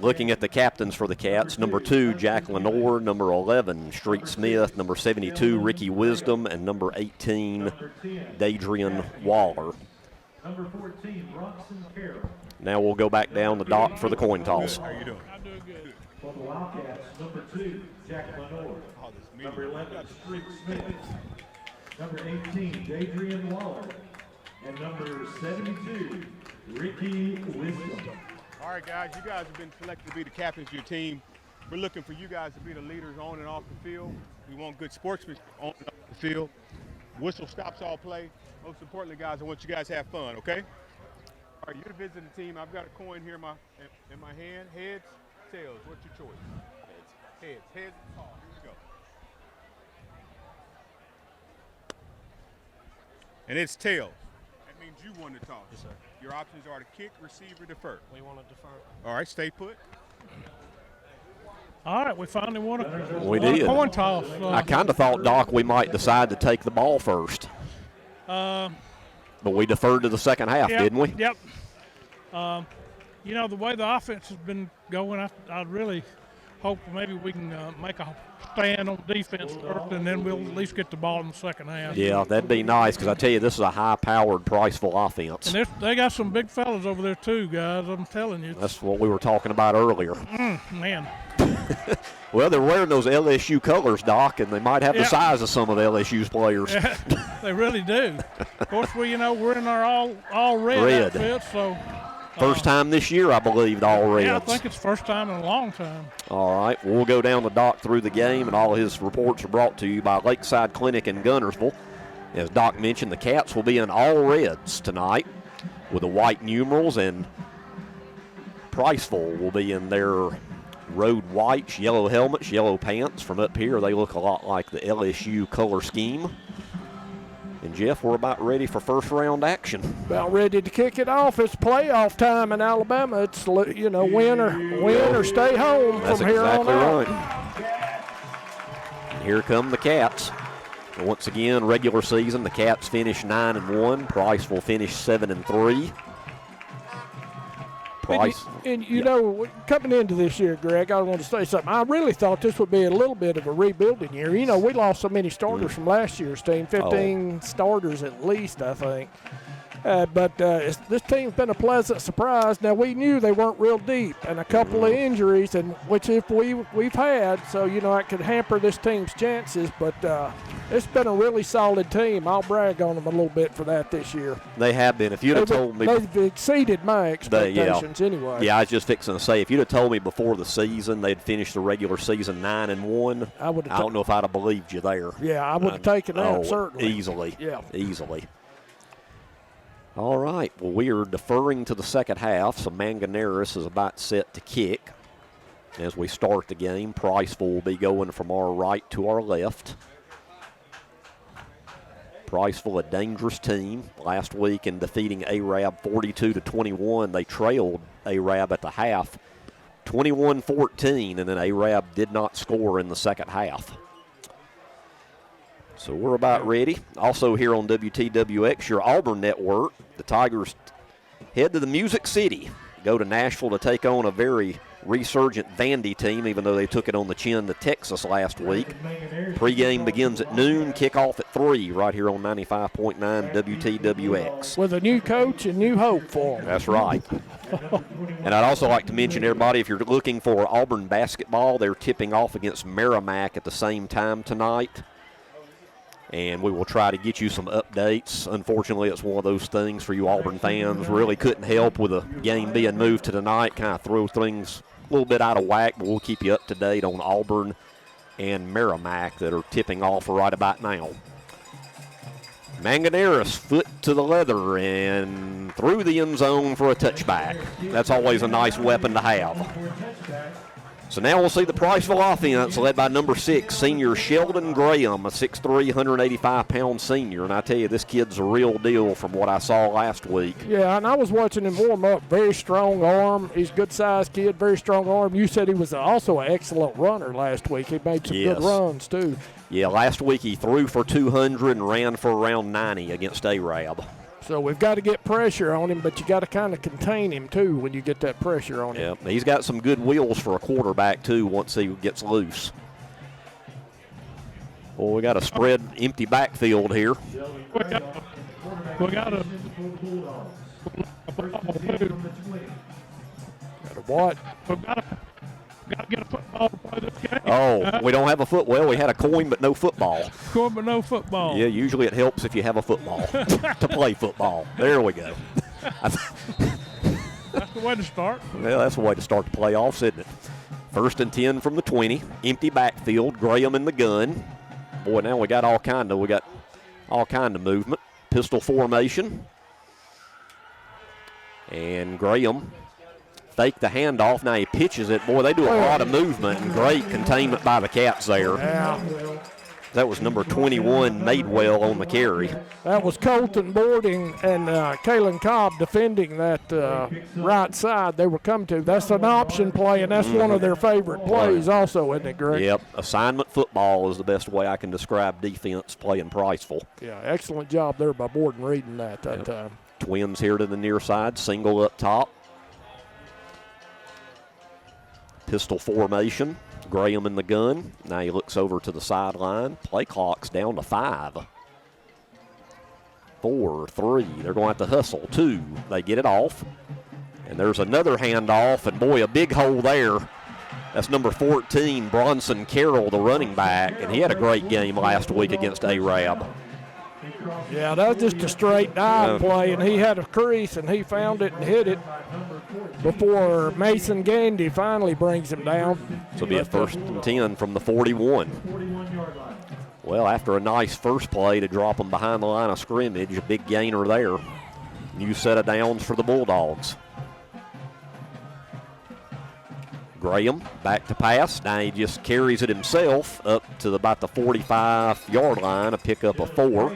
Looking at the captains for the Cats, number 2, Jack Lenore, number 11, Street Smith, number 72, Ricky Wisdom, and number 18, Dadrian Waller. Number 14, Bronson Carroll. Now we'll go back down the dock for the coin toss. How you doing? I'm doing good. For the Wildcats, number 2, Jack Lenore. Number 11, Street Smith. Number 18, Dadrian Waller. And number 72, Ricky Wisdom. All right, guys, you guys have been selected to be the captains of your team. We're looking for you guys to be the leaders on and off the field. We want good sportsmen on and off the field. Whistle stops all play. Most importantly, guys, I want you guys to have fun, okay? All right, you're the visiting team. I've got a coin here in my hand. Heads, tails. What's your choice? Heads. Heads. Oh, here we go. And it's tails. That means you won the toss. Yes, sir. Your options are to kick, receive, or defer. We want to defer. All right, stay put. All right, we finally won a coin coin toss. I kind of thought, Doc, we might decide to take the ball first. But we deferred to the second half, didn't we? Yep. You know, the way the offense has been going, I really hope maybe we can make a stand on defense first, and then we'll at least get the ball in the second half. Yeah, that'd be nice, because I tell you, this is a high-powered Priceville offense. And they got some big fellas over there too, guys. I'm telling you. That's what we were talking about earlier. Man. Well, they're wearing those LSU colors, Doc, and they might have the size of some of LSU's players. Yeah, they really do. Of course, we're in our all red outfit, so. First time this year, I believe, the all reds. Yeah, I think it's first time in a long time. All right, we'll go down the dock through the game, and all his reports are brought to you by Lakeside Clinic in Guntersville. As Doc mentioned, the Cats will be in all reds tonight with the white numerals, and Priceville will be in their road whites, yellow helmets, yellow pants. From up here, they look a lot like the LSU color scheme. And, Jeff, we're about ready for first-round action. About ready to kick it off. It's playoff time in Alabama. It's, win or stay home from here on out. That's exactly right. And here come the Cats. And once again, regular season, the Cats finished 9-1. Priceville finished 7-3. Coming into this year, Greg, I want to say something. I really thought this would be a little bit of a rebuilding year. You know, we lost so many starters from last year's team, 15 starters at least, I think. But this team's been a pleasant surprise. Now, we knew they weren't real deep, and a couple of injuries, and which if we've had, so, it could hamper this team's chances. But it's been a really solid team. I'll brag on them a little bit for that this year. They have been. If you'd have told me. They've exceeded my expectations anyway. Yeah, I was just fixing to say, if you'd have told me before the season they'd finished the regular season 9-1, I don't know if I'd have believed you there. Yeah, I would have taken that, certainly. Easily. Yeah. Easily. All right, well, we are deferring to the second half, so Manganeris is about set to kick. As we start the game, Priceville will be going from our right to our left. Priceville, a dangerous team. Last week in defeating Arab 42-21, they trailed Arab at the half 21-14, and then Arab did not score in the second half. So we're about ready. Also here on WTWX, your Auburn network, the Tigers head to the Music City. Go to Nashville to take on a very resurgent Vandy team, even though they took it on the chin to Texas last week. Pregame begins at noon, kickoff at 3 right here on 95.9 WTWX. With a new coach and new hope for them. That's right. And I'd also like to mention, everybody, if you're looking for Auburn basketball, they're tipping off against Merrimack at the same time tonight. And we will try to get you some updates. Unfortunately, it's one of those things for you Auburn fans. Really couldn't help with the game being moved to tonight. Kind of throw things a little bit out of whack, but we'll keep you up to date on Auburn and Merrimack that are tipping off right about now. Manganeris, foot to the leather and through the end zone for a touchback. That's always a nice weapon to have. So now we'll see the Priceville offense led by number 6, senior Sheldon Graham, a 6'3", 185-pound senior. And I tell you, this kid's a real deal from what I saw last week. Yeah, and I was watching him warm up. Very strong arm. He's a good-sized kid, very strong arm. You said he was also an excellent runner last week. He made some good runs, too. Yeah, last week he threw for 200 and ran for around 90 against Arab. So we've got to get pressure on him, but you got to kind of contain him, too, when you get that pressure on him. Yeah, he's got some good wheels for a quarterback, too, once he gets loose. Well, we got a spread empty backfield here. We got a What? We've got to get a football to play this game. Oh, we don't have a foot. Well, we had a coin but no football. Coin but no football. Yeah, usually it helps if you have a football to play football. There we go. That's the way to start. Well, that's the way to start the playoffs, isn't it? 1st and 10 from the 20. Empty backfield. Graham in the gun. Boy, now we got all kind of movement. Pistol formation. And Graham fake the handoff. Now he pitches it. Boy, they do a lot of movement and great containment by the Cats there. Yeah. That was number 21, Madewell, on the carry. That was Colton Boarding and Kalen Cobb defending that right side they were coming to. That's an option play, and that's one of their favorite plays also, isn't it, Greg? Yep. Assignment football is the best way I can describe defense playing Priceville. Yeah, excellent job there by Borden reading that time. Twins here to the near side, single up top. Pistol formation. Graham in the gun. Now he looks over to the sideline. Play clock's down to 5. 4, 3. They're going to have to hustle. 2. They get it off. And there's another handoff. And, boy, a big hole there. That's number 14, Bronson Carroll, the running back. And he had a great game last week against Arab. Yeah, that was just a straight dive play, and he had a crease, and he found it and hit it before Mason Gandy finally brings him down. So it'll be a 1st and 10 from the 41. Well, after a nice first play to drop them behind the line of scrimmage, a big gainer there. New set of downs for the Bulldogs. Graham back to pass. Now he just carries it himself up to about the 45-yard line, a pickup of 4.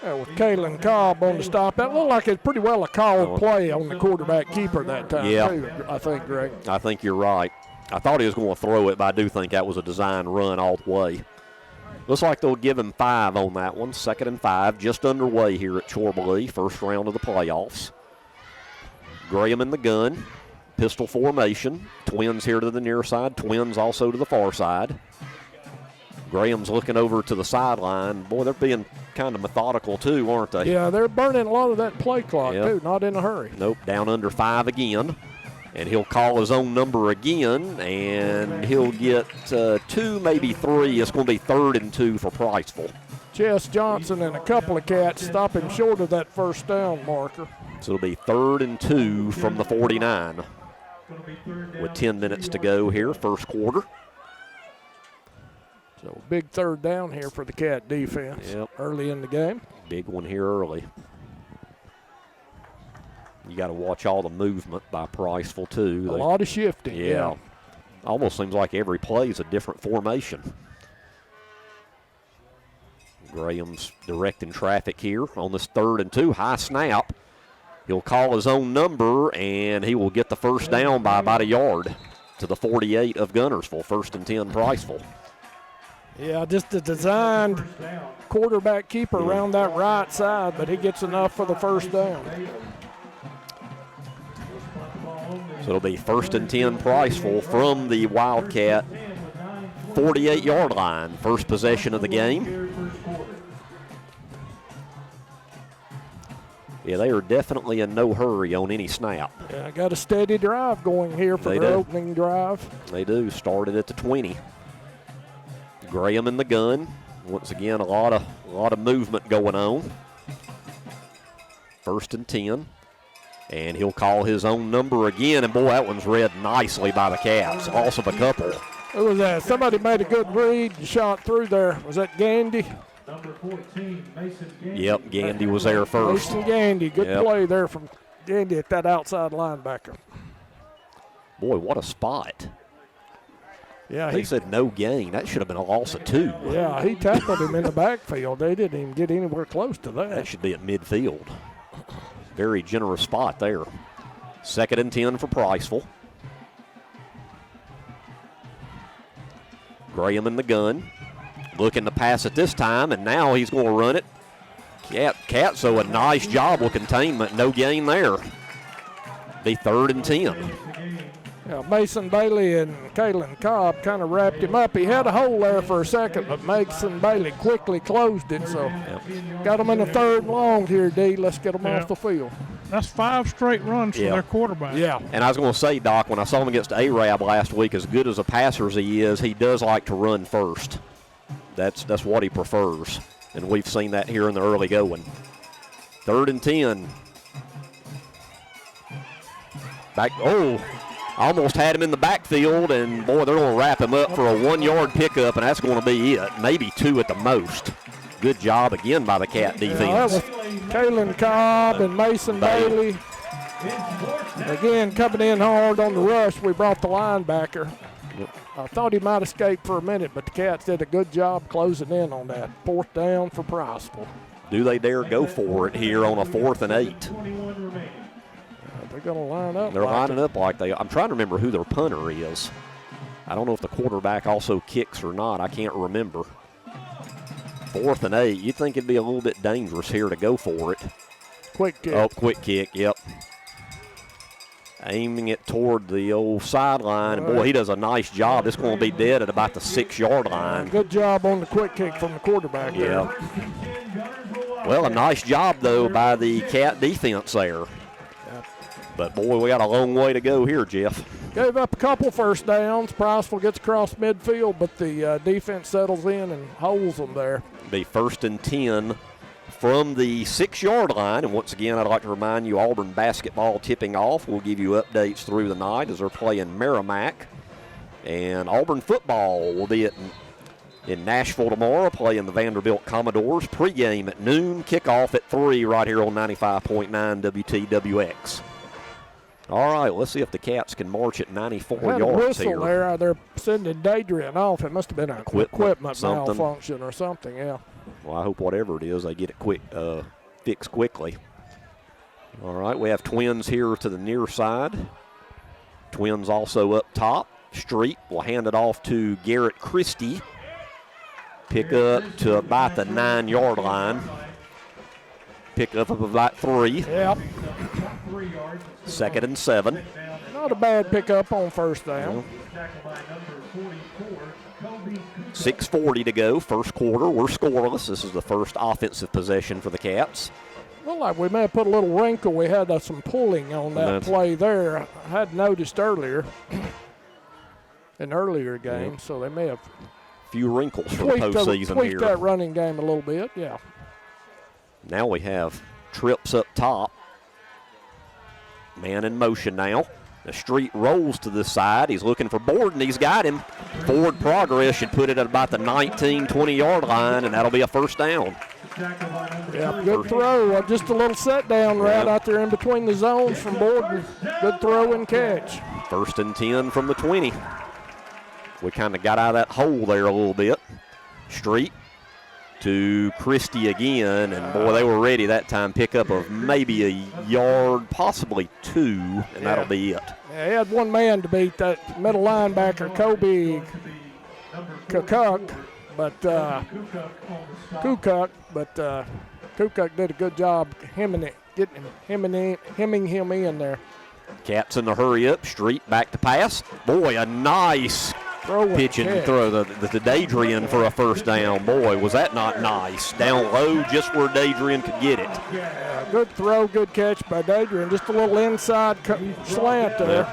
With Kalen Cobb on the stop. That looked like it's pretty well a called play on the quarterback keeper that time, too, I think, Greg. I think you're right. I thought he was going to throw it, but I do think that was a design run all the way. Looks like they'll give him 5 on that one. 2nd and 5, just underway here at Chorley, first round of the playoffs. Graham in the gun. Pistol formation. Twins here to the near side. Twins also to the far side. Graham's looking over to the sideline. Boy, they're being kind of methodical too, aren't they? Yeah, they're burning a lot of that play clock too, not in a hurry. Nope, down under 5 again. And he'll call his own number again, and he'll get 2, maybe 3. It's going to be 3rd and 2 for Priceville. Chess Johnson and a couple of Cats stop him short of that first down marker. So it'll be 3rd and 2 from the 49. With 10 minutes to go here, first quarter. So big 3rd down here for the Cat defense early in the game. Big one here early. You got to watch all the movement by Priceville, too. A lot of shifting. Yeah. Almost seems like every play is a different formation. Graham's directing traffic here on this 3rd and 2. High snap. He'll call his own number, and he will get the first down by about a yard to the 48 of Guntersville. 1st and 10, Priceville. Yeah, just a designed quarterback keeper around that right side, but he gets enough for the first down. So it'll be 1st and 10, Priceville from the Wildcat 48-yard line. First possession of the game. Yeah, they are definitely in no hurry on any snap. Yeah, got a steady drive going here for their opening drive. They do. Started at the 20. Graham in the gun. Once again, a lot of movement going on. 1st and 10. And he'll call his own number again. And, boy, that one's read nicely by the Cats. Loss of a couple. It was that. Somebody made a good read and shot through there. Was that Gandy? Number 14, Mason Gandy. Yep, Gandy was there first. Mason Gandy. Good play there from Gandy at that outside linebacker. Boy, what a spot. Yeah, he said no gain. That should have been a loss of 2. Yeah, he tackled him in the backfield. They didn't even get anywhere close to that. That should be at midfield. Very generous spot there. 2nd and 10 for Priceville. Graham in the gun. Looking to pass it this time, and now he's going to run it Cats, so a nice job with containment. No gain there. Be 3rd and 10. Yeah, Mason Bailey and Kalen Cobb kind of wrapped him up. He had a hole there for a second, but Mason Bailey quickly closed it. So got him in the 3rd and long here, D. Let's get them off the field. That's 5 straight runs for their quarterback. Yeah. And I was going to say, Doc, when I saw him against Arab last week, as good as a passer as he is, he does like to run first. That's what he prefers. And we've seen that here in the early going. 3rd and 10. Back, almost had him in the backfield, and boy, they're going to wrap him up for a 1-yard pickup, and that's going to be it. Maybe 2 at the most. Good job again by the Cat defense. That was Kalen Cobb and Mason Bailey. Again, coming in hard on the rush, we brought the linebacker. I thought he might escape for a minute, but the Cats did a good job closing in on that. 4th down for Priceville. Do they dare go for it here on a 4th and 8? They're going to line up. They're lining up like they. I'm trying to remember who their punter is. I don't know if the quarterback also kicks or not. I can't remember. 4th and 8. You'd think it'd be a little bit dangerous here to go for it. Quick kick. Oh, quick kick, yep. Aiming it toward the old sideline. And, boy, he does a nice job. It's going to be dead at about the 6-yard line. Good job on the quick kick from the quarterback there. Well, a nice job, though, by the Cat defense there. But, boy, we got a long way to go here, Jeff. Gave up a couple 1st downs. Priceville gets across midfield, but the defense settles in and holds them there. Be 1st and 10 from the 6-yard line. And once again, I'd like to remind you, Auburn basketball tipping off. We'll give you updates through the night as they're playing Merrimack. And Auburn football will be in Nashville tomorrow, playing the Vanderbilt Commodores. Pregame at noon, kickoff at 3 right here on 95.9 WTWX. All right, let's see if the Cats can march at 94 yards here. Whistle there. They're sending Dadrian off. It must have been an equipment malfunction or something, yeah. Well, I hope whatever it is, they get it fixed quickly. All right, we have Twins here to the near side. Twins also up top. Street will hand it off to Garrett Christie. Pick up to about the 9-yard line. Pick up of about 3. Yep. 2nd and 7. Not a bad pickup on 1st down. 6:40 to go, 1st quarter. We're scoreless. This is the first offensive possession for the Cats. Well, like we may have put a little wrinkle. We had some pulling on that play there. I had noticed earlier, in earlier games, so they may have few wrinkles for the postseason tweaked here. That running game a little bit, yeah. Now we have trips up top. Man in motion now. The Street rolls to the side. He's looking for Borden. He's got him. Forward progress should put it at about the 19, 20-yard line, and that'll be a 1st down. Yeah, good throw. Just a little set down right out there in between the zones from Borden. Good throw and catch. 1st and 10 from the 20. We kind of got out of that hole there a little bit. Street to Christie again, and boy, they were ready that time. Pickup of maybe a yard, possibly 2, and that'll be it. Yeah, he had one man to beat, that middle linebacker, Kobe Kukuk, but Kukuk did a good job hemming him in there. Cats in the hurry up. Street back to pass. Boy, a nice pitch and throw the Dadrian for a 1st down. Boy, was that not nice. Down low, just where Dadrian could get it. Yeah, good throw, good catch by Dadrian. Just a little inside slant there.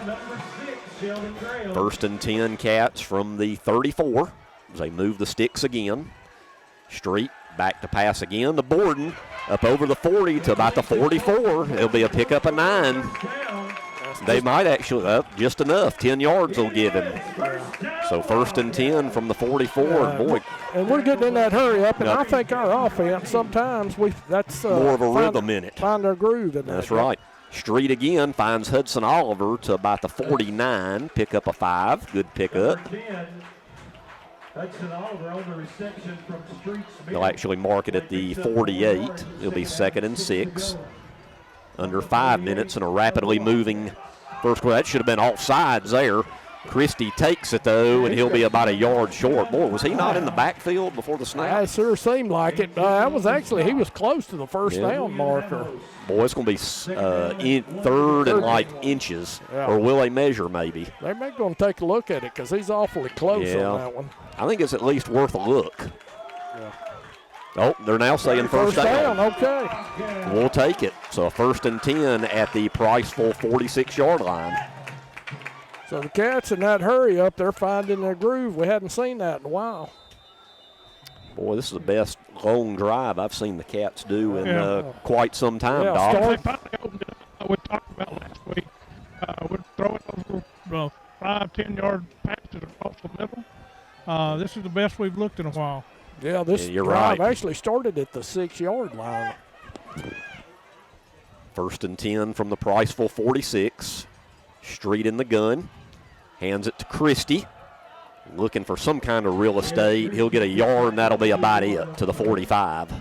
1st and 10 Cats from the 34 as they move the sticks again. Street back to pass again to Borden. Up over the 40 to about the 44. It'll be a pickup of 9. They might actually, just enough. 10 yards will give him. So 1st and 10 from the 44. Boy. And we're getting in that hurry up, and I think our offense, sometimes that's more of a rhythm in it. Find our groove in that. That's right. Street again finds Hudson Oliver to about the 49. Pick up a 5. Good pickup. Hudson Oliver on the reception from Street. They'll actually mark it at the 48. It'll be 2nd and 6. Under 5 minutes in a rapidly moving first quarter. That should have been offsides there. Christie takes it, though, and he'll be about a yard short. Boy, was he not in the backfield before the snap? It sure seemed like it. That was actually, he was close to the first down marker. Boy, it's going to be in third and like inches, or will they measure maybe? They're going to take a look at it because he's awfully close on that one. I think it's at least worth a look. Yeah. Oh, they're now saying first down. Okay. We'll take it. So 1st and 10 at the Priceville 46-yard line. So the Cats in that hurry up, they're finding their groove. We hadn't seen that in a while. Boy, this is the best long drive I've seen the Cats do in quite some time, Doc. We talked about last week. We'd throw it over 5-10 yard passes across the middle. This is the best we've looked in a while. Yeah, this drive actually started at the 6-yard line. 1st and 10 from the Priceville 46. Street in the gun. Hands it to Christie. Looking for some kind of real estate. He'll get a yard, and that'll be about it to the 45.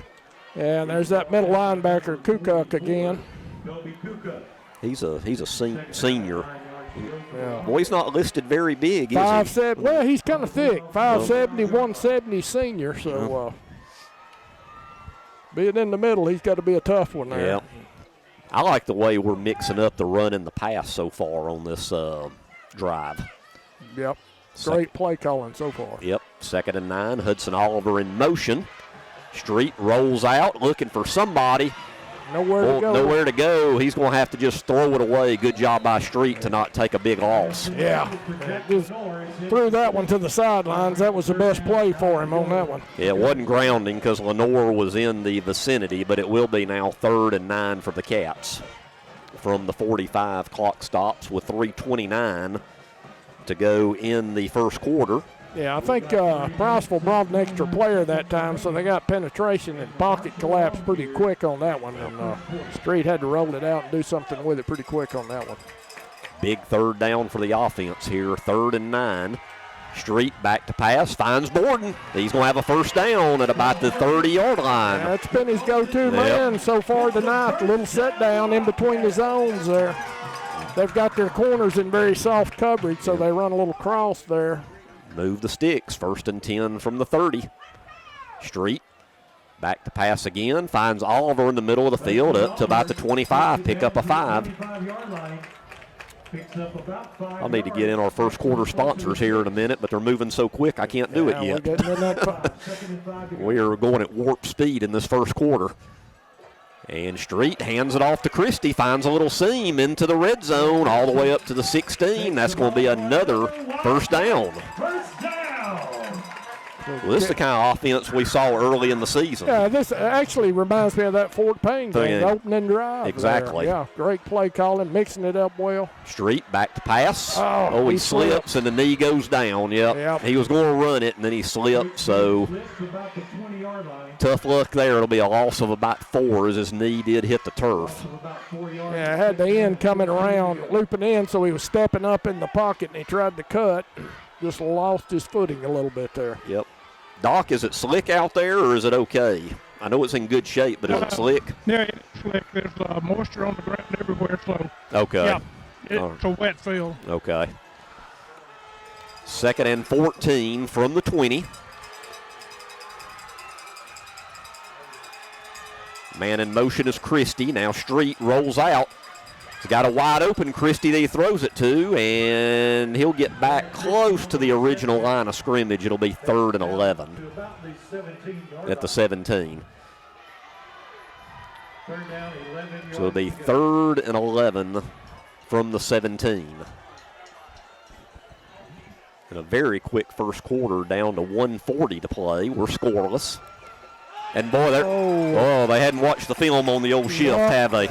Yeah, and there's that middle linebacker, Kukuk again. He's a senior. Yeah. Boy, he's not listed very big, is he? Well, he's kind of thick. 5'70", 170 senior. So being in the middle, he's got to be a tough one there. Yeah. I like the way we're mixing up the run and the pass so far on this drive. Yep. Great play calling so far. Yep. 2nd and 9. Hudson Oliver in motion. Street rolls out looking for somebody. Nowhere to go. He's going to have to just throw it away. Good job by Street to not take a big loss. Yeah. Just threw that one to the sidelines. That was the best play for him on that one. Yeah, it wasn't grounding because Lenore was in the vicinity, but it will be now 3rd and 9 for the Cats. From the 45, clock stops with 3:29 to go in the first quarter. Yeah, I think Priceville brought an extra player that time, so they got penetration and pocket collapsed pretty quick on that one. And Street had to roll it out and do something with it pretty quick on that one. Big 3rd down for the offense here, 3rd and 9. Street back to pass, finds Borden. He's going to have a 1st down at about the 30-yard line. That's been his go-to man so far tonight. A little set down in between the zones there. They've got their corners in very soft coverage, so they run a little cross there. Move the sticks. 1st and 10 from the 30. Street back to pass again. Finds Oliver in the middle of the field up to about the 25. Pick up a 5. I'll need to get in our first quarter sponsors here in a minute, but they're moving so quick I can't do it yet. We are going at warp speed in this first quarter. And Street hands it off to Christie, finds a little seam into the red zone all the way up to the 16. That's going to be another 1st down. Well, this is the kind of offense we saw early in the season. Yeah, this actually reminds me of that Fort Payne game, the opening drive. Exactly. There. Yeah, great play calling, mixing it up well. Street back to pass. He slips and the knee goes down. Yep. He was going to run it and then he slipped. So tough luck there. It'll be a loss of about 4 as his knee did hit the turf. Yeah, had the end coming around, looping in, so he was stepping up in the pocket and he tried to cut. Just lost his footing a little bit there. Yep. Doc, is it slick out there or is it okay? I know it's in good shape, but is it slick? Yeah, it's slick. There's moisture on the ground everywhere, so. Okay. Yeah, it's a wet field. Okay. 2nd and 14 from the 20. Man in motion is Christie. Now Street rolls out. He's got a wide open Christie that he throws it to, and he'll get back close to the original line of scrimmage. It'll be 3rd and 11 at the 17. So it'll be 3rd and 11 from the 17. And a very quick first quarter down to 1:40 to play. We're scoreless. And boy, they hadn't watched the film on the old shift, have they?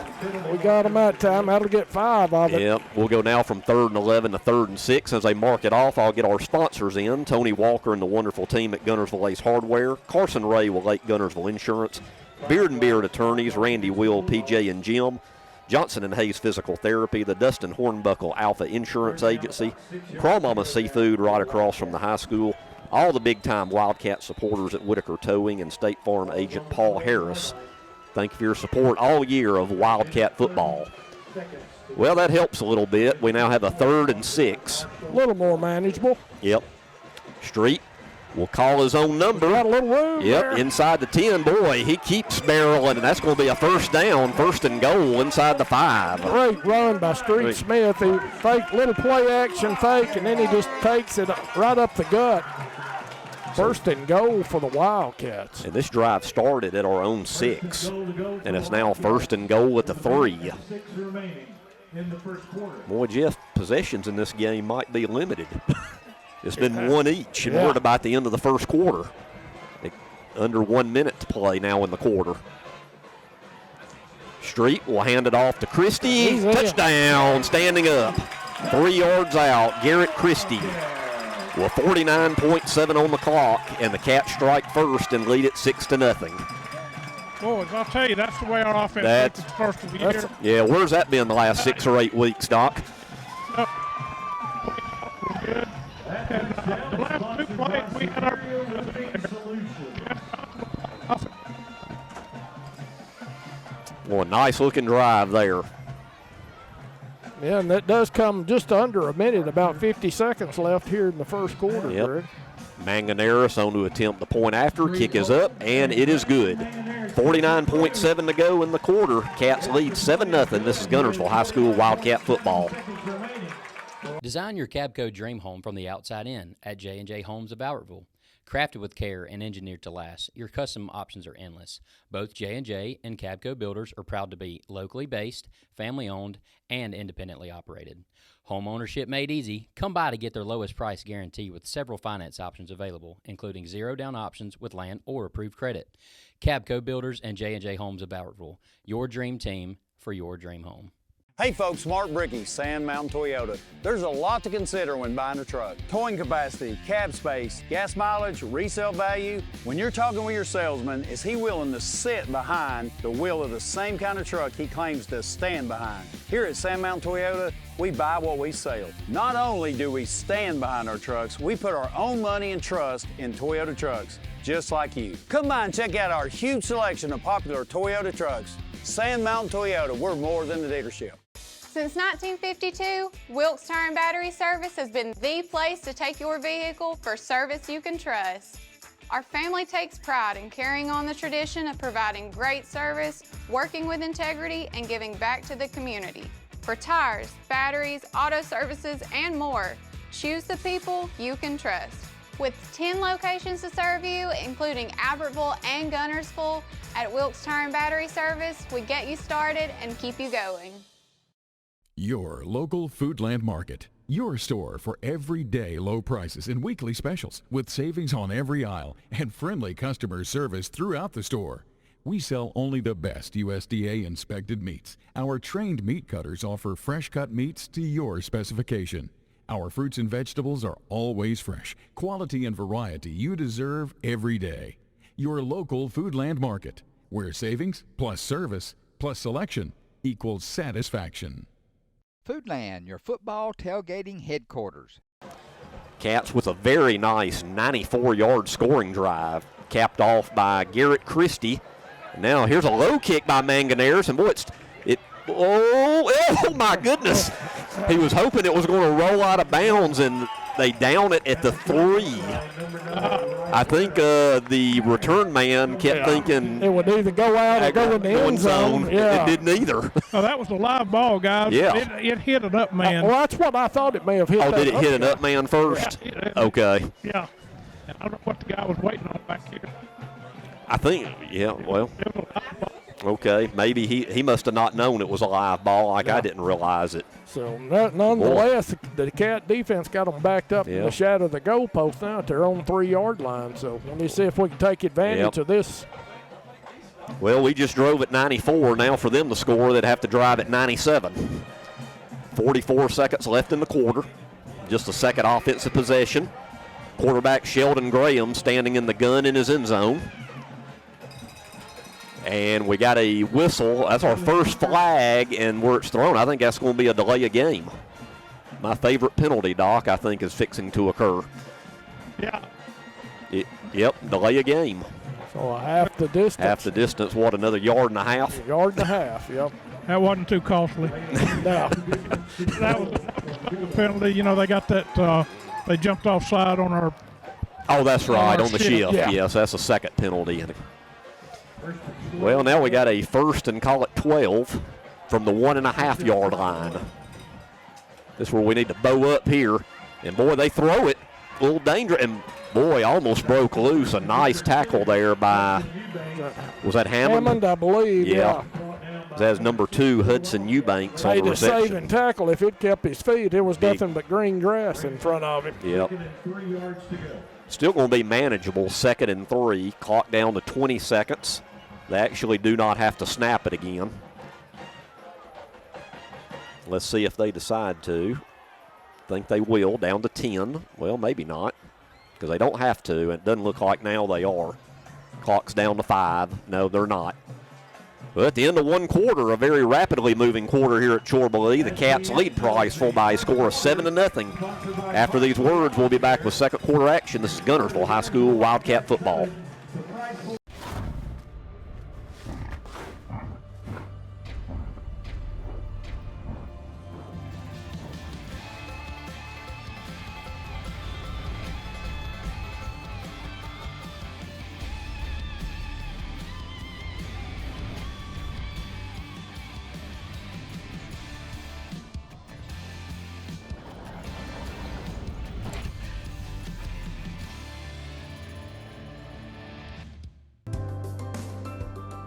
We got them that time. That'll get 5 of it. Yep. We'll go now from 3rd and 11 to 3rd and 6. As they mark it off, I'll get our sponsors in. Tony Walker and the wonderful team at Guntersville Ace Hardware. Carson Ray with Lake Guntersville Insurance. Beard and Beard Attorneys, Randy Will, PJ and Jim. Johnson and Hayes Physical Therapy, the Dustin Hornbuckle Alpha Insurance Agency. Crawl Mama Seafood right across from the high school. All the big-time Wildcat supporters at Whitaker Towing and State Farm agent Paul Harris. Thank you for your support all year of Wildcat football. Well, that helps a little bit. We now have a 3rd and 6. A little more manageable. Yep. Street will call his own number. Got a little room there. Inside the 10. Boy, he keeps barreling, and that's going to be a first down, 1st and goal inside the 5. Great run by Street Smith. He fake, little play action fake, and then he just takes it right up the gut. 1st and goal for the Wildcats. And this drive started at our own 6, and it's now 1st and goal at the 3. Boy, Jeff, possessions in this game might be limited. It's been one each, and we're at about the end of the first quarter. Under 1 minute to play now in the quarter. Street will hand it off to Christie. Touchdown, standing up. 3 yards out, Garrett Christie. With 49.7 on the clock, and the Cats strike first and lead it 6-0. Boys, I'll tell you, that's the way our offense is the first of the year. Yeah, where's that been the last 6 or 8 weeks, Doc? Good. And the last 2 plays, we had our well, a nice-looking drive there. Yeah, and that does come just under a minute, about 50 seconds left here in the first quarter, Greg. Manganeris on to attempt the point after. Kick is up, and it is good. 49.7 to go in the quarter. Cats lead 7-0. This is Guntersville High School Wildcat football. Design your Cabco dream home from the outside in at J&J Homes of Albertville. Crafted with care and engineered to last, your custom options are endless. Both J&J and Cabco builders are proud to be locally based, family-owned, and independently operated. Home ownership made easy. Come by to get their lowest price guarantee with several finance options available, including zero-down options with land or approved credit. Cabco Builders and J&J Homes of Albertville, your dream team for your dream home. Hey folks, Mark Brickey, Sand Mountain Toyota. There's a lot to consider when buying a truck. Towing capacity, cab space, gas mileage, resale value. When you're talking with your salesman, is he willing to sit behind the wheel of the same kind of truck he claims to stand behind? Here at Sand Mountain Toyota, we buy what we sell. Not only do we stand behind our trucks, we put our own money and trust in Toyota trucks, just like you. Come by and check out our huge selection of popular Toyota trucks. Sand Mountain Toyota, we're more than a dealership. Since 1952, Wilkes Tire and Battery Service has been the place to take your vehicle for service you can trust. Our family takes pride in carrying on the tradition of providing great service, working with integrity, and giving back to the community. For tires, batteries, auto services, and more, choose the people you can trust. With 10 locations to serve you, including Albertville and Guntersville, at Wilkes Tire and Battery Service, we get you started and keep you going. Your local Foodland Market. Your store for everyday low prices and weekly specials with savings on every aisle and friendly customer service throughout the store. We sell only the best USDA inspected meats. Our trained meat cutters offer fresh cut meats to your specification. Our fruits and vegetables are always fresh. Quality and variety you deserve every day. Your local Foodland Market, where savings plus service plus selection equals satisfaction. Foodland, your football tailgating headquarters. Cats with a very nice 94-yard scoring drive, capped off by Garrett Christie. Now here's a low kick by Manganeris, and boy, oh my goodness. He was hoping it was going to roll out of bounds, and they down it at the 3. I think the return man kept thinking it would either go out or go in the end zone. Yeah. It didn't either. Oh, that was a live ball, guys. Yeah. It hit an up man. Well, that's what I thought it may have hit. Oh, did it hit an up man first? Yeah, okay. Yeah. I don't know what the guy was waiting on back here. I think, yeah, well, okay. Maybe he must have not known it was a live ball like I didn't realize it. So, nonetheless, the Cat defense got them backed up in the shadow of the goalpost now at their own 3-yard line. So, let me see if we can take advantage of this. Well, we just drove at 94. Now for them to score, they'd have to drive at 97. 44 seconds left in the quarter. Just a second offensive possession. Quarterback Sheldon Graham standing in the gun in his end zone. And we got a whistle. That's our first flag, and where it's thrown, I think that's going to be a delay of game. My favorite penalty, Doc, I think is fixing to occur. Yeah. Yep, delay of game. So Oh, half the distance. Half the distance, what, another yard and a half? A yard and a half, yep. That wasn't too costly. No. That was a penalty. You know, they got that, they jumped offside on our. Oh, that's right, on the shift. Yeah. Yes, that's a second penalty. Well, now we got a first and call it 12 from the 1.5 yard line. This is where we need to bow up here. And, boy, they throw it. A little dangerous. And, boy, almost broke loose. A nice tackle there by, was that Hammond? Hammond, I believe, yeah. That's number 2, Hudson Eubanks on Made the a reception. saving tackle. If it kept his feet, it was nothing but green grass in front of him. Yep. Still going to be manageable, 2nd and 3. Clock down to 20 seconds. They actually do not have to snap it again. Let's see if they decide to. Think they will, down to 10. Well, maybe not, because they don't have to, and it doesn't look like now they are. Clock's down to 5. No, they're not. But at the end of one quarter, a very rapidly moving quarter here at Chorley, the Cats lead Priceville by a score of 7-0. After these words, we'll be back with second quarter action. This is Guntersville High School Wildcat football.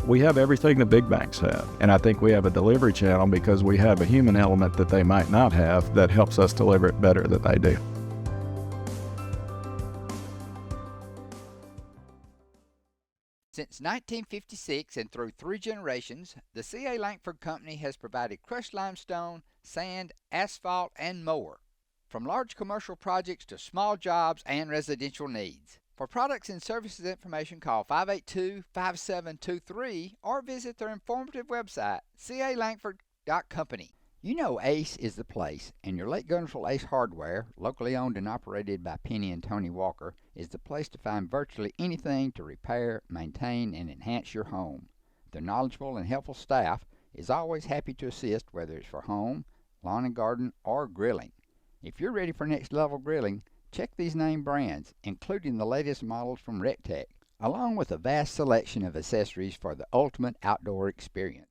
We have everything the big banks have, and I think we have a delivery channel because we have a human element that they might not have that helps us deliver it better than they do. Since 1956 and through 3 generations, the C.A. Langford Company has provided crushed limestone, sand, asphalt, and more, from large commercial projects to small jobs and residential needs. For products and services information, call 582-5723 or visit their informative website, calangford.company. You know Ace is the place, and your Lake Guntersville Ace Hardware, locally owned and operated by Penny and Tony Walker, is the place to find virtually anything to repair, maintain, and enhance your home. Their knowledgeable and helpful staff is always happy to assist, whether it's for home, lawn and garden, or grilling. If you're ready for next level grilling, check these name brands, including the latest models from RecTech, along with a vast selection of accessories for the ultimate outdoor experience.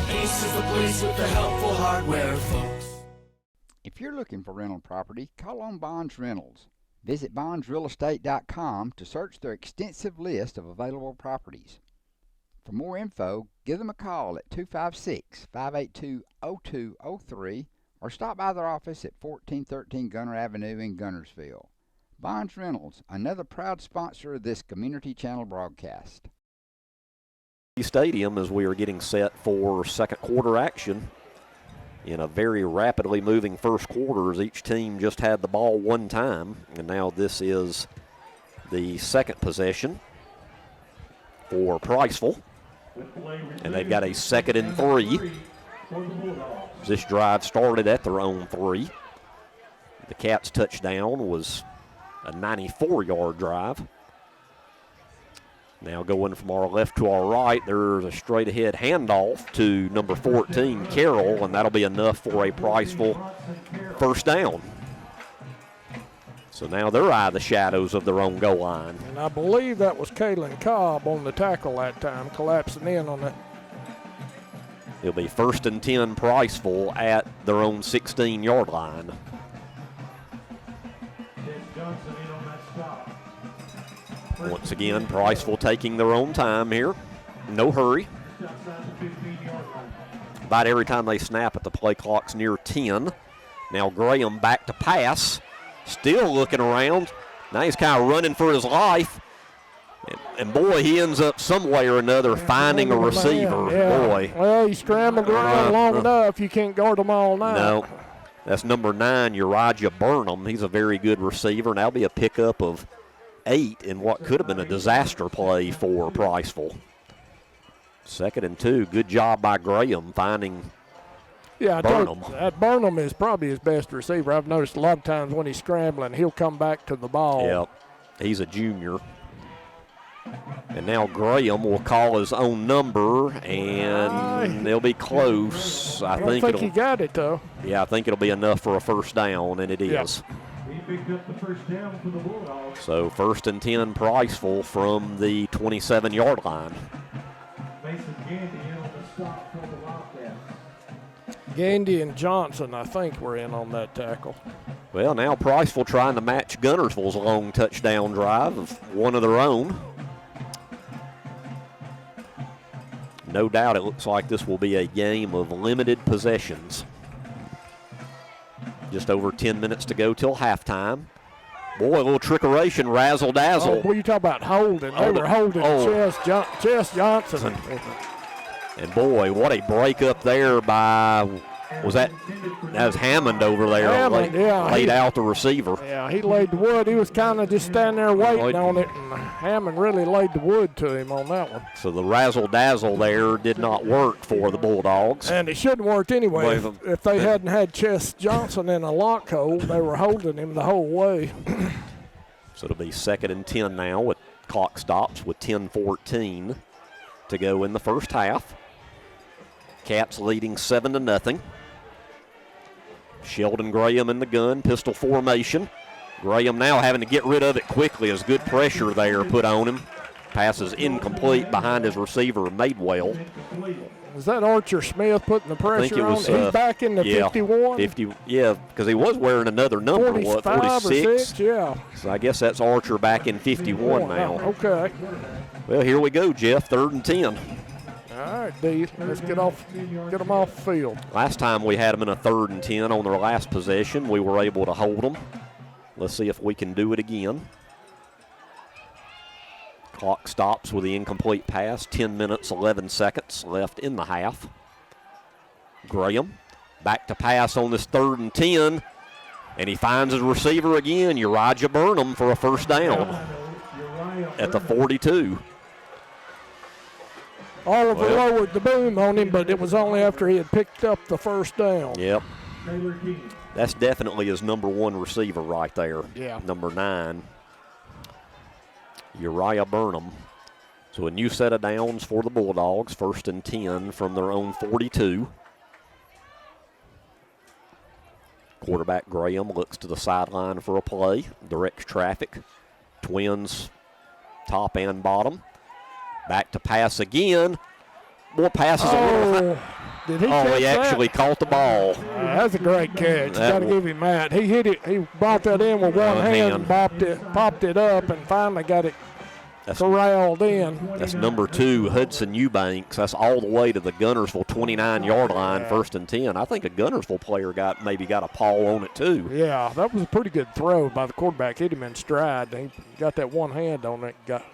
Ace is the place with the helpful hardware, folks. If you're looking for rental property, call on Bonds Rentals. Visit bondsrealestate.com to search their extensive list of available properties. For more info, give them a call at 256-582-0203 or stop by their office at 1413 Gunner Avenue in Guntersville. Bonds Rentals, another proud sponsor of this Community Channel broadcast. Stadium as we are getting set for second quarter action in a very rapidly moving first quarter as each team just had the ball one time, and now this is the second possession for Priceville, and they've got a 2nd and 3. This drive started at their own 3. The Cats' touchdown was a 94-yard drive. Now going from our left to our right, there's a straight-ahead handoff to number 14, Carroll, and that'll be enough for a Priceville first down. So now they're out of the shadows of their own goal line. And I believe that was Kalen Cobb on the tackle that time, collapsing in on that. It'll be 1st and 10 Priceville at their own 16-yard line. Once again, Priceville taking their own time here. No hurry. About every time they snap it, the play clock's near 10. Now Graham back to pass. Still looking around. Now he's kind of running for his life. And boy, he ends up some way or another finding a receiver. Yeah. Boy. Well, he scrambled around long enough. You can't guard them all night. No. That's number 9, Uriah Burnham. He's a very good receiver, and that'll be a pickup of 8 in what could have been a disaster play for Priceville. 2nd and 2. Good job by Graham finding Burnham. That Burnham is probably his best receiver. I've noticed a lot of times when he's scrambling, he'll come back to the ball. Yep. He's a junior. And now Graham will call his own number, and they'll be close. I think he got it, though. Yeah, I think it'll be enough for a first down, and it is. He picked up the first down for the Bulldogs. So 1st and 10, Priceville from the 27-yard line. Mason Gandy in on the stop for the Wildcats. Gandy and Johnson, I think, were in on that tackle. Well, now Priceville trying to match Guntersville's long touchdown drive of one of their own. No doubt it looks like this will be a game of limited possessions. Just over 10 minutes to go till halftime. Boy, a little trickeration, razzle-dazzle. Oh, boy, you talk about holding. They were holding Chess Johnson. And boy, what a break up there by, that was Hammond over there. Hammond, laid out the receiver. Yeah, he laid the wood. He was kind of just standing there waiting on it, and Hammond really laid the wood to him on that one. So the razzle-dazzle there did not work for the Bulldogs. And it shouldn't work anyway. If they hadn't had Chess Johnson in a lock hold, they were holding him the whole way. So it'll be 2nd and 10 now with clock stops with 10:14 to go in the first half. Cats leading 7-0. Sheldon Graham in the gun, pistol formation. Graham now having to get rid of it quickly as good pressure there put on him. Pass is incomplete behind his receiver, Madewell. Was that Archer Smith putting the pressure I think it was, on? He's back in the 51? Because he was wearing another number, 45 46? or 6, yeah. So I guess that's Archer back in 51 now. Okay. Well, here we go, Jeff, 3rd and 10. All right, D, let's get them off the field. Last time we had them in a 3rd and 10 on their last possession, we were able to hold them. Let's see if we can do it again. Clock stops with the incomplete pass. 10 minutes, 11 seconds left in the half. Graham back to pass on this 3rd and 10, and he finds his receiver again, Uriah Burnham, for a first down at the 42. Oliver lowered the boom on him, but it was only after he had picked up the first down. Yep. That's definitely his number 1 receiver right there. Yeah. Number 9, Uriah Burnham. So a new set of downs for the Bulldogs, 1st and 10 from their own 42. Quarterback Graham looks to the sideline for a play, directs traffic. Twins top and bottom. Back to pass again. More passes. Did he he actually caught the ball. That's a great catch. You got to give him that. He hit it. He brought that in with one hand, popped it up, and finally got it corralled in. That's number 2, Hudson Eubanks. That's all the way to the Guntersville 29-yard line, 1st and 10. I think a Guntersville player maybe got a paw on it too. Yeah, that was a pretty good throw by the quarterback. Hit him in stride. He got that one hand on it, got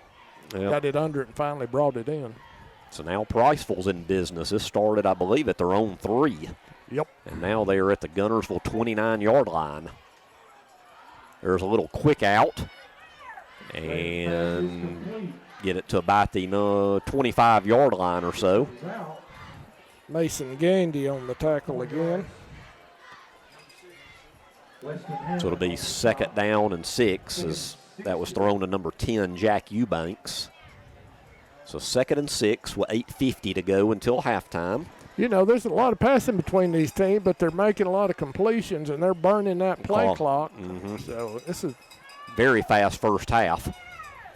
it under it, and finally brought it in. So now Priceville's in business. This started, I believe, at their own 3. Yep. And now they're at the Guntersville 29-yard line. There's a little quick out. And get it to about the 25-yard line or so. Mason Gandy on the tackle again. So it'll be 2nd down and 6 as that was thrown to number 10, Jack Eubanks. So 2nd and 6 with 8:50 to go until halftime. You know, there's a lot of passing between these teams, but they're making a lot of completions, and they're burning that play clock. Mm-hmm. So this is very fast first half.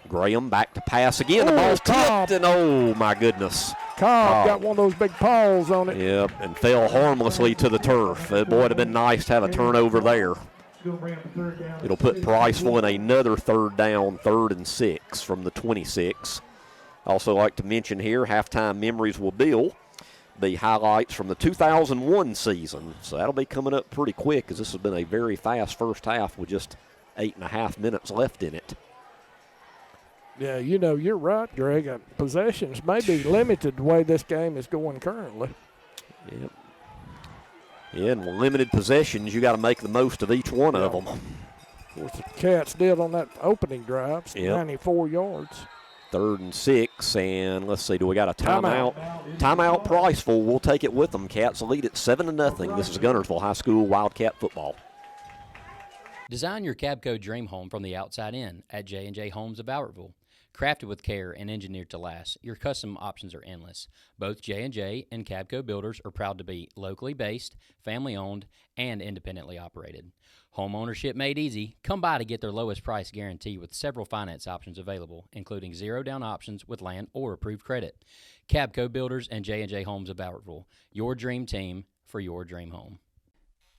Graham back to pass again. The ball's tipped, and oh, my goodness. Cobb got one of those big paws on it. Yep, and fell harmlessly to the turf. Boy, it would have been nice to have a turnover there. It'll put Priceville in another 3rd down, 3rd and 6 from the 26. Also like to mention here, halftime memories will be highlights from the 2001 season. So that'll be coming up pretty quick because this has been a very fast first half with just 8.5 minutes left in it. Yeah, you know, you're right, Greg. Possessions may be limited the way this game is going currently. Yep. Yeah, and with limited possessions, you got to make the most of each one of them. Which the Cats did on that opening drive, 94 yards. 3rd and 6, and let's see, do we got a timeout? Timeout Priceville. We'll take it with them. Cats lead at 7-0. This is Guntersville High School Wildcat football. Design your Cabco dream home from the outside in at J&J Homes of Bowertville. Crafted with care and engineered to last, your custom options are endless. Both J&J and Cabco Builders are proud to be locally based, family-owned, and independently operated. Home ownership made easy. Come by to get their lowest price guarantee with several finance options available, including zero-down options with land or approved credit. Cabco Builders and J&J Homes of Bowertville, your dream team for your dream home.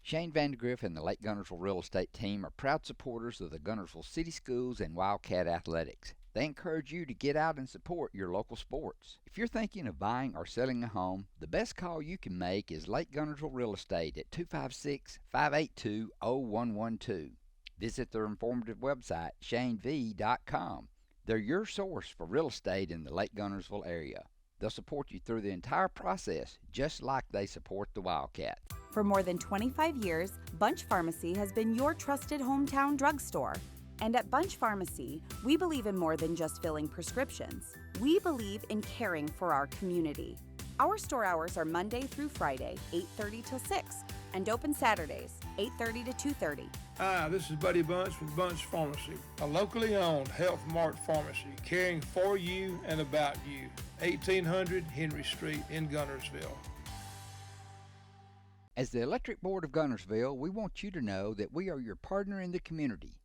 Shane Vandegrift and the Lake Guntersville Real Estate Team are proud supporters of the Guntersville City Schools and Wildcat Athletics. They encourage you to get out and support your local sports. If you're thinking of buying or selling a home, the best call you can make is Lake Guntersville Real Estate at 256-582-0112. Visit their informative website, shanev.com. They're your source for real estate in the Lake Guntersville area. They'll support you through the entire process, just like they support the Wildcat. For more than 25 years, Bunch Pharmacy has been your trusted hometown drugstore. And at Bunch Pharmacy, we believe in more than just filling prescriptions. We believe in caring for our community. Our store hours are Monday through Friday, 8:30 till 6, and open Saturdays, 8:30 to 2:30. Hi, this is Buddy Bunch with Bunch Pharmacy, a locally owned Health Mart pharmacy caring for you and about you. 1800 Henry Street in Guntersville. As the Electric Board of Guntersville, we want you to know that we are your partner in the community,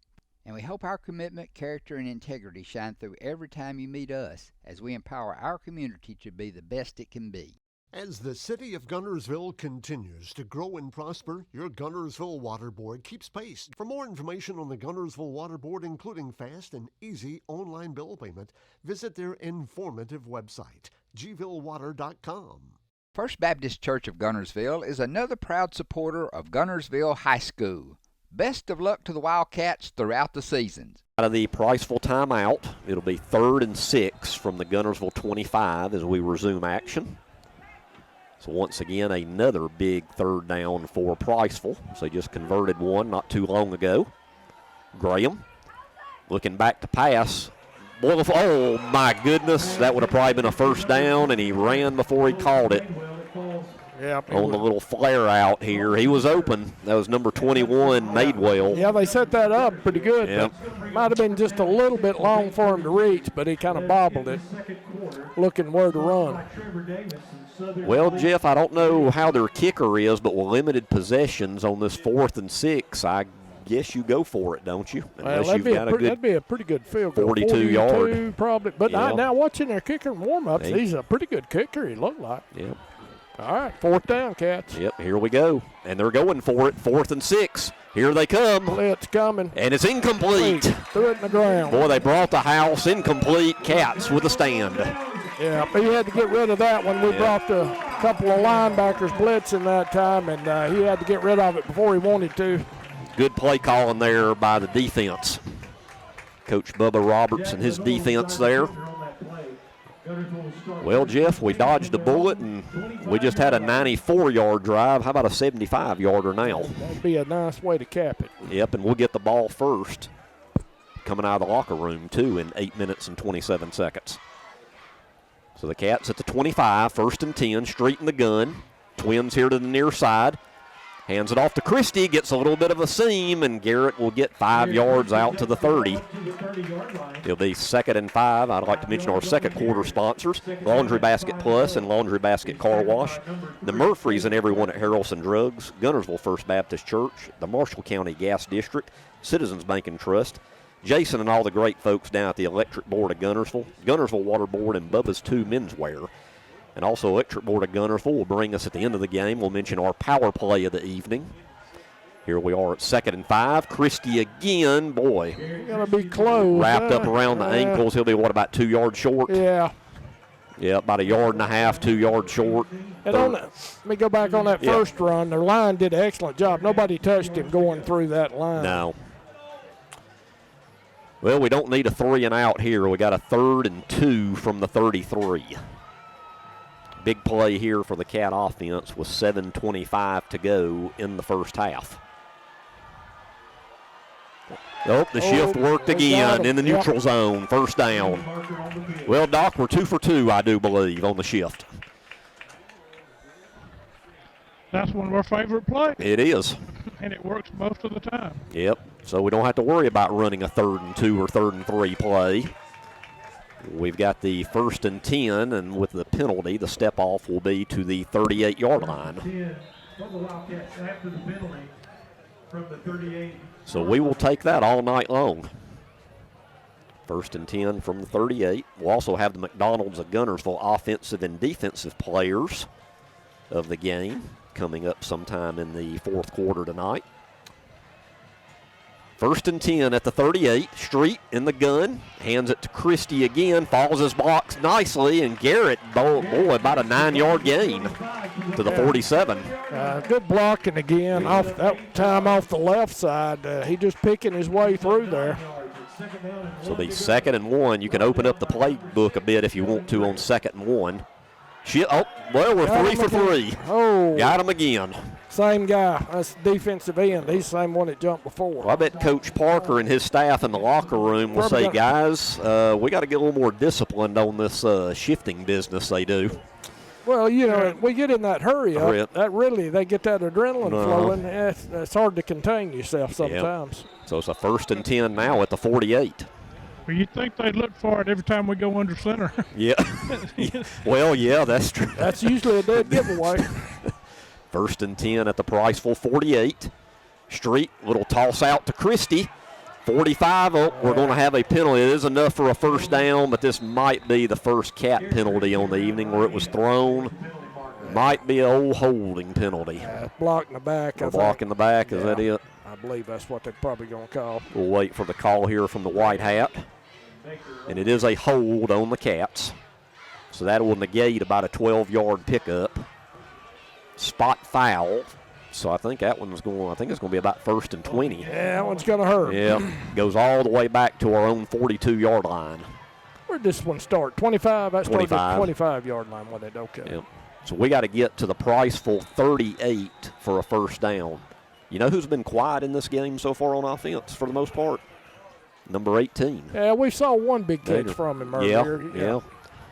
and we hope our commitment, character, and integrity shine through every time you meet us as we empower our community to be the best it can be. As the city of Guntersville continues to grow and prosper, your Guntersville Water Board keeps pace. For more information on the Guntersville Water Board, including fast and easy online bill payment, visit their informative website, gvillewater.com. First Baptist Church of Guntersville is another proud supporter of Guntersville High School. Best of luck to the Wildcats throughout the seasons. Out of the Priceville timeout, it'll be 3rd and 6 from the Guntersville 25 as we resume action. So once again, another big 3rd down for Priceville. So they just converted one not too long ago. Graham looking back to pass. Boy, oh my goodness, that would have probably been a 1st down, and he ran before he called it. On the little flare out here. He was open. That was number 21, Madewell. Yeah, they set that up pretty good. Yep. Might have been just a little bit long for him to reach, but he kind of bobbled it, looking where to run. Well, Jeff, I don't know how their kicker is, but with limited possessions on this 4th and 6, I guess you go for it, don't you? Unless well, you've got a good that'd be a pretty good field goal. 42 yard. Probably. But now watching their kicker in warm-ups, he's a pretty good kicker, he looked like. Yep. All right, 4th down, Cats. Yep, here we go. And they're going for it, 4th and 6. Here they come. Blitz coming. And it's incomplete. Threw it in the ground. Boy, they brought the house incomplete. Cats with a stand. Yeah, but he had to get rid of that one. We brought the couple of linebackers blitzing that time, and he had to get rid of it before he wanted to. Good play calling there by the defense. Coach Bubba Roberts and his defense there. Well, Jeff, we dodged a bullet, and we just had a 94-yard drive. How about a 75-yarder now? That'd be a nice way to cap it. Yep, and we'll get the ball first. Coming out of the locker room, too, in 8 minutes and 27 seconds. So the Cats at the 25, 1st and 10, straight in the gun. Twins here to the near side. Hands it off to Christie, gets a little bit of a seam, and Garrett will get 5 yards out to the 30. It'll be 2nd and 5. I'd like to mention our second quarter sponsors, Laundry Basket Plus and Laundry Basket Car Wash, the Murphys and everyone at Harrelson Drugs, Guntersville First Baptist Church, the Marshall County Gas District, Citizens Bank and Trust, Jason and all the great folks down at the Electric Board of Guntersville, Guntersville Water Board, and Bubba's 2 Menswear. And also Electric Board of Guntersville will bring us at the end of the game. We'll mention our power play of the evening. Here we are at 2nd and 5. Christie again, boy. Going to be close. Wrapped up around the ankles. He'll be, what, about 2 yards short? Yeah. Yeah, about 1.5 yards, 2 yards short. And let me go back on that first run. Their line did an excellent job. Nobody touched him going through that line. No. Well, we don't need a 3 and out here. We got a 3rd and 2 from the 33. Big play here for the Cat offense with 7:25 to go in the first half. Oh, the shift worked again in the neutral zone. 1st down. Well, Doc, we're 2 for 2, I do believe, on the shift. That's one of our favorite plays. It is. And it works most of the time. Yep. So we don't have to worry about running a 3rd and 2 or 3rd and 3 play. We've got the 1st and 10, and with the penalty, the step off will be to the 38-yard line. 10 for the Wildcats after the penalty from the 38. So we will take that all night long. 1st and 10 from the 38. We'll also have the McDonald's of Guntersville offensive and defensive players of the game coming up sometime in the 4th quarter tonight. 1st and 10 at the 38. Street in the gun. Hands it to Christie again. Follows his blocks nicely. And Garrett, boy, about a 9-yard gain to the 47. Good blocking again. Off that time off the left side. He just picking his way through there. So it'll be 2nd and 1. You can open up the playbook a bit if you want to on 2nd and 1. We're 3 for 3. Oh. Got him again. Same guy. That's defensive end. He's the same one that jumped before. Well, I bet Coach Parker and his staff in the locker room will say, guys, we got to get a little more disciplined on this shifting business they do. Well, we get in that hurry up. That really, they get that adrenaline flowing. It's hard to contain yourself sometimes. Yep. So it's a 1st and 10 now at the 48. Well, you'd think they'd look for it every time we go under center. Yeah. Well, yeah, that's true. That's usually a dead giveaway. 1st and 10 at the Priceville 48. Street, little toss out to Christie. 45. We're going to have a penalty. It is enough for a 1st down, but this might be the first cap penalty on the evening where it was thrown. Might be an old holding penalty. Block in the back. Block in the back, is that it? I believe that's what they're probably going to call. We'll wait for the call here from the white hat. And it is a hold on the Cats. So that will negate about a 12-yard pickup. Spot foul. So I think that one's going. I think it's going to be about 1st and 20. Yeah, that one's going to hurt. Yeah, goes all the way back to our own 42-yard line. Where'd this one start? 25. That started at 25-yard line. Wasn't it? Okay. Yep. So we got to get to the Priceville 38 for a 1st down. You know who's been quiet in this game so far on offense for the most part? Number 18. Yeah, we saw one big catch from him earlier. Yeah.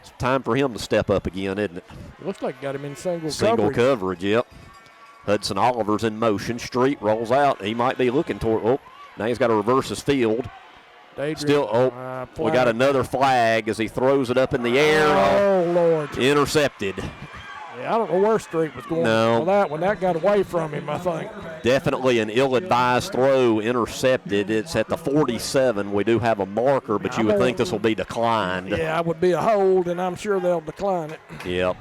It's time for him to step up again, isn't it? Looks like got him in single coverage, yep. Hudson Oliver's in motion. Street rolls out. He might be looking toward. Now he's got to reverse his field. Still, we got another flag as he throws it up in the air. Oh, Lord. Intercepted. Yeah, I don't know where Street was going for that one. That got away from him, I think. Definitely an ill-advised throw, intercepted. It's at the 47. We do have a marker, but you would think this will be declined. Yeah, it would be a hold, and I'm sure they'll decline it. Yep.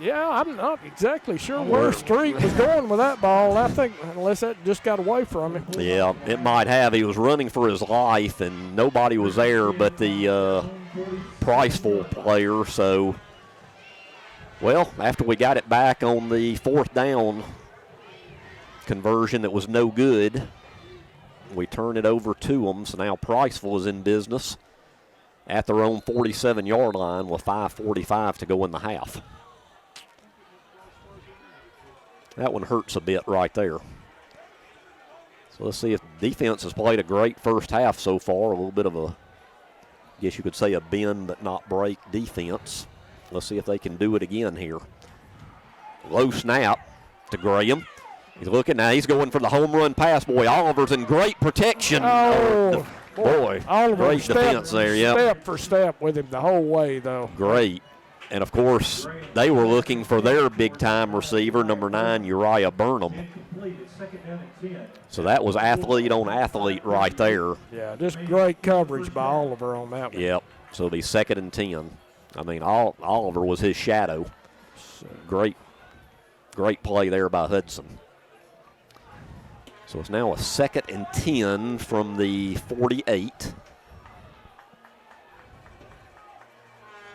Yeah, I'm not exactly sure where Street was going with that ball. I think unless that just got away from him. Yeah, it might have. He was running for his life, and nobody was there but the Priceville player. So, well, after we got it back on the 4th down conversion that was no good, we turn it over to them. So now Priceville is in business at their own 47-yard line with 5:45 to go in the half. That one hurts a bit right there. So let's see if defense has played a great first half so far. A little bit of a, I guess you could say, a bend but not break defense. Let's see if they can do it again here. Low snap to Graham. He's looking now. He's going for the home run pass. Boy, Oliver's in great protection. Oh, boy. Oliver Great defense there, yeah. Step for step with him the whole way, though. Great. And, of course, they were looking for their big-time receiver, number 9, Uriah Burnham. So that was athlete on athlete right there. Yeah, just great coverage by Oliver on that one. Yep. So it'll be 2nd and 10. I mean, Oliver was his shadow. Great play there by Hudson. So it's now a 2nd and 10 from the 48.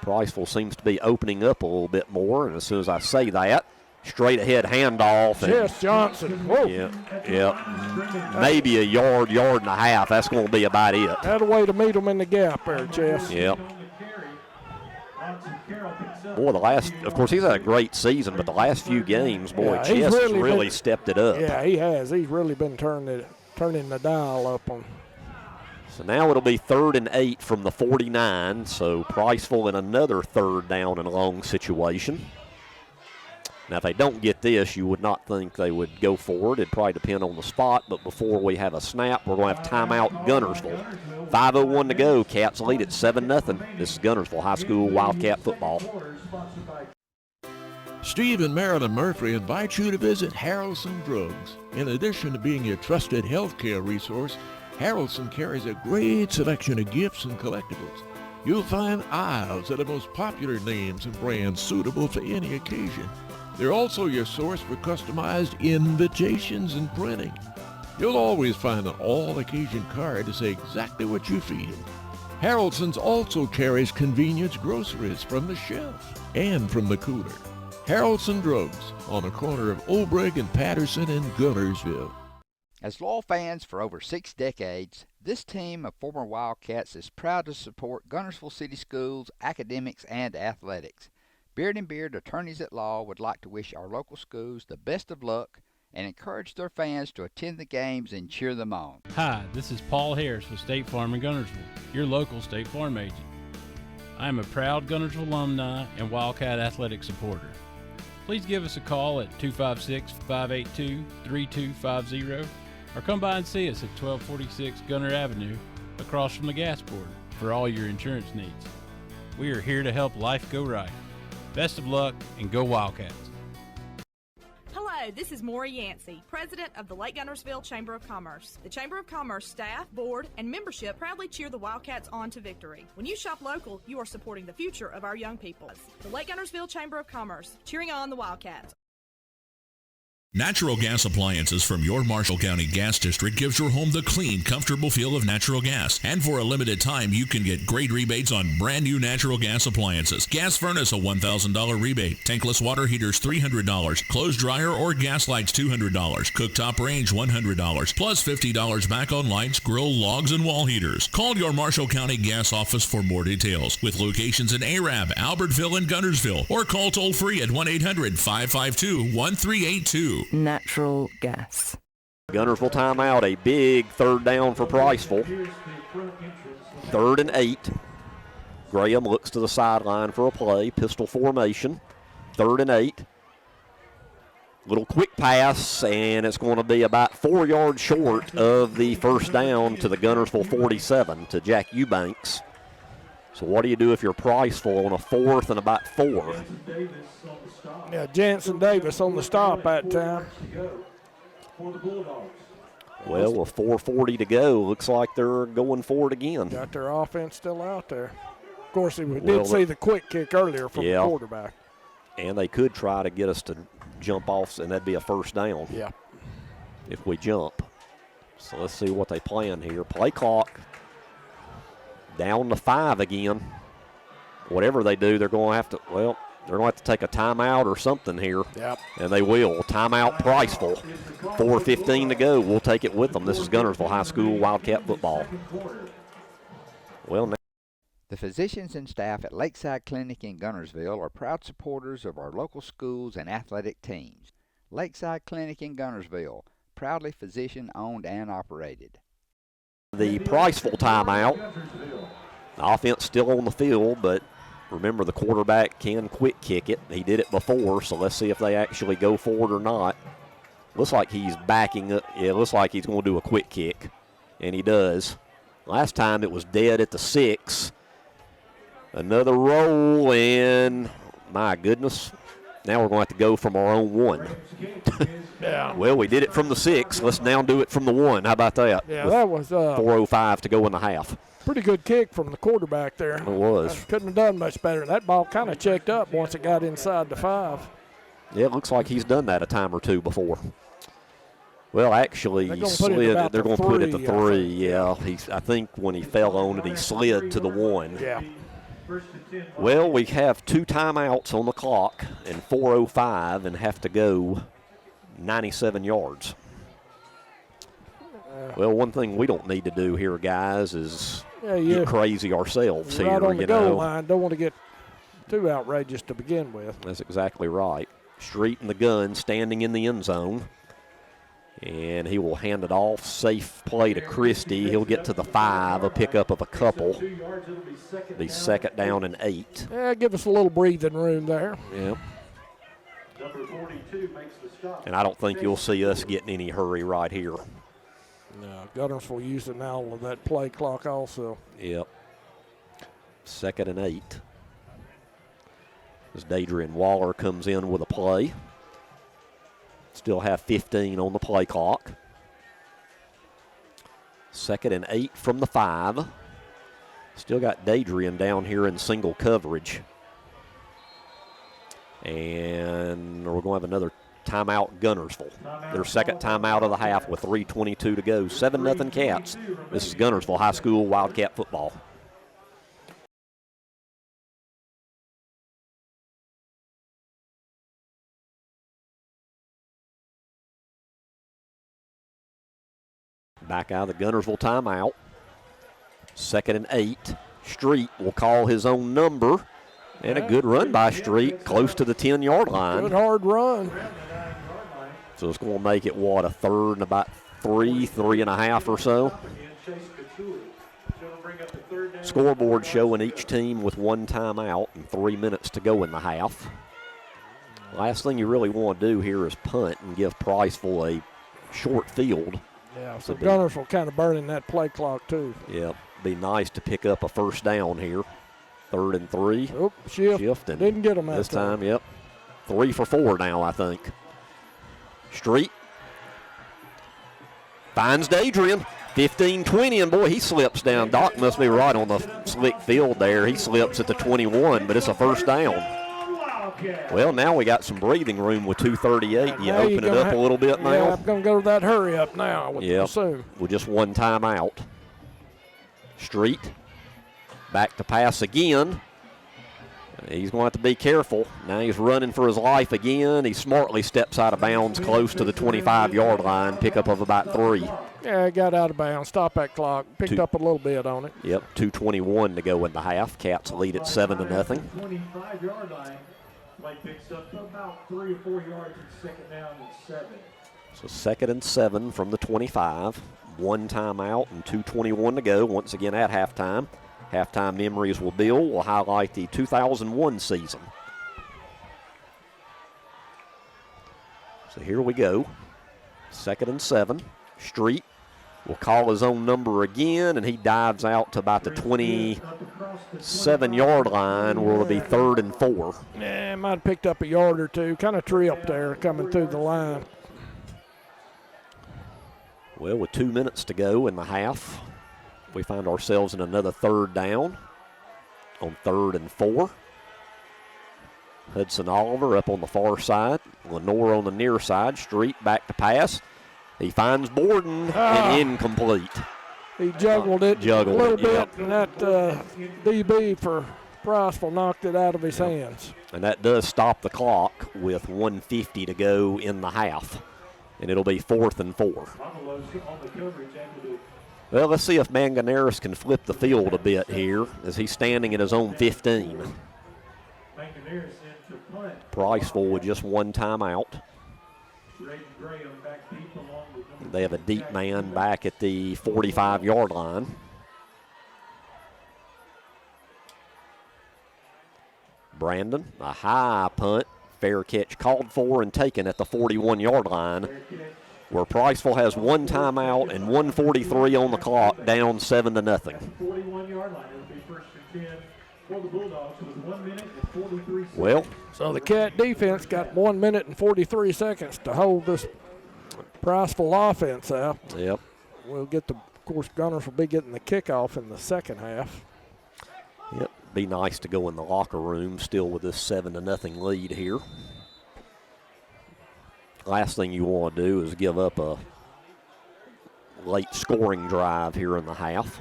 Priceville seems to be opening up a little bit more, and as soon as I say that, straight ahead handoff. Yes, Johnson. Whoa. Yeah. Maybe a yard and a half. That's going to be about it. That a way to meet them in the gap there, Chess. Yep. Boy, of course, he's had a great season, but the last few games, boy, Chess has really stepped it up. Yeah, he has. He's really been turning the dial up on. So now it'll be 3rd and 8 from the 49. So Priceville in another 3rd down and long situation. Now, if they don't get this, you would not think they would go for it. It'd probably depend on the spot, but before we have a snap, we're going to have timeout Guntersville. 5:01 to go. Cats lead at 7-0. This is Guntersville High School Wildcat football. Steve and Marilyn Murphy invite you to visit Harrelson Drugs. In addition to being your trusted healthcare resource, Harrelson carries a great selection of gifts and collectibles. You'll find aisles of the most popular names and brands suitable for any occasion. They're also your source for customized invitations and printing. You'll always find an all-occasion card to say exactly what you feel. Harrelson's also carries convenience groceries from the shelf and from the cooler. Harrelson Drugs on the corner of Olbrich and Patterson in Guntersville. As loyal fans for over 6 decades, this team of former Wildcats is proud to support Guntersville City Schools, academics, and athletics. Beard and Beard Attorneys at Law would like to wish our local schools the best of luck and encourage their fans to attend the games and cheer them on. Hi, this is Paul Harris with State Farm in Guntersville, your local State Farm agent. I am a proud Guntersville alumni and Wildcat athletic supporter. Please give us a call at 256-582-3250 or come by and see us at 1246 Gunter Avenue across from the gas board for all your insurance needs. We are here to help life go right. Best of luck and go Wildcats. Hello, this is Maury Yancey, President of the Lake Guntersville Chamber of Commerce. The Chamber of Commerce staff, board, and membership proudly cheer the Wildcats on to victory. When you shop local, you are supporting the future of our young people. The Lake Guntersville Chamber of Commerce, cheering on the Wildcats. Natural gas appliances from your Marshall County Gas District gives your home the clean, comfortable feel of natural gas. And for a limited time, you can get great rebates on brand new natural gas appliances. Gas furnace, a $1,000 rebate. Tankless water heaters, $300. Clothes dryer or gas lights, $200. Cooktop range, $100. Plus $50 back on lights, grill, logs, and wall heaters. Call your Marshall County Gas office for more details. With locations in Arab, Albertville, and Guntersville. Or call toll free at 1-800-552-1382. Natural gas. Guntersville timeout, a big third down for Priceville. 3rd and 8. Graham looks to the sideline for a play, pistol formation. 3rd and 8. Little quick pass, and it's going to be about 4 yards short of the first down to the Guntersville 47, to Jack Eubanks. So what do you do if you're Priceville on a 4th and about 4? Yeah, Jansen Davis on the stop that time. Well, with 4:40 to go, looks like they're going for it again. Got their offense still out there. Of course, we did see the quick kick earlier from the quarterback. And they could try to get us to jump off, and that'd be a first down. Yeah. If we jump. So let's see what they plan here. Play clock. Down to 5 again. Whatever they do, they're going to have to, well, they're going to have to take a timeout or something here. Yep. And they will. Timeout Priceville. 4:15 to go. We'll take it with them. This is Guntersville High School Wildcat football. Well, now. The physicians and staff at Lakeside Clinic in Guntersville are proud supporters of our local schools and athletic teams. Lakeside Clinic in Guntersville, proudly physician-owned and operated. The Priceville timeout. The offense still on the field, but remember the quarterback can quick kick it. He did it before, so let's see if they actually go for it or not. Looks like he's backing it. Yeah, looks like he's going to do a quick kick, and he does. Last time it was dead at the 6. Another roll, and my goodness, now we're going to have to go from our own 1. Yeah. Well, we did it from the 6. Let's now do it from the 1. How about that? Yeah, that was 4:05 to go in the half. Pretty good kick from the quarterback there. It was. Couldn't have done much better. That ball kind of checked up once it got inside the 5. Yeah, it looks like he's done that a time or two before. Well, actually, he slid. They're going to put it at the 3. Yeah, I think when he fell on it, he slid to the 1. Yeah. Well, we have 2 timeouts on the clock and 4:05 and have to go 97 yards. Well, one thing we don't need to do here, guys, is get crazy ourselves here. Right on the goal line. Don't want to get too outrageous to begin with. That's exactly right. Street in the gun, standing in the end zone. And he will hand it off. Safe play to Christie. He'll get to the 5, a pickup of a couple. The 2nd down and 8. Yeah, give us a little breathing room there. Yeah. Number 42 makes the stop. And I don't think you'll see us getting any hurry right here. No, Guntersville using all of that play clock also. Yep. 2nd and 8. As Dadrian Waller comes in with a play. Still have 15 on the play clock. 2nd and 8 from the 5. Still got Dadrian down here in single coverage. And we're going to have another timeout, Guntersville. Their second timeout of the half with 3:22 to go. 7-0 Cats. This is Guntersville High School Wildcat football. Back out of the Guntersville timeout. 2nd and 8. Street will call his own number. And a good run by Street, close to the 10-yard line. Good hard run. So it's going to make it, what, a third and about 3.5 or so. Scoreboard showing each team with 1 timeout and 3 minutes to go in the half. Last thing you really want to do here is punt and give Priceville a short field. Yeah, so Guntersville kind of burning that play clock too. Yep, be nice to pick up a first down here. 3rd and 3. Oop, shift and didn't get them this time. Yep, 3 for 4 now, I think. Street finds Dadrian. 15-20, and boy, he slips down. Doc must be right on the slick field there. He slips at the 21, but it's a first down. Well, now we got some breathing room with 2:38. You open it up a little bit now. Yeah, I'm going to go to that hurry up now, I would assume. With just 1 timeout. Street back to pass again. He's going to have to be careful. Now he's running for his life again. He smartly steps out of bounds close to the 25-yard line, pickup of about 3. Yeah, he got out of bounds. Stop that clock. Picked up a little bit on it. Yep, 2:21 to go in the half. Cats lead at 7-0. 25-yard line. Play picks up about 3 or 4 yards and 2nd down and 7. So 2nd and 7 from the 25. 1 timeout and 2:21 to go. Once again at halftime. Halftime memories will build. We'll highlight the 2001 season. So here we go. 2nd and 7. Street will call his own number again, and he dives out to about the 27-yard line where it'll be 3rd and 4. Yeah, might have picked up a yard or two. Kind of tripped there coming through the line. Well, with 2 minutes to go in the half, we find ourselves in another 3rd down on 3rd and 4. Hudson Oliver up on the far side. Lenore on the near side. Street back to pass. He finds Borden and incomplete. He juggled it a little bit, and that DB for Priceville knocked it out of his hands. And that does stop the clock with 1:50 to go in the half. And it'll be 4th and 4. Well, let's see if Manganeris can flip the field a bit here as he's standing at his own 15. Priceville with just 1 timeout. They have a deep man back at the 45-yard line. Brandon, a high punt, fair catch called for and taken at the 41-yard line, where Priceville has 1 timeout and 1:43 on the clock, down 7-0. 41-yard line. It'll be 1st and 10 for the Bulldogs with 1 minute and 43 seconds. Well, so the Cat defense got 1 minute and 43 seconds to hold this Priceville offense out. Yep. We'll get the, of course, Gunners will be getting the kickoff in the second half. Yep. Be nice to go in the locker room still with this 7-0 lead here. Last thing you want to do is give up a late scoring drive here in the half.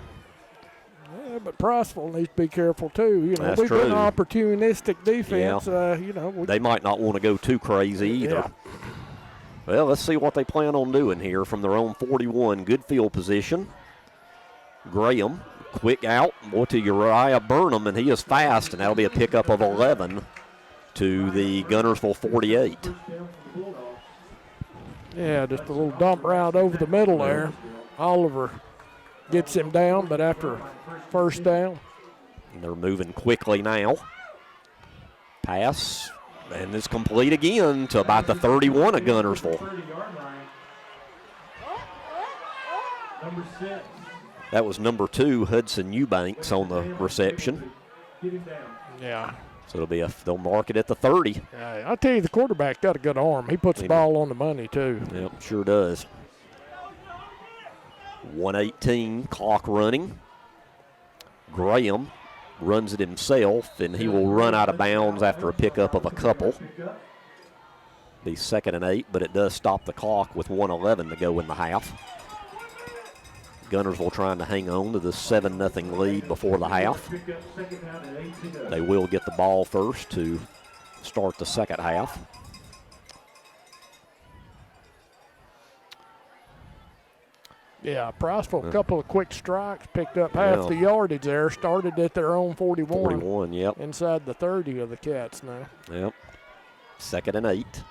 Yeah, but Priceville needs to be careful too. You know, That's we've been true. opportunistic defense. Yeah. You know, they might not want to go too crazy either. Yeah. Well, let's see what they plan on doing here from their own 41. Good field position. Graham, quick out, boy, to Uriah Burnham, and he is fast, and that'll be a pickup of 11 to the Guntersville 48. Yeah, just a little dump route over the middle there. Oliver gets him down, but after first down. And they're moving quickly now. Pass And it's complete again to about the 31 of Guntersville. 30-yard line. Number 6. That was number 2, Hudson Eubanks, on the reception. Get him down. Yeah. So it'll be they'll mark it at the 30. I'll tell you, the quarterback got a good arm. He puts the ball on the money, too. Yep, sure does. 1:18, clock running. Graham runs it himself, and he will run out of bounds after a pickup of a couple. Be 2nd and 8, but it does stop the clock with 1:11 to go in the half. Guntersville trying to hang on to the 7-0 lead before the half. They will get the ball first to start the second half. Yeah, Priceville, a couple of quick strikes, picked up half the yardage there, started at their own 41. 41, yep. Inside the 30 of the Cats now. Yep. 2nd and 8.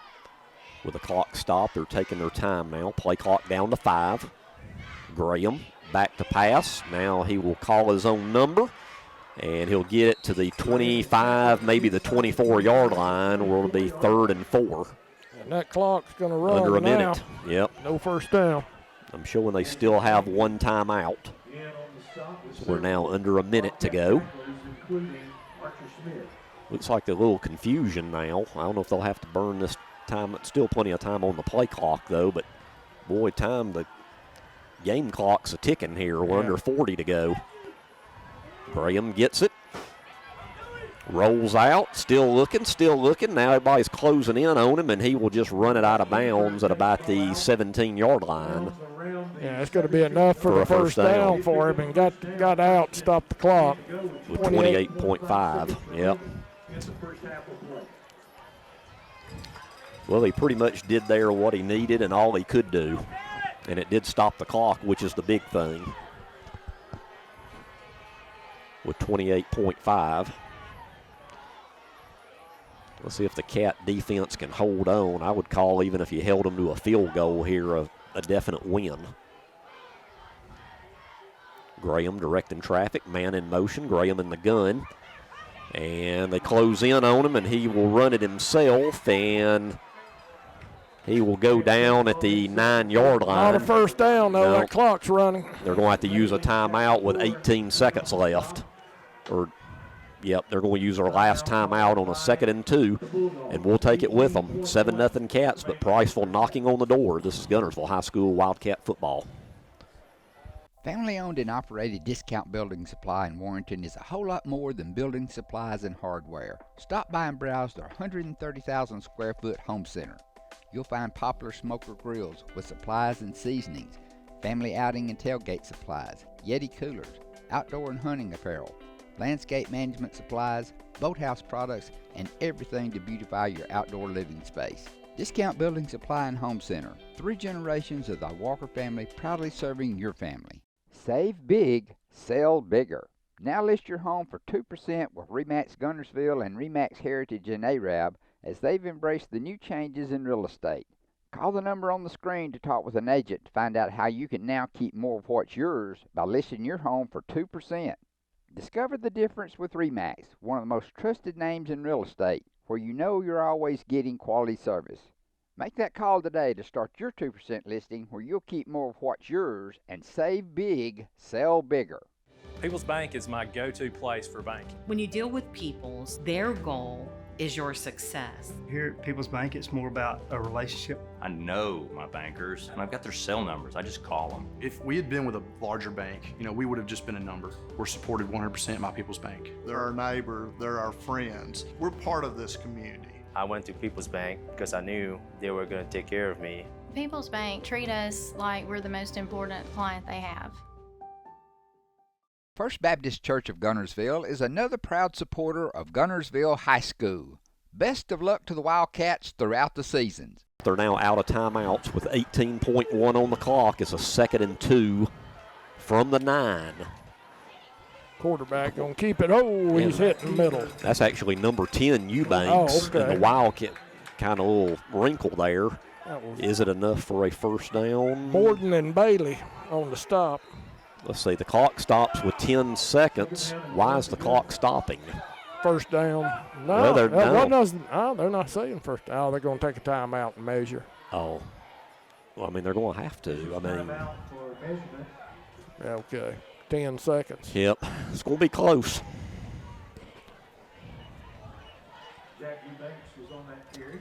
With the clock stopped, they're taking their time now. Play clock down to 5. Graham back to pass. Now he will call his own number, and he'll get it to the 25, maybe the 24-yard line, where it'll be 3rd and 4. And that clock's going to run under a now. minute. Yep. No first down. I'm showing they still have one timeout. So we're now under a minute to go. Looks like a little confusion now. I don't know if they'll have to burn this time. It's still plenty of time on the play clock, though, but boy, the game clock's a ticking here. We're under 40 to go. Graham gets it. Rolls out, still looking. Now everybody's closing in on him, and he will just run it out of bounds at about the 17-yard line. Yeah, it's going to be enough for the first down for him, and got out, stopped the clock. With 28.5, yep. Well, he pretty much did there what he needed and all he could do. And it did stop the clock, which is the big thing. With 28.5. Let's see if the Cat defense can hold on. I would call, even if you held them to a field goal here, a definite win. Graham directing traffic, man in motion. Graham in the gun. And they close in on him, and he will run it himself, and he will go down at the 9-yard line. Not a first down, though. No. That clock's running. They're going to have to use a timeout with 18 seconds left. Yep, they're going to use their last timeout on a 2nd and 2, and we'll take it with them. 7-0 Cats, but Priceville knocking on the door. This is Guntersville High School Wildcat football. Family-owned and operated Discount Building Supply in Warrenton is a whole lot more than building supplies and hardware. Stop by and browse their 130,000 square foot home center. You'll find popular smoker grills with supplies and seasonings, family outing and tailgate supplies, Yeti coolers, outdoor and hunting apparel, landscape management supplies, boathouse products, and everything to beautify your outdoor living space. Discount Building Supply and Home Center. 3 generations of the Walker family proudly serving your family. Save big, sell bigger. Now list your home for 2% with RE/MAX Guntersville and RE/MAX Heritage in Arab as they've embraced the new changes in real estate. Call the number on the screen to talk with an agent to find out how you can now keep more of what's yours by listing your home for 2%. Discover the difference with RE/MAX, one of the most trusted names in real estate, where you know you're always getting quality service. Make that call today to start your 2% listing where you'll keep more of what's yours and save big, sell bigger. People's Bank is my go-to place for banking. When you deal with People's, their goal is your success. Here at People's Bank, it's more about a relationship. I know my bankers, and I've got their cell numbers. I just call them. If we had been with a larger bank, we would have just been a number. We're supported 100% by People's Bank. They're our neighbor, they're our friends. We're part of this community. I went to People's Bank because I knew they were going to take care of me. People's Bank treat us like we're the most important client they have. First Baptist Church of Guntersville is another proud supporter of Guntersville High School. Best of luck to the Wildcats throughout the seasons. They're now out of timeouts with 18.1 on the clock. It's a 2nd and 2 from the 9. Quarterback going to keep it. Oh, he's hit in the middle. That's actually number 10, Eubanks. Oh, okay. And the Wildcat kind of little wrinkle there. Is it enough for a first down? Borden and Bailey on the stop. Let's see, the clock stops with 10 seconds. Why is the clock stopping? First down. No, Well, they're not saying first down. Oh, they're going to take a timeout and measure. Oh. Well, I mean, they're going to have to. I mean. Okay. 10 seconds. Yep. It's going to be close.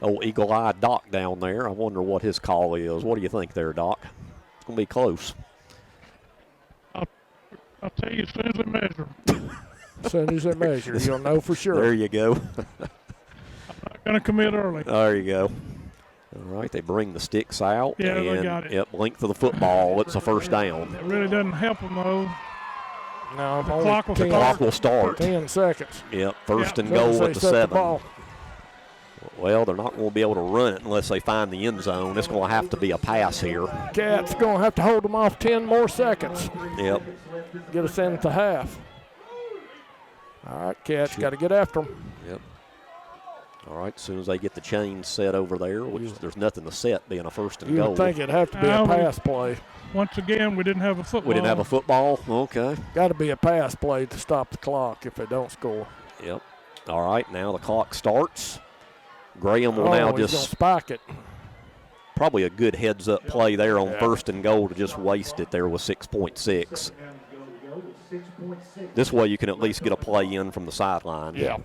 Oh, eagle-eyed Doc down there. I wonder what his call is. What do you think there, Doc? It's going to be close. I'll tell you as soon as they measure. As soon as they measure, you'll know for sure. There you go. I'm not going to commit early. There you go. All right, they bring the sticks out. Yeah, and, they got it. Yep, length of the football. It's a first down. It really doesn't help them, though. No, the clock will start. 10 seconds. Yep, first and goal at the 7. Well, they're not going to be able to run it unless they find the end zone. It's going to have to be a pass here. Cats going to have to hold them off 10 more seconds. Yep. Get us in at the half. All right, Cats got to get after them. Yep. All right, as soon as they get the chain set over there, which there's nothing to set being a first and You goal. would think it'd have to be a pass play. Once again, we didn't have a football. We didn't have a football? Okay. Got to be a pass play to stop the clock if they don't score. Yep. All right, now the clock starts. Graham will now he's just gonna spike it. Probably a good heads-up play there on first and goal to just waste it there with 6.6. This way you can at least get a play in from the sideline. Yeah.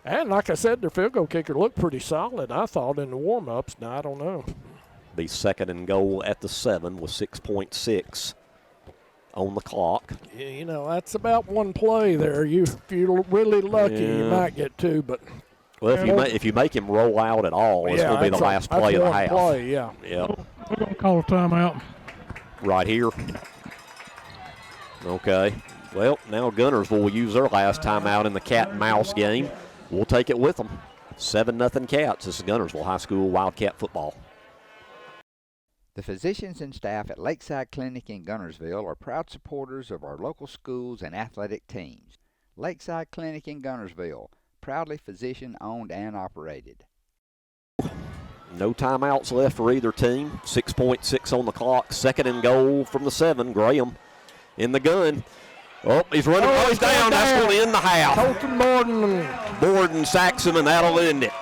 And like I said, their field goal kicker looked pretty solid, I thought, in the warm-ups. Now, I don't know. Be second and goal at the 7 with 6.6 on the clock. Yeah, you know, that's about one play there. If you're really lucky, you might get 2, but – well, if you make him roll out at all, it's going to be the last play of the half. Play, yeah. Yep. We're going to call a timeout. Right here. Okay. Well, now Guntersville will use their last timeout in the cat and mouse game. We'll take it with them. 7-0 Cats. This is Guntersville High School Wildcat football. The physicians and staff at Lakeside Clinic in Guntersville are proud supporters of our local schools and athletic teams. Lakeside Clinic in Guntersville, proudly physician-owned and operated. No timeouts left for either team. 6.6 on the clock. Second and goal from the 7. Graham in the gun. Oh, he's running. Oh, he's down. That's going to end the half. Colton Borden sacks him, and that'll end it.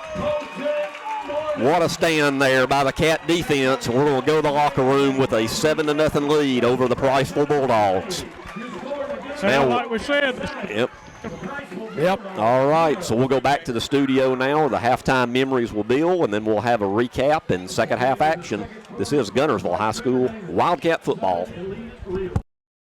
What a stand there by the Cat defense. We're going to go to the locker room with a 7-0 lead over the Priceville Bulldogs. Sound like we said. Yep. All right, so we'll go back to the studio now. The halftime memories will build, and then we'll have a recap and second half action. This is Guntersville High School Wildcat football.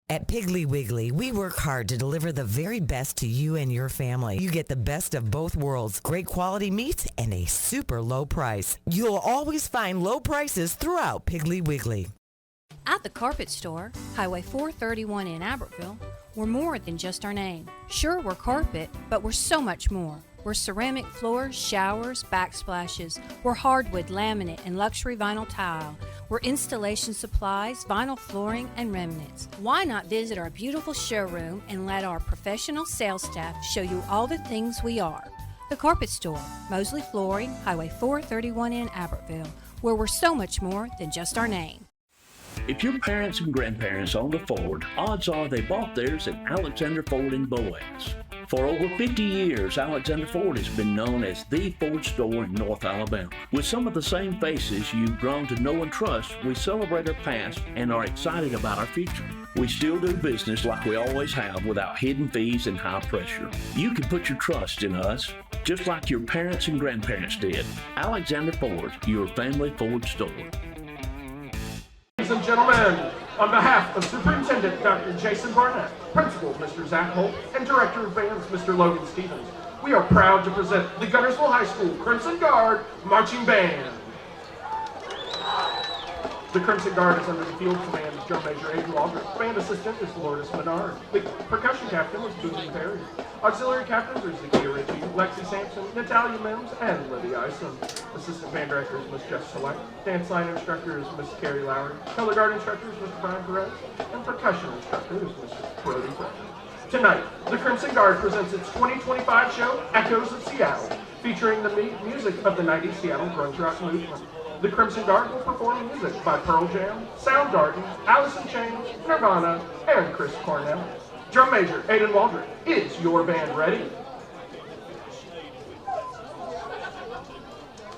At Piggly Wiggly, we work hard to deliver the very best to you and your family. You get the best of both worlds, great quality meats and a super low price. You'll always find low prices throughout Piggly Wiggly. At the Carpet Store, Highway 431 in Albertville, we're more than just our name. Sure, we're carpet, but we're so much more. We're ceramic floors, showers, backsplashes. We're hardwood, laminate, and luxury vinyl tile. We're installation supplies, vinyl flooring, and remnants. Why not visit our beautiful showroom and let our professional sales staff show you all the things we are? The Carpet Store, Mosley Flooring, Highway 431 in Albertville, where we're so much more than just our name. If your parents and grandparents owned a Ford, odds are they bought theirs at Alexander Ford in Boaz. For over 50 years, Alexander Ford has been known as the Ford store in North Alabama. With some of the same faces you've grown to know and trust, we celebrate our past and are excited about our future. We still do business like we always have without hidden fees and high pressure. You can put your trust in us, just like your parents and grandparents did. Alexander Ford, your family Ford store. Ladies and gentlemen, on behalf of Superintendent Dr. Jason Barnett, Principal Mr. Zach Holt, and Director of Bands Mr. Logan Stevens, we are proud to present the Guntersville High School Crimson Guard Marching Band. The Crimson Guard is under the field command of Drum Major Aiden Waldron. Band assistant is Lourdes Menard. The percussion captain is Boone Perry. Auxiliary captains are Zakia Ritchie, Lexi Sampson, Natalia Mims, and Libby Isom. Assistant band director is Miss Jess Select. Dance line instructor is Miss Carrie Lowry. Color guard instructor is Mr. Brian Perez. And percussion instructor is Mr. Brody Fresh. Tonight, the Crimson Guard presents its 2025 show, Echoes of Seattle, featuring the music of the 90s Seattle grunge rock movement. The Crimson Guard will perform music by Pearl Jam, Soundgarden, Alice in Chains, Nirvana, and Chris Cornell. Drum major Aiden Waldron, is your band ready?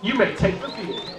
You may take the field.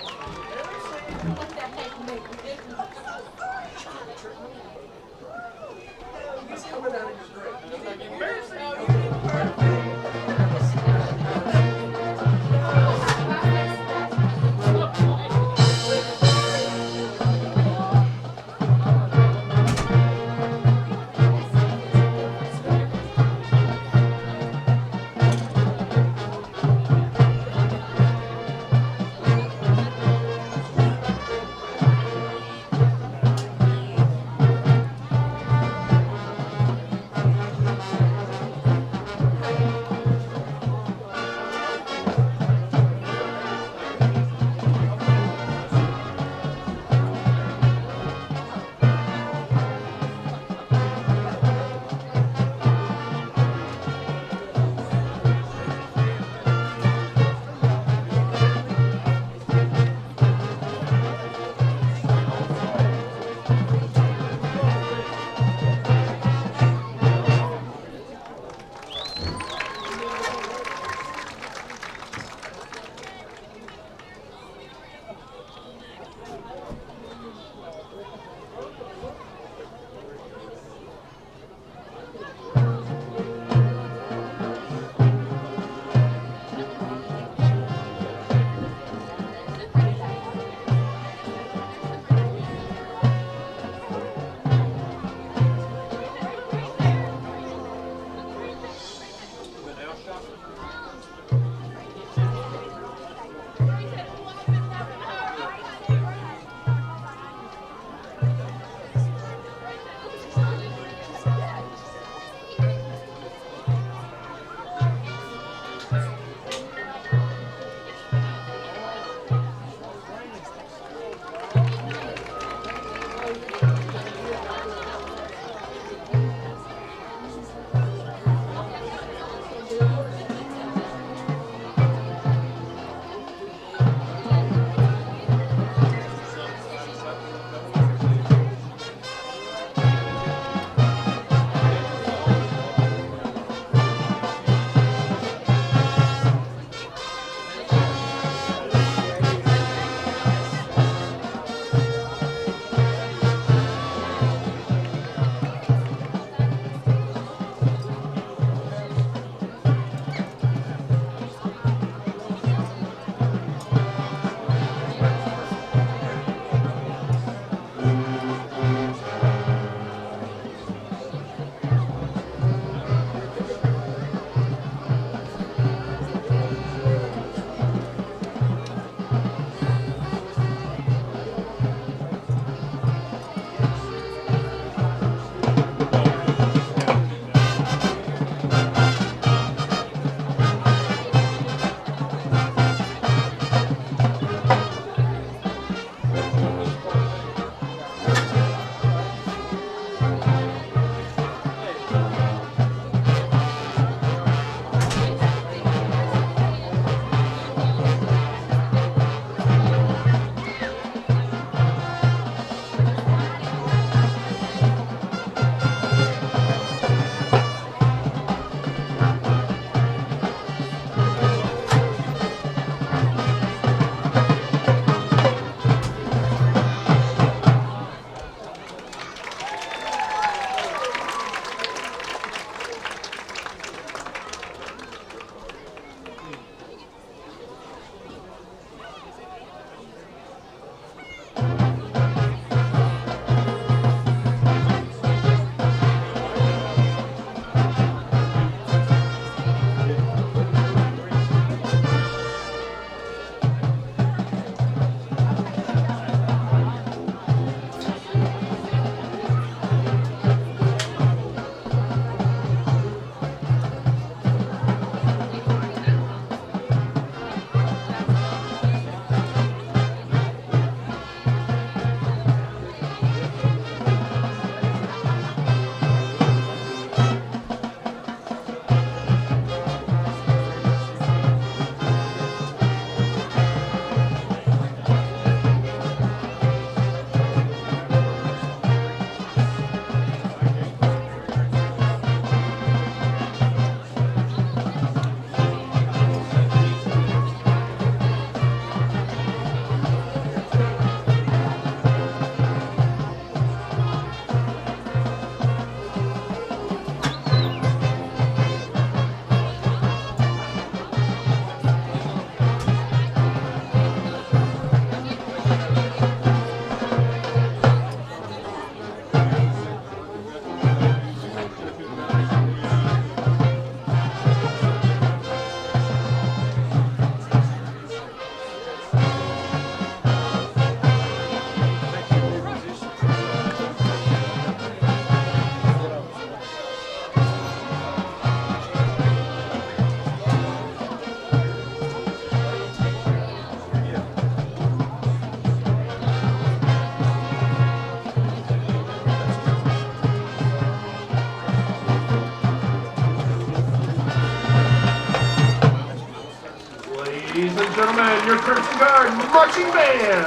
gentlemen, your Crimson Guard Marching Band.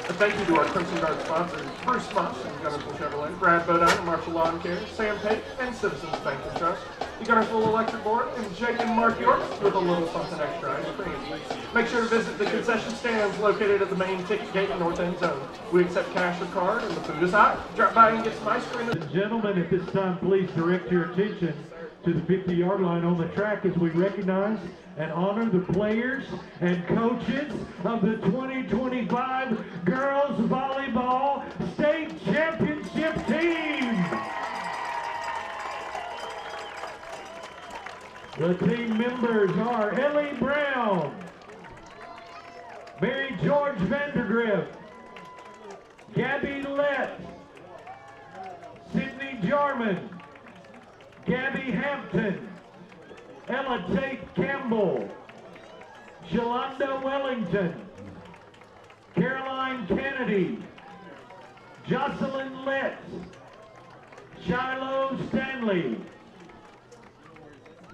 A thank you to our Crimson Guard sponsors, Bruce Moss and Guntersville Chevrolet, Brad Bodine and Marshall Lawn Care, Sam Pate and Citizens Bank and Trust, the Guntersville Electric Board, and Jake and Mark York with a little something extra ice cream. Make sure to visit the concession stands located at the main ticket gate in North End Zone. We accept cash or card, and the food is hot. Drop by and get some ice cream. Ladies and gentlemen, at this time, please direct your attention to the 50-yard line on the track as we recognize and honor the players and coaches of the 2025 Girls Volleyball State Championship team. The team members are Ellie Brown, Mary George Vandergrift, Gabby Lett, Sydney Jarman, Gabby Hampton, Ella Tate Campbell, Shalonda Wellington, Caroline Kennedy, Jocelyn Lett, Shiloh Stanley,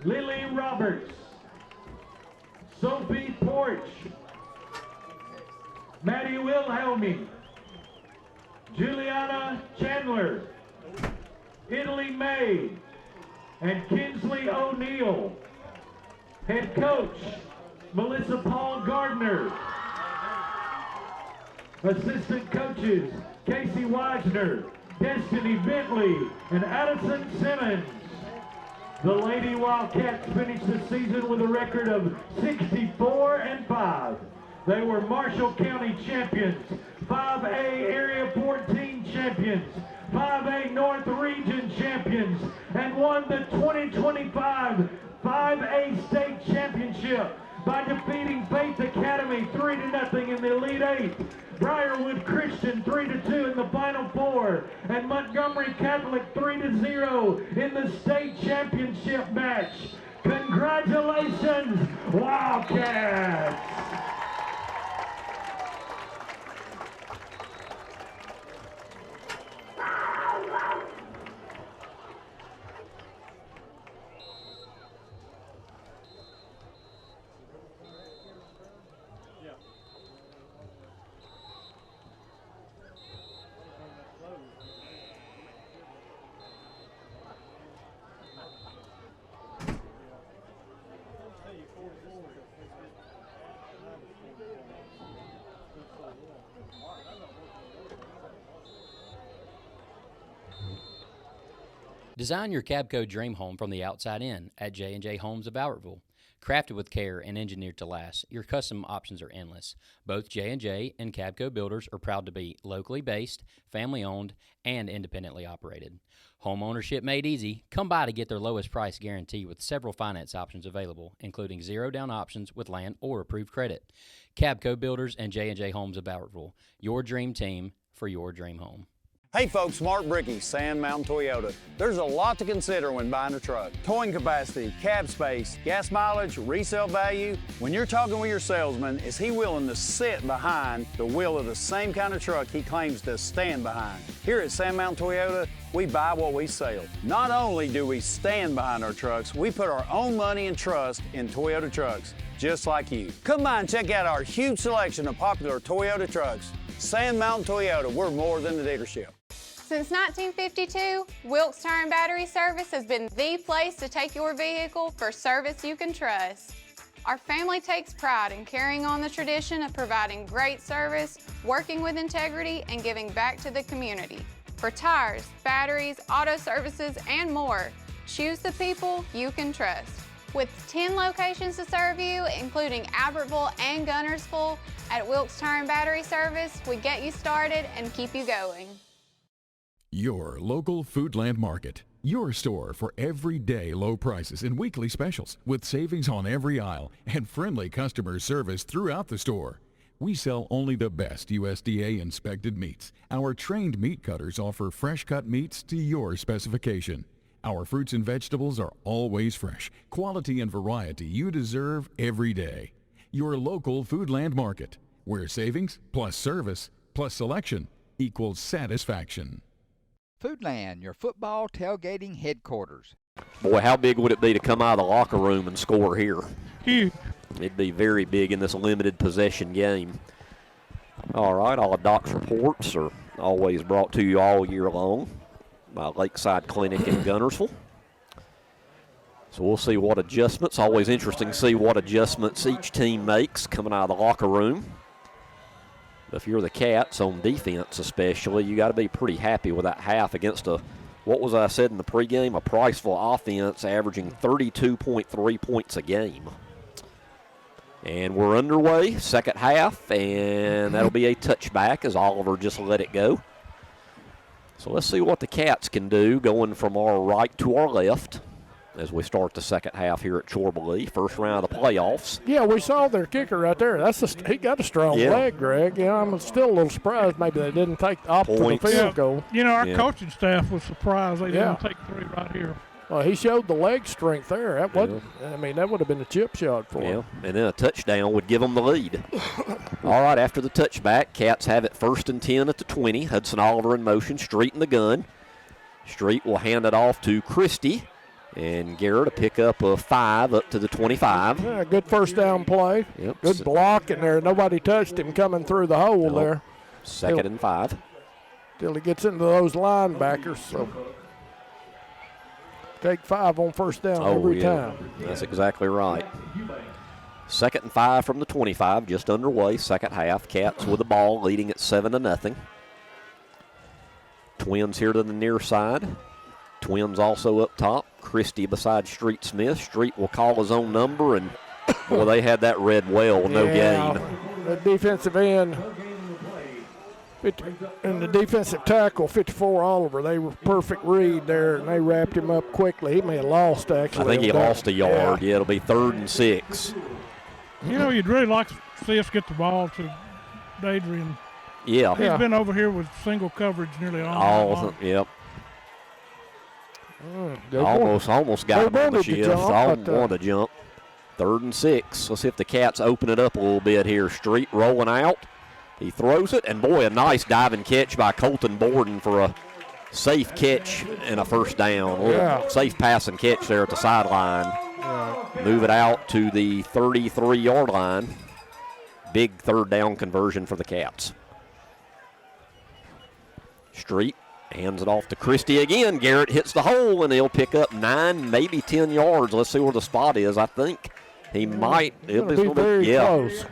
Lily Roberts, Sophie Porch, Maddie Wilhelmi, Juliana Chandler, Italy May, and Kinsley O'Neill. Head coach, Melissa Paul Gardner. Assistant coaches, Casey Weisner, Destiny Bentley, and Addison Simmons. The Lady Wildcats finished the season with a record of 64-5. They were Marshall County champions, 5A Area 14 champions, 5A North Region champions, and won the 2025 5A State Championship by defeating Faith Academy 3-0 in the Elite Eight, Briarwood Christian 3-2 in the Final Four, and Montgomery Catholic 3-0 in the state championship match. Congratulations, Wildcats! Design your Cabco dream home from the outside in at J&J Homes of Albertville. Crafted with care and engineered to last, your custom options are endless. Both J&J and Cabco Builders are proud to be locally based, family-owned, and independently operated. Home ownership made easy. Come by to get their lowest price guarantee with several finance options available, including zero-down options with land or approved credit. Cabco Builders and J&J Homes of Albertville, your dream team for your dream home. Hey folks, Mark Brickey, Sand Mountain Toyota. There's a lot to consider when buying a truck. Towing capacity, cab space, gas mileage, resale value. When you're talking with your salesman, is he willing to sit behind the wheel of the same kind of truck he claims to stand behind? Here at Sand Mountain Toyota, we buy what we sell. Not only do we stand behind our trucks, we put our own money and trust in Toyota trucks, just like you. Come by and check out our huge selection of popular Toyota trucks. Sand Mountain Toyota, we're more than a dealership. Since 1952, Wilkes Tire and Battery Service has been the place to take your vehicle for service you can trust. Our family takes pride in carrying on the tradition of providing great service, working with integrity, and giving back to the community. For tires, batteries, auto services, and more, choose the people you can trust. With 10 locations to serve you, including Albertville and Guntersville, at Wilkes Tire and Battery Service, we get you started and keep you going. Your local Foodland Market. Your store for everyday low prices and weekly specials with savings on every aisle and friendly customer service throughout the store. We sell only the best USDA inspected meats. Our trained meat cutters offer fresh cut meats to your specification. Our fruits and vegetables are always fresh, quality and variety you deserve every day. Your local Foodland Market, where savings plus service plus selection equals satisfaction. Foodland, your football tailgating headquarters. Boy, how big would it be to come out of the locker room and score here? Huge. It'd be very big in this limited possession game. All right, all the Doc's reports are always brought to you all year long by Lakeside Clinic in Guntersville. So we'll see what adjustments. Always interesting to see what adjustments each team makes coming out of the locker room. But if you're the Cats on defense especially, you got to be pretty happy with that half against what was I said in the pregame, a Priceville offense averaging 32.3 points a game. And we're underway, second half, and that'll be a touchback as Oliver just let it go. So let's see what the Cats can do going from our right to our left as we start the second half here at Chorley, first round of the playoffs. Yeah, we saw their kicker right there. He got a strong leg, Greg. Yeah, I'm still a little surprised maybe they didn't opt for the field goal. You know, our coaching staff was surprised they didn't take 3 right here. Well, he showed the leg strength there. That wasn't, I mean, that would have been a chip shot for him. And then a touchdown would give them the lead. All right, after the touchback, Cats have it 1st and 10 at the 20. Hudson Oliver in motion, Street in the gun. Street will hand it off to Christie. And Garrett to pick up a 5 up to the 25. Yeah, good first down play. Yep. Good block in there. Nobody touched him coming through the hole there. 2nd and 5. Till he gets into those linebackers. So take 5 on first down every time. That's exactly right. 2nd and 5 from the 25, just underway, second half. Cats with the ball, leading at 7-0. Twins here to the near side. Twins also up top. Christie beside Street Smith. Street will call his own number, and boy, they had that read well, no gain. The defensive end and the defensive tackle, 54 Oliver, they were perfect read there, and they wrapped him up quickly. He may have lost, actually. I think he lost a yard. Yeah, it'll be 3rd and 6. You know, you'd really like to see us get the ball to Adrian. Yeah. He's been over here with single coverage nearly all. Yep. Almost got him on the shift. Want to jump. 3rd and 6. Let's see if the Cats open it up a little bit here. Street rolling out. He throws it, and boy, a nice diving catch by Colton Borden for a safe catch and a first down. Safe pass and catch there at the sideline. Move it out to the 33-yard line. Big 3rd down conversion for the Cats. Street hands it off to Christie again. Garrett hits the hole, and he'll pick up 9, maybe 10 yards. Let's see where the spot is. I think he might. It'll be very close.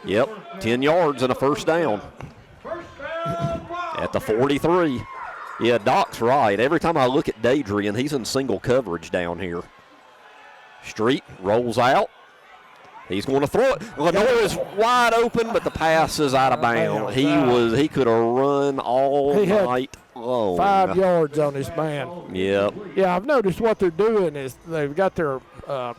Yep, 10 yards and a first down. At the 43. Yeah, Doc's right. Every time I look at Dadrian, he's in single coverage down here. Street rolls out. He's going to throw it. Lenore is wide open, but the pass is out of bounds. He could have run all night long. 5 yards on his man. Yep. Yeah, I've noticed what they're doing is they've got their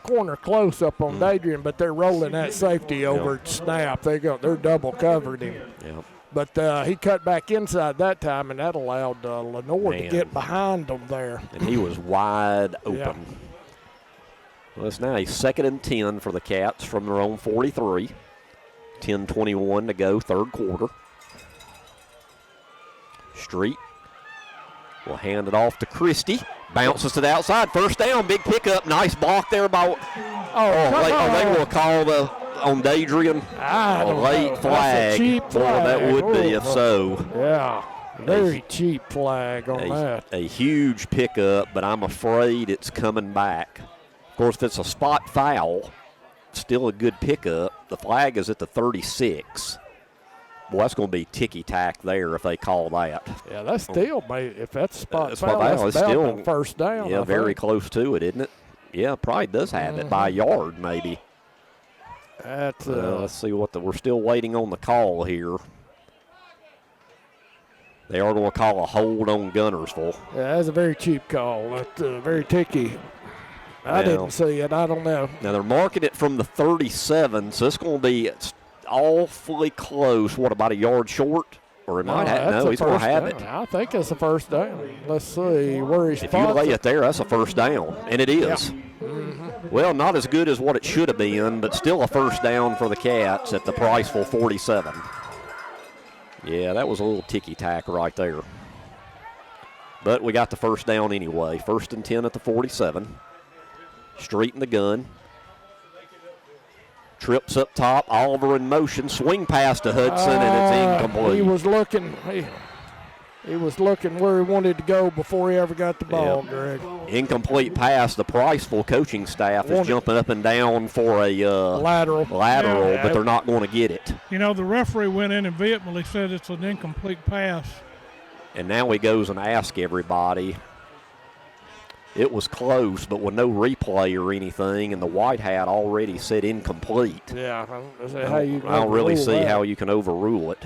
corner close up on Dadrian, but they're rolling that safety over at snap. They're double covered him. Yep. But he cut back inside that time, and that allowed Lenore to get behind them there. And he was wide open. Yeah. Well, it's now a 2nd and 10 for the Cats from their own 43. 10:21 to go, 3rd quarter. Street will hand it off to Christie. Bounces to the outside. First down, big pickup. Nice block there by. They will call on Dadrian a late flag. That would be if so. Yeah, very cheap flag on that. A huge pickup, but I'm afraid it's coming back. Of course, if it's a spot foul, still a good pickup. The flag is at the 36. Boy, that's going to be ticky-tack there if they call that. Yeah, that's still, if that's a spot foul, that's still first down. Yeah, very close to it, isn't it? Yeah, probably does have it by a yard maybe. That's let's see we're still waiting on the call here. They are going to call a hold on Guntersville. Yeah, that's a very cheap call. That's very ticky. I didn't see it. I don't know. Now, they're marking it from the 37, so it's going to be awfully close. What, about a yard short? Or it might have. No, he's going to have it. I think it's a first down. Let's see where he's. If you lay it there, that's a first down. And it is. Yeah. Well, not as good as what it should have been, but still a first down for the Cats at the Priceville 47. Yeah, that was a little ticky-tack right there. But we got the first down anyway. 1st and 10 at the 47. Street in the gun. Trips up top, Oliver in motion, swing pass to Hudson, and it's incomplete. He was looking. He was looking where he wanted to go before he ever got the ball, Greg. Incomplete pass. The Priceville coaching staff is jumping up and down for a lateral, but they're not going to get it. You know, the referee went in and vehemently said it's an incomplete pass. And now he goes and asks everybody. It was close, but with no replay or anything, and the white hat already said incomplete. Yeah, I don't really see how you can overrule it.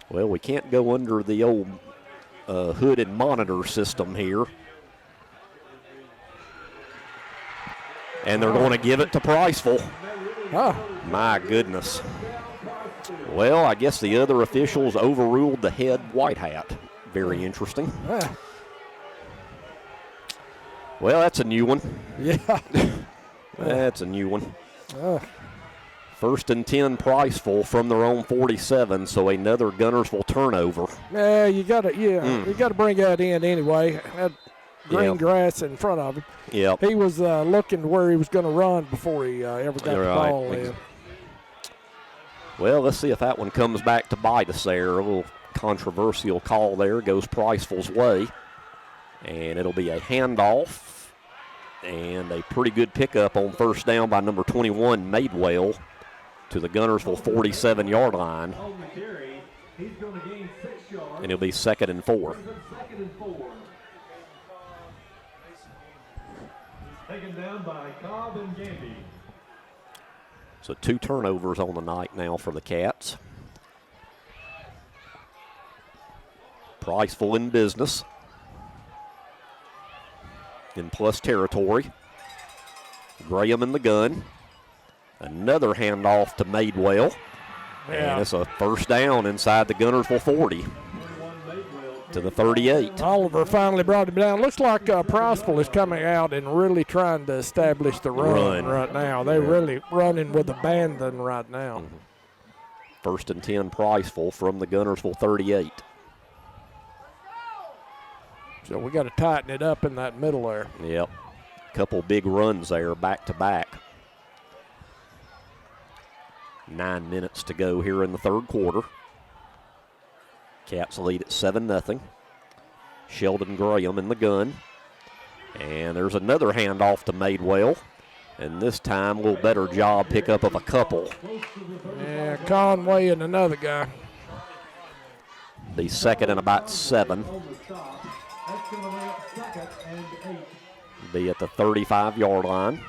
Well, we can't go under the old hooded monitor system here. And they're going to give it to Priceville. Oh. My goodness. Well, I guess the other officials overruled the head white hat. Very interesting. Yeah. Well, that's a new one. Yeah. That's a new one. 1st and 10 Priceville from their own 47, so another Guntersville turnover. Yeah, you got to bring that in anyway. That green grass in front of him. Yep. He was looking where he was going to run before he ever got the ball in. Well, let's see if that one comes back to bite us there. A little controversial call there. Goes Priceville's way. And it'll be a handoff. And a pretty good pickup on 1st down by number 21, Madewell, to the Guntersville 47-yard line. And it'll be 2nd and 4. Taken down by Cobb and Gandy. So 2 turnovers on the night now for the Cats. Priceville in business. In plus territory. Graham in the gun. Another handoff to Madewell. Yeah. And it's a 1st down inside the Guntersville 40 to the 38. Oliver finally brought him down. Looks like Priceville is coming out and really trying to establish the run right now. They're really running with abandon right now. 1st and 10 Priceville from the Guntersville 38. So we got to tighten it up in that middle there. Yep. Couple big runs there back to back. 9 minutes to go here in the 3rd quarter. Cats lead at 7-0. Sheldon Graham in the gun. And there's another handoff to Madewell. And this time a little better job pickup of a couple. Yeah, Conway and another guy. Be 2nd and about 7. Be at the 35-yard line.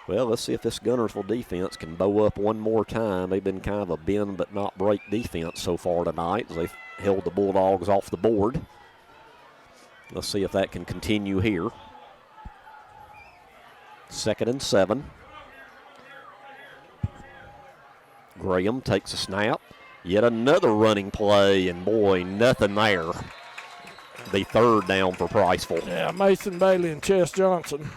Well, let's see if this Guntersville defense can bow up one more time. They've been kind of a bend but not break defense so far tonight as they've held the Bulldogs off the board. Let's see if that can continue here. 2nd and 7. Graham takes a snap. Yet another running play, and boy, nothing there. The 3rd down for Priceville. Yeah, Mason Bailey and Chess Johnson.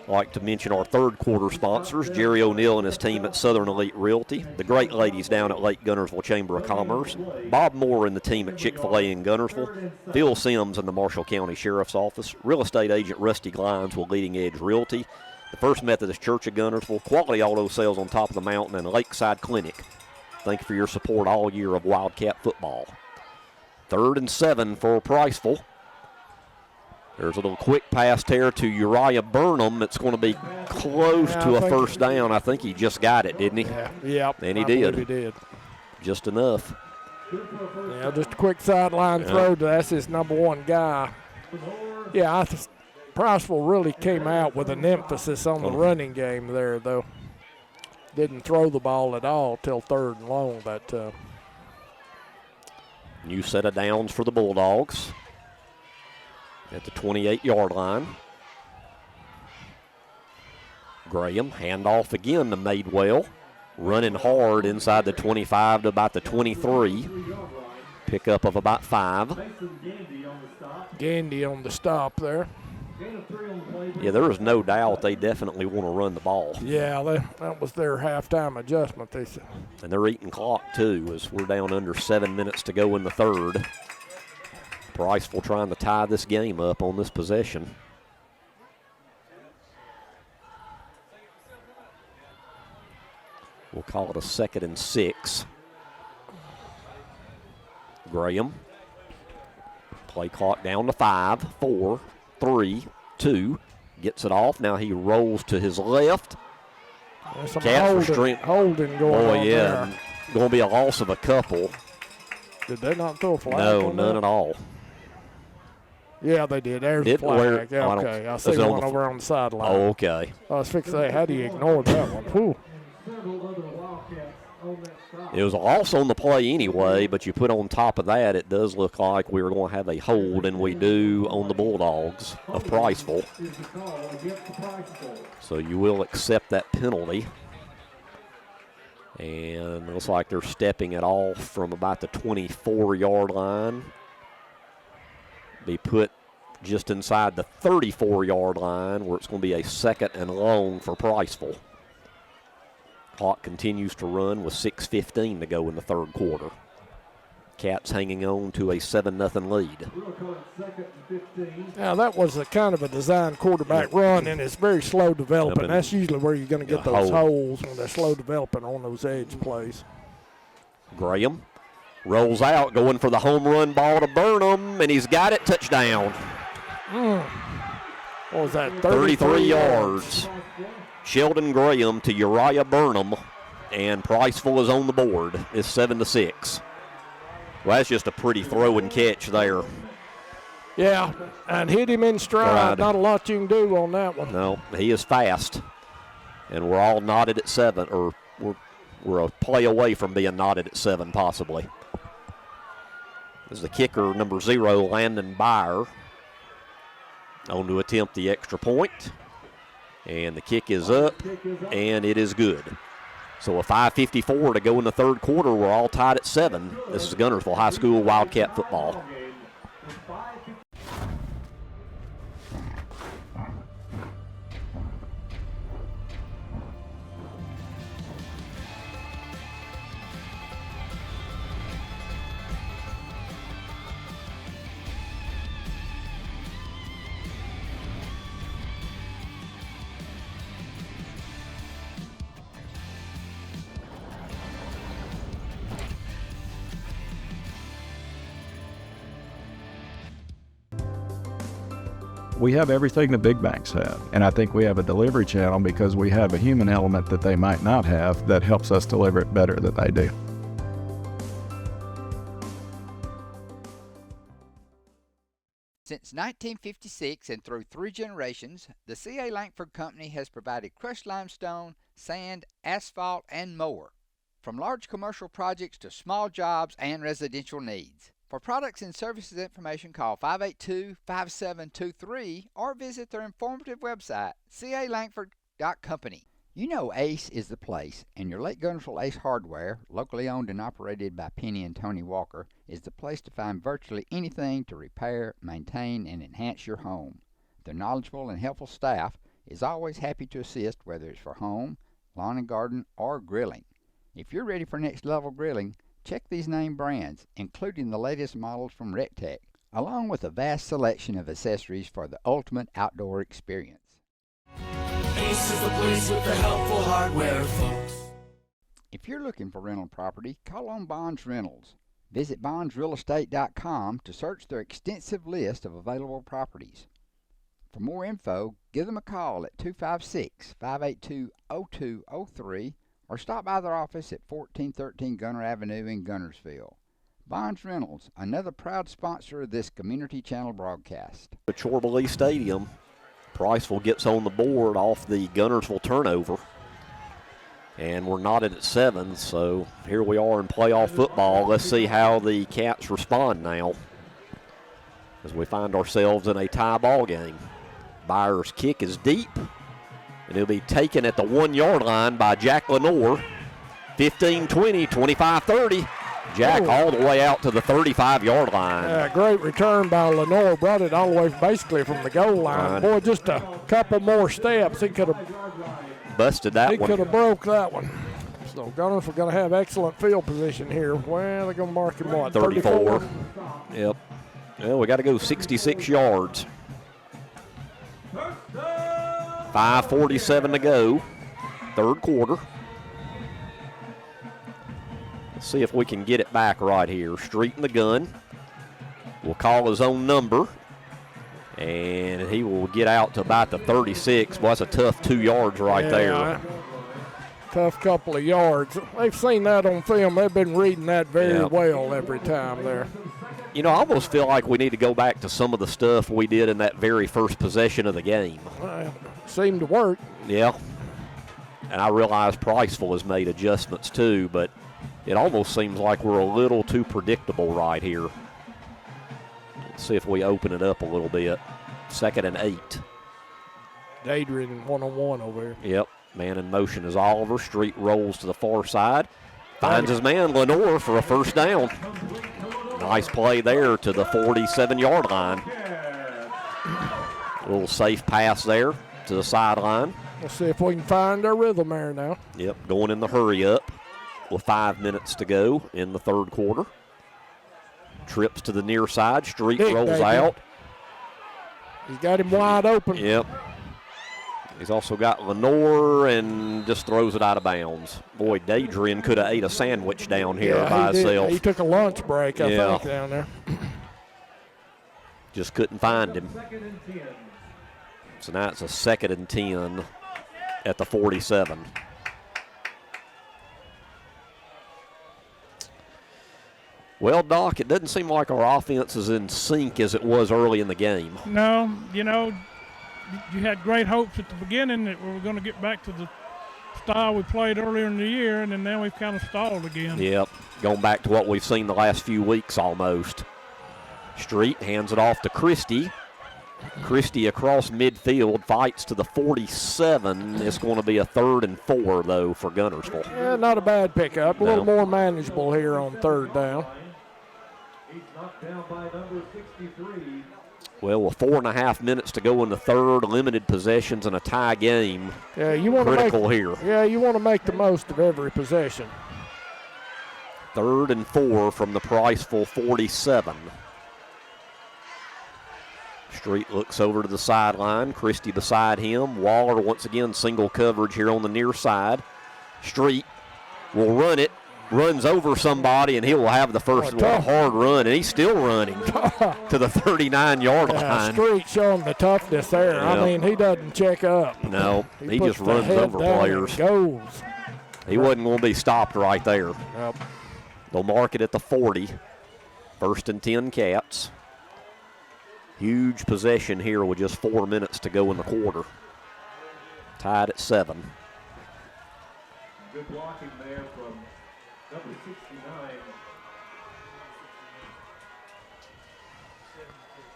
Like to mention our 3rd quarter sponsors, Jerry O'Neill and his team at Southern Elite Realty, the great ladies down at Lake Guntersville Chamber of Commerce, Bob Moore and the team at Chick-fil-A in Guntersville, Phil Sims in the Marshall County Sheriff's Office, real estate agent Rusty Glines with Leading Edge Realty, the First Methodist Church of Guntersville, Quality Auto Sales on Top of the Mountain, and Lakeside Clinic. Thank you for your support all year of Wildcat football. 3rd and 7 for Priceville. There's a little quick pass there to Uriah Burnham. It's going to be close to a 1st down. I think he just got it, didn't he? Yeah. And he did. He did. Just enough. Yeah, just a quick sideline throw. That's his number 1 guy. Yeah, Priceville really came out with an emphasis on the running game there, though. Didn't throw the ball at all till 3rd and long. But new set of downs for the Bulldogs at the 28-yard line. Graham, handoff again to Madewell. Running hard inside the 25 to about the 23. Pickup of about 5. Gandy on the stop there. Yeah, there is no doubt they definitely want to run the ball. Yeah, that was their halftime adjustment, they said. And they're eating clock, too, as we're down under 7 minutes to go in the third. Priceville trying to tie this game up on this possession. We'll call it a 2nd and 6. Graham. Play clock down to 5, 4, 3, 2. Gets it off. Now he rolls to his left. There's some holding going on yeah. Going to be a loss of a couple. Did they not throw a flag? No, none at all. Yeah, they did. There's a flag. Yeah, okay. I see one over on the sideline. Oh, okay. I was fixing to say, how do you ignore that one? Whew. It was a loss on the play anyway, but you put on top of that, it does look like we're going to have a hold, and we do on the Bulldogs of Priceville. So you will accept that penalty. And it looks like they're stepping it off from about the 24-yard line. Be put just inside the 34-yard line, where it's going to be a 2nd and long for Priceville. Clock continues to run with 6:15 to go in the third quarter. Cats hanging on to a 7-0 lead. Now, that was a kind of a design quarterback run, and it's very slow developing. That's usually where you're going to get those holes when they're slow developing on those edge plays. Graham rolls out, going for the home run ball to Burnham, and he's got it. Touchdown. What was that, 33 yards. Sheldon Graham to Uriah Burnham, and Priceville is on the board. It's 7-6. Well, that's just a pretty throw and catch there. Yeah, and hit him in stride. Not a lot you can do on that one. No, he is fast, and we're all knotted at 7, or we're a play away from being knotted at 7 possibly. This is the kicker, number 0, Landon Byer, on to attempt the extra point. And the kick is up, and it is good. So a 5:54 to go in the third quarter. We're all tied at 7. This is Guntersville High School Wildcat football. We have everything the big banks have, and I think we have a delivery channel because we have a human element that they might not have that helps us deliver it better than they do. Since 1956 and through 3 generations, the C.A. Langford Company has provided crushed limestone, sand, asphalt, and more, from large commercial projects to small jobs and residential needs. For products and services information, call 582-5723 or visit their informative website, calangford.company. You know Ace is the place, and your Lake Guntersville Ace Hardware, locally owned and operated by Penny and Tony Walker, is the place to find virtually anything to repair, maintain, and enhance your home. Their knowledgeable and helpful staff is always happy to assist, whether it's for home, lawn and garden, or grilling. If you're ready for next level grilling, check these name brands, including the latest models from RecTech, along with a vast selection of accessories for the ultimate outdoor experience. Ace is the place with the helpful hardware, folks. If you're looking for rental property, call on Bonds Rentals. Visit bondsrealestate.com to search their extensive list of available properties. For more info, give them a call at 256-582-0203 or stop by their office at 1413 Gunner Avenue in Guntersville. Bonds Rentals, another proud sponsor of this Community Channel broadcast. At Chorley Stadium, Priceville gets on the board off the Guntersville turnover. And we're knotted at 7, so here we are in playoff football. Let's see how the Cats respond now as we find ourselves in a tie ball game. Byers' kick is deep, and it'll be taken at the 1-yard line by Jack Lenore. 15-20, 25-30. Jack all the way out to the 35-yard line. Great return by Lenore. Brought it all the way basically from the goal line. Boy, just a couple more steps. He could have busted that one. He could have broke that one. So Gunners are going to have excellent field position here. Well, they're going to mark him what? 34. Yep. Well, we got to go 66 yards. 5:47 to go. Third quarter. Let's see if we can get it back right here. Street in the gun. Will call his own number. And he will get out to about the 36. Well, that's a tough 2 yards right there. Tough couple of yards. They've seen that on film. They've been reading that very well every time there. You know, I almost feel like we need to go back to some of the stuff we did in that very first possession of the game. Seemed to work. Yeah. And I realize Priceville has made adjustments too, but it almost seems like we're a little too predictable right here. Let's see if we open it up a little bit. 2nd and 8. Adrian one-on-one over here. Yep. Man in motion is Oliver. Street rolls to the far side. Finds his man, Lenore, for a first down. Nice play there to the 47-yard line. A little safe pass there to the sideline. Let's see if we can find our rhythm there now. Yep, going in the hurry up with 5 minutes to go in the third quarter. Trips to the near side. Street rolls out. He's got him wide open. Yep. He's also got Lenore and just throws it out of bounds. Boy, Dadrian could have ate a sandwich down here by himself. He took a lunch break, I think, down there. Just couldn't find him. So now it's a 2nd and 10 at the 47. Well, Doc, it doesn't seem like our offense is in sync as it was early in the game. No, you know, you had great hopes at the beginning that we were going to get back to the style we played earlier in the year, and then now we've kind of stalled again. Yep, going back to what we've seen the last few weeks almost. Street hands it off to Christie. Christie across midfield, fights to the 47. It's going to be a 3rd and 4, though, for Guntersville. Yeah, not a bad pickup. A little more manageable here on 3rd down. He's knocked down by number 63. Well, with 4.5 minutes to go in the third, limited possessions and a tie game. Yeah, you want critical here. Yeah, you want to make the most of every possession. 3rd and 4 from the Priceville 47. Street looks over to the sideline. Christie beside him. Waller once again single coverage here on the near side. Street will run it. Runs over somebody, and he will have the first hard run, and he's still running to the 39-yard line. Street showing the toughness there. Yep. I mean, he doesn't check up. No, he just runs over players. Goes. He wasn't going to be stopped right there. Yep. They'll mark it at the 40. 1st and 10 Cats. Huge possession here with just 4 minutes to go in the quarter. Tied at 7. Good blocking there from number 69.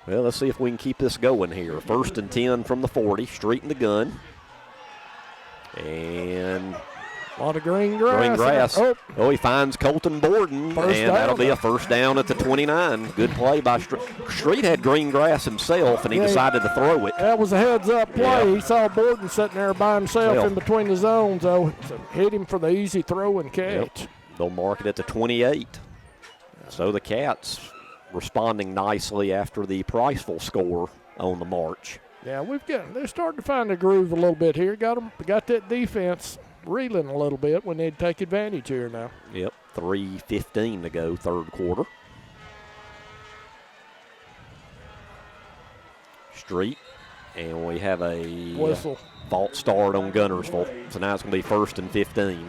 Well, let's see if we can keep this going here. 1st and 10 from the 40, straight in the gun. And a lot of green grass. Oh, he finds Colton Borden, and that'll be a first down at the 29. Good play by Street. Street had green grass himself, and he decided to throw it. That was a heads-up play. Yeah. He saw Borden sitting there by himself in between the zones, so hit him for the easy throw and catch. Yep. They'll mark it at the 28. So the Cats responding nicely after the Priceville score on the march. Yeah, they're starting to find a groove a little bit here. Got that defense reeling a little bit when they take advantage here now. Yep, 3:15 to go, third quarter. Street, and we have a whistle. False start on Guntersville. So now it's going to be 1st and 15.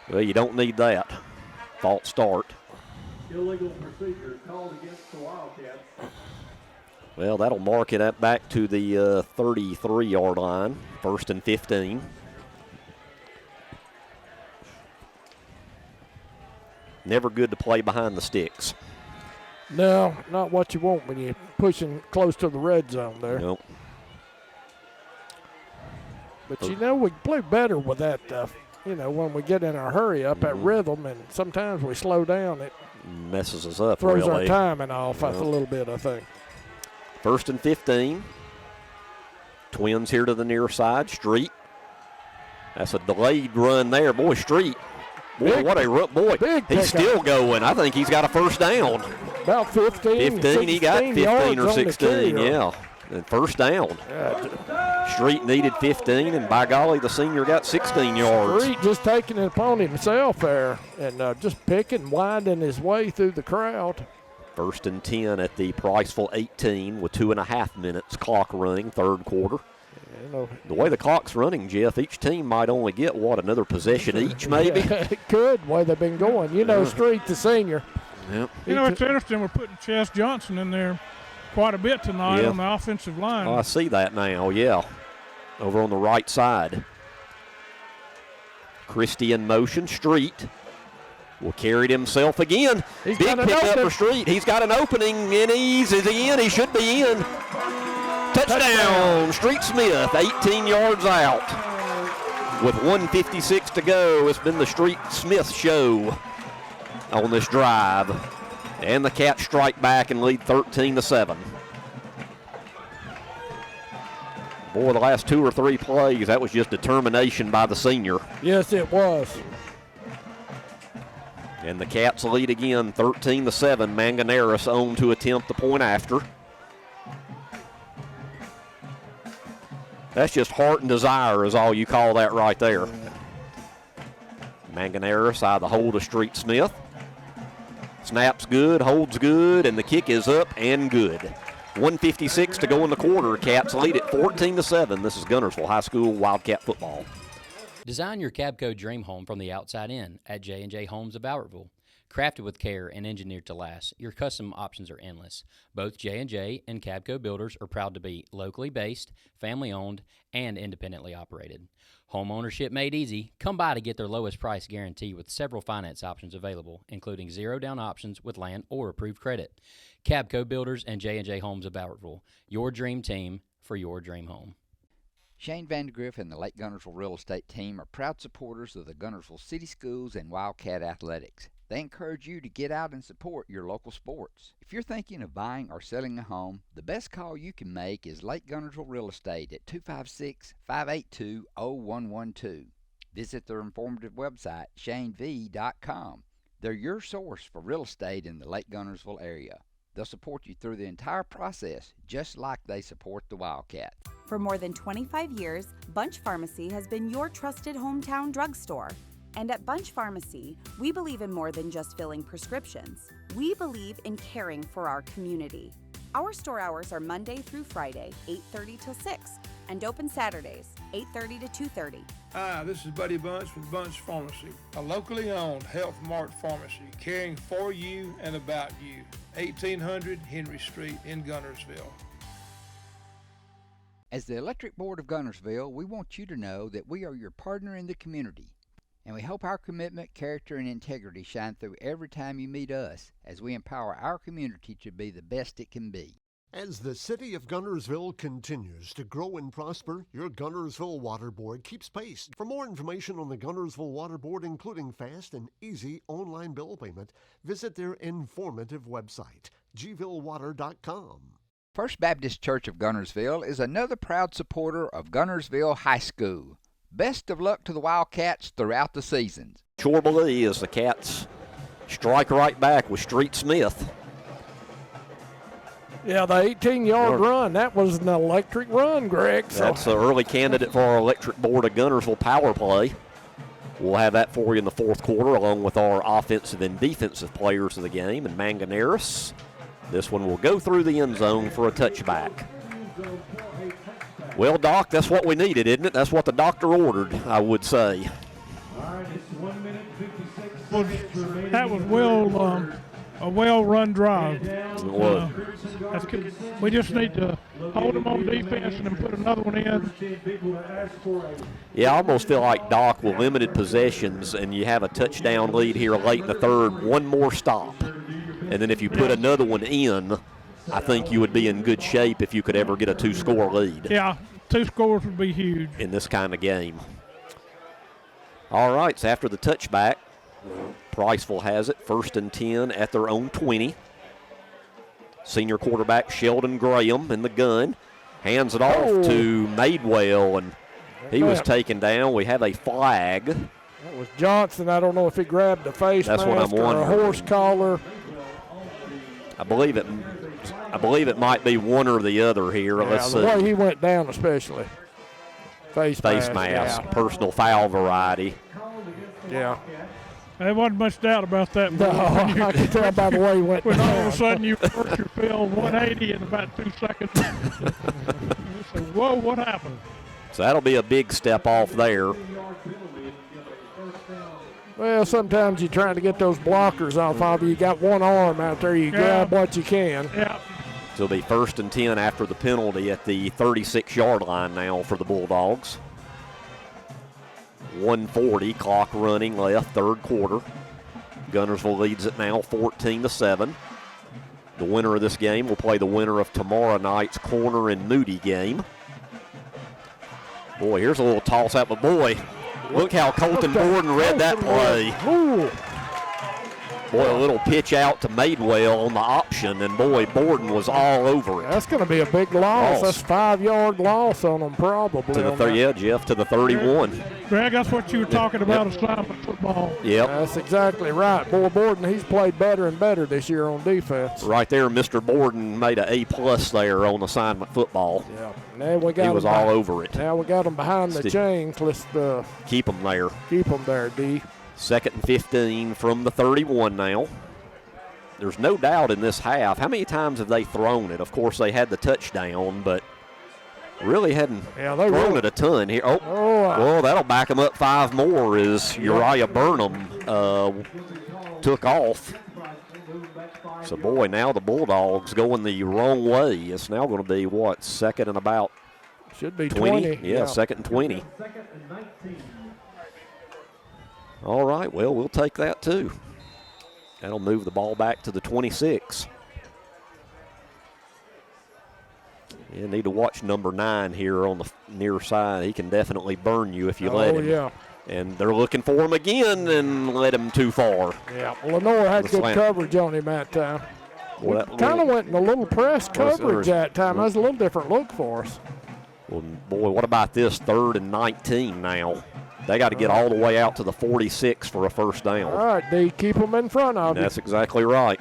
Well, you don't need that. False start. Illegal procedure called against the Wildcats. Well, that'll mark it back to the 33-yard line, 1st and 15. Never good to play behind the sticks. No, not what you want when you're pushing close to the red zone there. Nope. But, we play better with that when we get in our hurry up, that rhythm, and sometimes we slow down, it messes us up, throws really. our timing off a little bit, I think. 1st and 15. Twins here to the near side. Street. That's a delayed run there. Boy, Street. Boy, what a run. Boy, he's still going. I think he's got a first down. About 15. 15, he got 15 or 16, yeah. And first down. Yeah. Street needed 15, and by golly, the senior got 16 yards. Street just taking it upon himself there and just picking, winding his way through the crowd. 1st and 10 at the Priceville 18 with 2.5 minutes clock running, third quarter. The way the clock's running, Jeff, each team might only get, another possession each, maybe? Yeah, it could, the way they've been going. Street, the senior. Yep. It's interesting. We're putting Chess Johnson in there quite a bit tonight on the offensive line. Oh, I see that now, yeah. Over on the right side. Christie in motion. Street will carry it himself again. Big pickup for Street. He's got an opening, and is he in? He should be in. Touchdown, Street Smith, 18 yards out. With 1:56 to go, it's been the Street Smith show on this drive. And the Cats strike back and lead 13-7. Boy, the last 2 or 3 plays, that was just determination by the senior. Yes, it was. And the Cats lead again, 13-7. Manganeris on to attempt the point after. That's just heart and desire is all you call that right there. Manganeris out of the hold of Street Smith. Snaps good, holds good, and the kick is up and good. 1:56 to go in the quarter. Cats lead it 14-7. This is Guntersville High School Wildcat football. Design your Cabco dream home from the outside in at J&J Homes of Bowertville. Crafted with care and engineered to last, your custom options are endless. Both J&J and Cabco builders are proud to be locally based, family-owned, and independently operated. Home ownership made easy. Come by to get their lowest price guarantee with several finance options available, including zero-down options with land or approved credit. Cabco Builders and J&J Homes of Bowertville, your dream team for your dream home. Shane Vandergriff and the Lake Guntersville Real Estate Team are proud supporters of the Guntersville City Schools and Wildcat Athletics. They encourage you to get out and support your local sports. If you're thinking of buying or selling a home, the best call you can make is Lake Guntersville Real Estate at 256-582-0112. Visit their informative website, shanev.com. They're your source for real estate in the Lake Guntersville area. They'll support you through the entire process, just like they support the Wildcat. For more than 25 years, Bunch Pharmacy has been your trusted hometown drugstore. And at Bunch Pharmacy, we believe in more than just filling prescriptions. We believe in caring for our community. Our store hours are Monday through Friday, 8:30 till 6, and open Saturdays, 8:30 to 2:30. Hi, this is Buddy Bunch with Bunch Pharmacy, a locally owned Health Mart pharmacy caring for you and about you. 1800 Henry Street in Guntersville. As the Electric Board of Guntersville, we want you to know that we are your partner in the community. And we hope our commitment, character, and integrity shine through every time you meet us as we empower our community to be the best it can be. As the city of Guntersville continues to grow and prosper, your Guntersville Water Board keeps pace. For more information on the Guntersville Water Board, including fast and easy online bill payment, visit their informative website, gvillewater.com. First Baptist Church of Guntersville is another proud supporter of Guntersville High School. Best of luck to the Wildcats throughout the seasons. Chorley as the Cats strike right back with Street Smith. Yeah, the 18-yard run, that was an electric run, Greg. That's the early candidate for our Electric Board of Guntersville power play. We'll have that for you in the fourth quarter, along with our offensive and defensive players of the game. And Manganeris, this one will go through the end zone for a touchback. Well, Doc, that's what we needed, isn't it? That's what the doctor ordered, I would say. All right, it's 1 minute 56 seconds. That was a well-run drive. It was. We just need to hold them on defense and then put another one in. Yeah, I almost feel like, Doc, with limited possessions and you have a touchdown lead here late in the third, one more stop. And then if you put another one in, I think you would be in good shape if you could ever get a 2-score lead. Yeah, 2 scores would be huge. In this kind of game. All right, so after the touchback, Priceville has it, 1st and 10 at their own 20. Senior quarterback Sheldon Graham in the gun. Hands it off to Madewell, and he was taken down. We have a flag. That was Johnson. I don't know if he grabbed the face That's mask what I'm wondering. or a horse collar. I believe it might be one or the other here. Yeah, Let's the see. way he went down especially. Face mask, yeah. Personal foul variety. Yeah. There wasn't much doubt about that. No, I can tell by the way he went when down. all of a sudden you work your field 180 in about 2 seconds. You say, whoa, what happened? So that'll be a big step off there. Well, sometimes you're trying to get those blockers off of you. You got one arm out there. You grab what you can. Yeah. So it'll be 1st and 10 after the penalty at the 36-yard line now for the Bulldogs. 1:40, clock running left, 3rd quarter. Guntersville leads it now 14-7. The winner of this game will play the winner of tomorrow night's Corner and Moody game. Boy, here's a little toss-up, but boy, look how Colton Borden read that play. Boy, a little pitch out to Madewell on the option, and boy, Borden was all over it. That's going to be a big loss. That's 5-yard loss on them probably. To the Jeff, to the 31. Greg, that's what you were talking about, assignment football. Yep. That's exactly right. Boy, Borden, he's played better and better this year on defense. Right there, Mr. Borden made an A+ there on assignment football. Yeah. Now we got he was all over it. Now we got him behind the chains. Let's keep him there. Keep him there, D. 2nd and 15 from the 31 now. There's no doubt in this half. How many times have they thrown it? Of course, they had the touchdown, but really hadn't thrown it a ton here. Well, that'll back them up 5 more as Uriah Burnham took off. So, boy, now the Bulldogs going the wrong way. It's now going to be, what, 2nd and about should be 20. Yeah, 2nd and 20. All right, well, we'll take that too. That'll move the ball back to the 26. You need to watch number 9 here on the near side. He can definitely burn you if you let him. Yeah. And they're looking for him again and let him too far. Yeah, Lenore had good coverage on him that time. Kind of went in a little press coverage that time. That was a little different look for us. Well, boy, what about this 3rd and 19 now? They got to get all the way out to the 46 for a first down. All right, D, keep them in front of you. That's exactly right.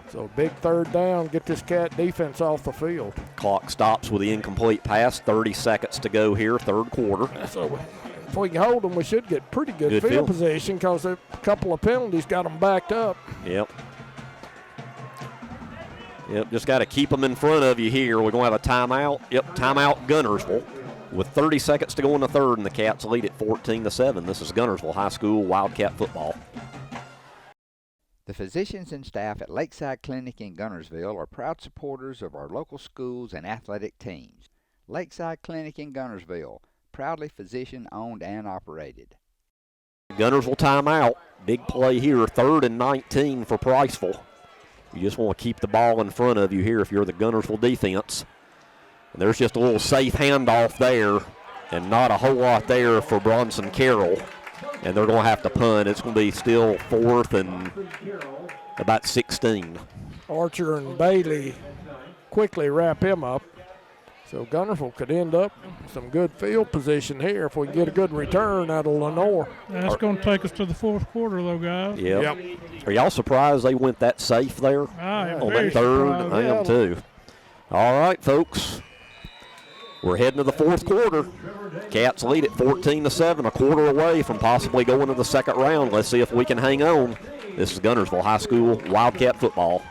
So big 3rd down, get this Cat defense off the field. Clock stops with the incomplete pass. 30 seconds to go here, 3rd quarter. So if we can hold them, we should get pretty good field position because a couple of penalties got them backed up. Yep, just got to keep them in front of you here. We're going to have a timeout. Yep, timeout Guntersville. With 30 seconds to go in the 3rd, and the Cats lead at 14-7. This is Guntersville High School Wildcat football. The physicians and staff at Lakeside Clinic in Guntersville are proud supporters of our local schools and athletic teams. Lakeside Clinic in Guntersville, proudly physician-owned and operated. Guntersville timeout. Big play here, 3rd and 19 for Priceville. You just want to keep the ball in front of you here if you're the Guntersville defense. And there's just a little safe handoff there, and not a whole lot there for Bronson Carroll. And they're going to have to punt. It's going to be still 4th and about 16. Archer and Bailey quickly wrap him up. So Guntersville could end up some good field position here if we can get a good return out of Lenore. That's going to take us to the 4th quarter, though, guys. Yep. Are y'all surprised they went that safe there on that 3rd? I am too. All right, folks. We're heading to the 4th quarter. Cats lead at 14-7, a quarter away from possibly going to the 2nd round. Let's see if we can hang on. This is Guntersville High School Wildcat football.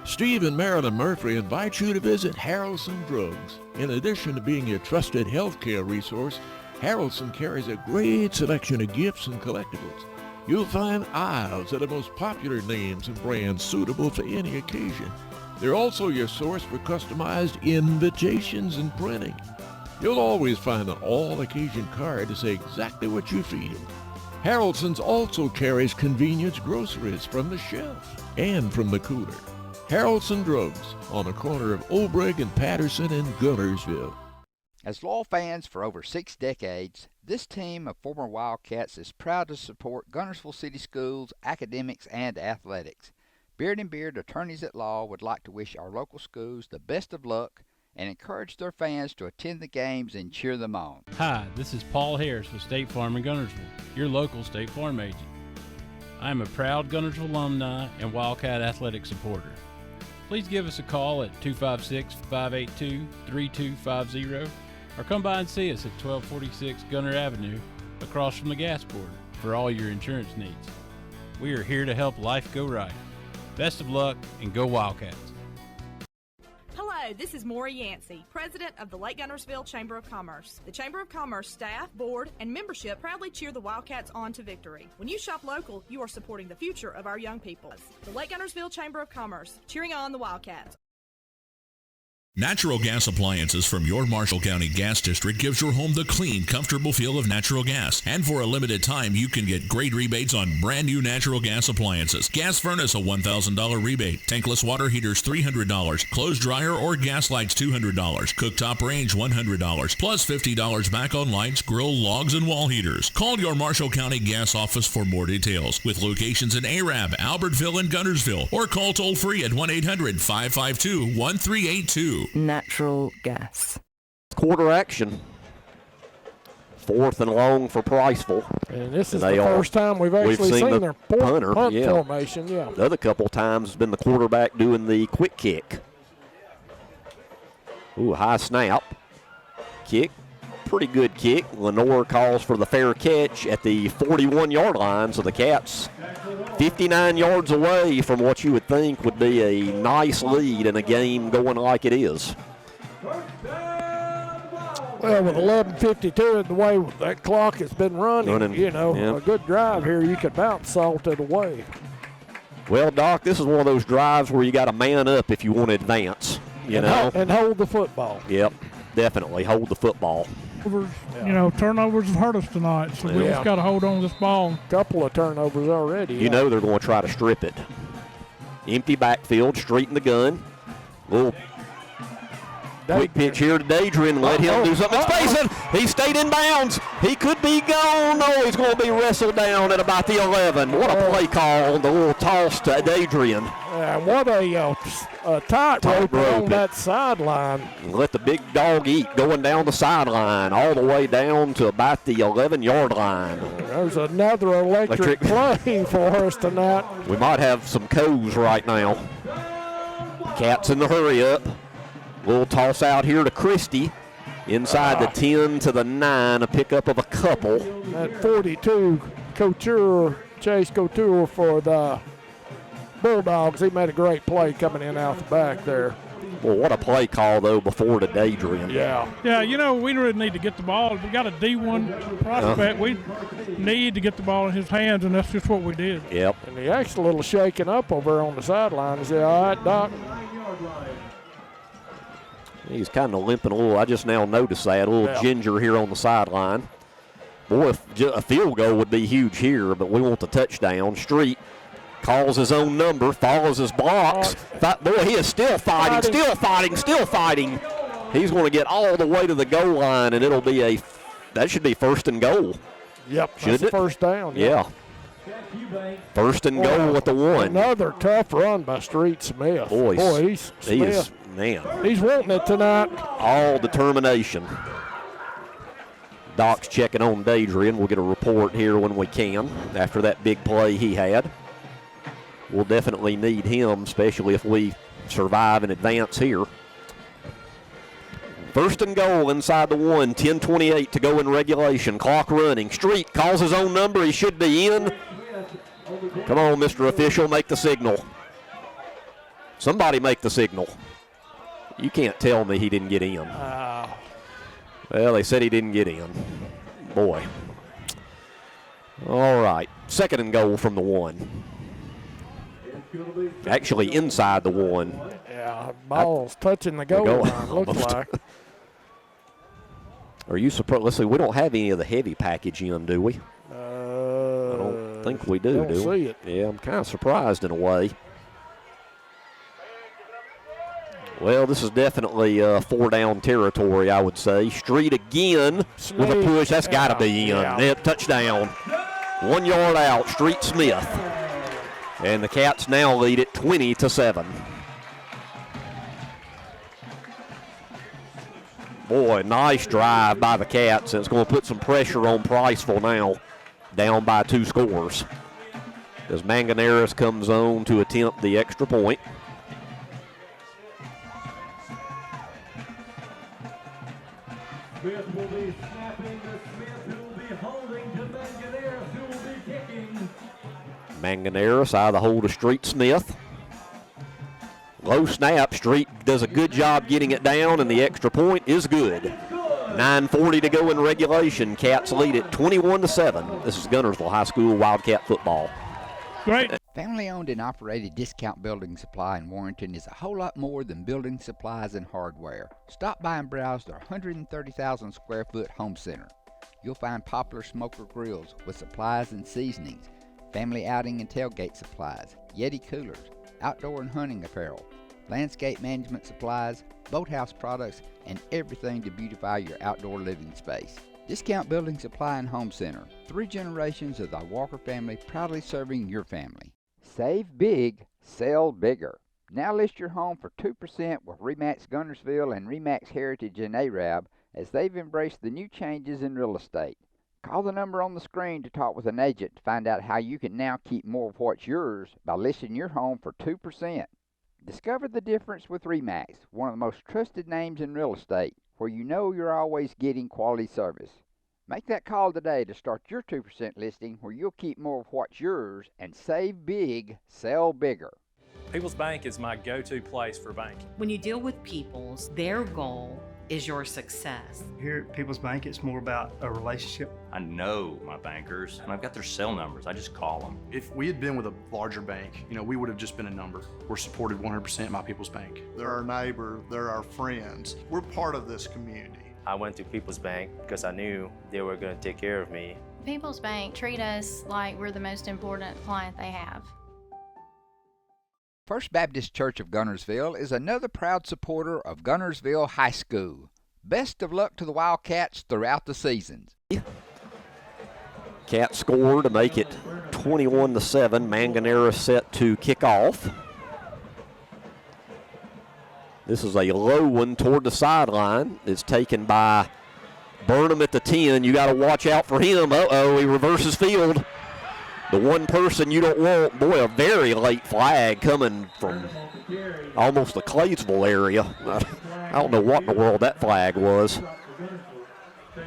Steve and Marilyn Murphy invite you to visit Harrelson Drugs. In addition to being your trusted healthcare resource, Harrelson carries a great selection of gifts and collectibles. You'll find aisles of the most popular names and brands suitable for any occasion. They're also your source for customized invitations and printing. You'll always find an all-occasion card to say exactly what you feel. Harrelson's also carries convenience groceries from the shelf and from the cooler. Harrelson Drugs on the corner of Obrig and Patterson in Guntersville. As loyal fans for over 6 decades, this team of former Wildcats is proud to support Guntersville City Schools, academics, and athletics. Beard and Beard Attorneys at Law would like to wish our local schools the best of luck and encourage their fans to attend the games and cheer them on. Hi, this is Paul Harris with State Farm in Guntersville, your local State Farm agent. I am a proud Guntersville alumni and Wildcat athletic supporter. Please give us a call at 256-582-3250 or come by and see us at 1246 Gunter Avenue across from the gas board for all your insurance needs. We are here to help life go right. Best of luck and go Wildcats. Hello, this is Maury Yancey, President of the Lake Guntersville Chamber of Commerce. The Chamber of Commerce staff, board, and membership proudly cheer the Wildcats on to victory. When you shop local, you are supporting the future of our young people. The Lake Guntersville Chamber of Commerce, cheering on the Wildcats. Natural gas appliances from your Marshall County Gas District gives your home the clean, comfortable feel of natural gas. And for a limited time, you can get great rebates on brand new natural gas appliances. Gas furnace, a $1,000 rebate. Tankless water heaters, $300. Clothes dryer or gas lights, $200. Cooktop range, $100. Plus $50 back on lights, grill, logs, and wall heaters. Call your Marshall County Gas office for more details. With locations in Arab, Albertville, and Guntersville. Or call toll free at 1-800-552-1382. Natural gas. Quarter action. 4th and long for Priceville. And this is the first time we've actually seen their punt formation. Yeah. The other couple times has been the quarterback doing the quick kick. Ooh, high snap. Kick. Pretty good kick. Lenore calls for the fair catch at the 41-yard line, so the Cats 59 yards away from what you would think would be a nice lead in a game going like it is. Well, with 11:52 and the way that clock has been running, a good drive here, you could bounce salt it away. Well, Doc, this is one of those drives where you got to man up if you want to advance, and hold the football. Yep, definitely hold the football. Turnovers have hurt us tonight, so we just got to hold on to this ball. Couple of turnovers already. You know they're going to try to strip it. Empty backfield, straight in the gun. Little quick pitch here to Dadrian. Let him do something. Space it. He stayed in bounds. He could be gone. No, he's going to be wrestled down at about the 11. What a play call on the little toss to Dadrian. What a tightrope on that sideline. Let the big dog eat, going down the sideline all the way down to about the 11-yard line. There's another electric play for us tonight. We might have some coos right now. Cats in the hurry up. Little toss out here to Christie. Inside the 10 to the 9, a pickup of a couple. At 42, Chase Couture for the Bulldogs. He made a great play coming in out the back there. Well, what a play call, though, before to Dadrian. Yeah. Yeah, we really need to get the ball. We got a D1 prospect. We need to get the ball in his hands, and that's just what we did. Yep. And he acts a little shaken up over on the sideline. Is he all right, Doc? He's kind of limping a little. I just now noticed that. A little ginger here on the sideline. Boy, a field goal would be huge here, but we want the touchdown. Street calls his own number, follows his blocks. Boy, he is still fighting. He's going to get all the way to the goal line, and that should be 1st and goal. Yep, shouldn't it? First down. Yeah. 1st and goal at the 1. Another tough run by Street Smith. Boy, he's Smith. He's wanting it tonight. All determination. Doc's checking on Dadrian. We'll get a report here when we can after that big play he had. We'll definitely need him, especially if we survive and advance here. 1st and goal inside the 1, 10:28 to go in regulation. Clock running. Street calls his own number. He should be in. Come on, Mr. Official, make the signal. Somebody make the signal. You can't tell me he didn't get in. Well, they said he didn't get in. Boy. All right. 2nd and goal from the 1. Actually, inside the 1. Yeah, ball's touching the goal line, looks like. Are you surprised? Let's see, we don't have any of the heavy package in, do we? I don't think we do, don't see it. Yeah, I'm kind of surprised in a way. Well, this is definitely 4-down territory, I would say. Street again with a push. That's got to be in. Yeah, touchdown. 1 yard out, Street Smith. And the Cats now lead it 20-7. Boy, nice drive by the Cats. It's going to put some pressure on Priceville now, down by 2 scores. As Manganeras comes on to attempt the extra point. Smith will be snapping to Smith, who will be holding to Manganeras, who will be kicking. Manganeras out of the hold of Street Smith. Low snap. Street does a good job getting it down, and the extra point is good. 9:40 to go in regulation. Cats lead it 21-7. This is Guntersville High School Wildcat football. Great. Family-owned and operated Discount Building Supply in Warrenton is a whole lot more than building supplies and hardware. Stop by and browse their 130,000 square foot home center. You'll find popular smoker grills with supplies and seasonings, family outing and tailgate supplies, Yeti coolers, outdoor and hunting apparel, landscape management supplies, boathouse products, and everything to beautify your outdoor living space. Discount Building Supply and Home Center. 3 generations of the Walker family proudly serving your family. Save big, sell bigger. Now list your home for 2% with RE/MAX Guntersville and RE/MAX Heritage in Arab as they've embraced the new changes in real estate. Call the number on the screen to talk with an agent to find out how you can now keep more of what's yours by listing your home for 2%. Discover the difference with RE/MAX, one of the most trusted names in real estate, where you know you're always getting quality service. Make that call today to start your 2% listing where you'll keep more of what's yours and save big, sell bigger. People's Bank is my go-to place for banking. When you deal with People's, their goal is your success. Here at People's Bank, it's more about a relationship. I know my bankers, and I've got their cell numbers. I just call them. If we had been with a larger bank, we would have just been a number. We're supported 100% by People's Bank. They're our neighbor, they're our friends. We're part of this community. I went to People's Bank because I knew they were going to take care of me. People's Bank treat us like we're the most important client they have. First Baptist Church of Guntersville is another proud supporter of Guntersville High School. Best of luck to the Wildcats throughout the seasons. Cats score to make it 21-7. Manganeras set to kick off. This is a low one toward the sideline. It's taken by Burnham at the 10. You got to watch out for him. Uh-oh, he reverses field. The one person you don't want, boy, a very late flag coming from almost the Claysville area. I don't know what in the world that flag was.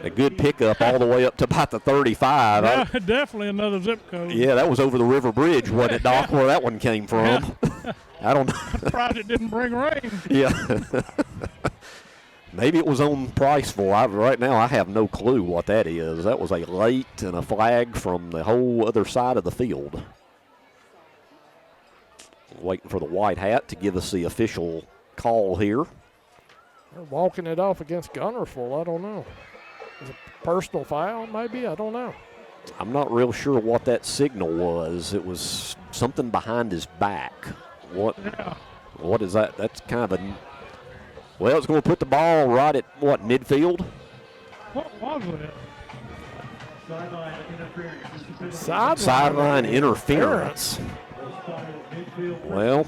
A good pickup all the way up to about the 35. Yeah, definitely another zip code. Yeah, that was over the River Bridge, wasn't it, Doc, where that one came from? Yeah. I don't know. I'm surprised it didn't bring rain. Yeah. Maybe it was on Priceville. Right now, I have no clue what that is. That was a late and a flag from the whole other side of the field. Waiting for the white hat to give us the official call here. They're walking it off against Guntersville. I don't know. Is it a personal foul, maybe? I don't know. I'm not real sure what that signal was. It was something behind his back. What is that? That's kind of a... Well, it's going to put the ball right at, midfield? What was it? Sideline interference. Well,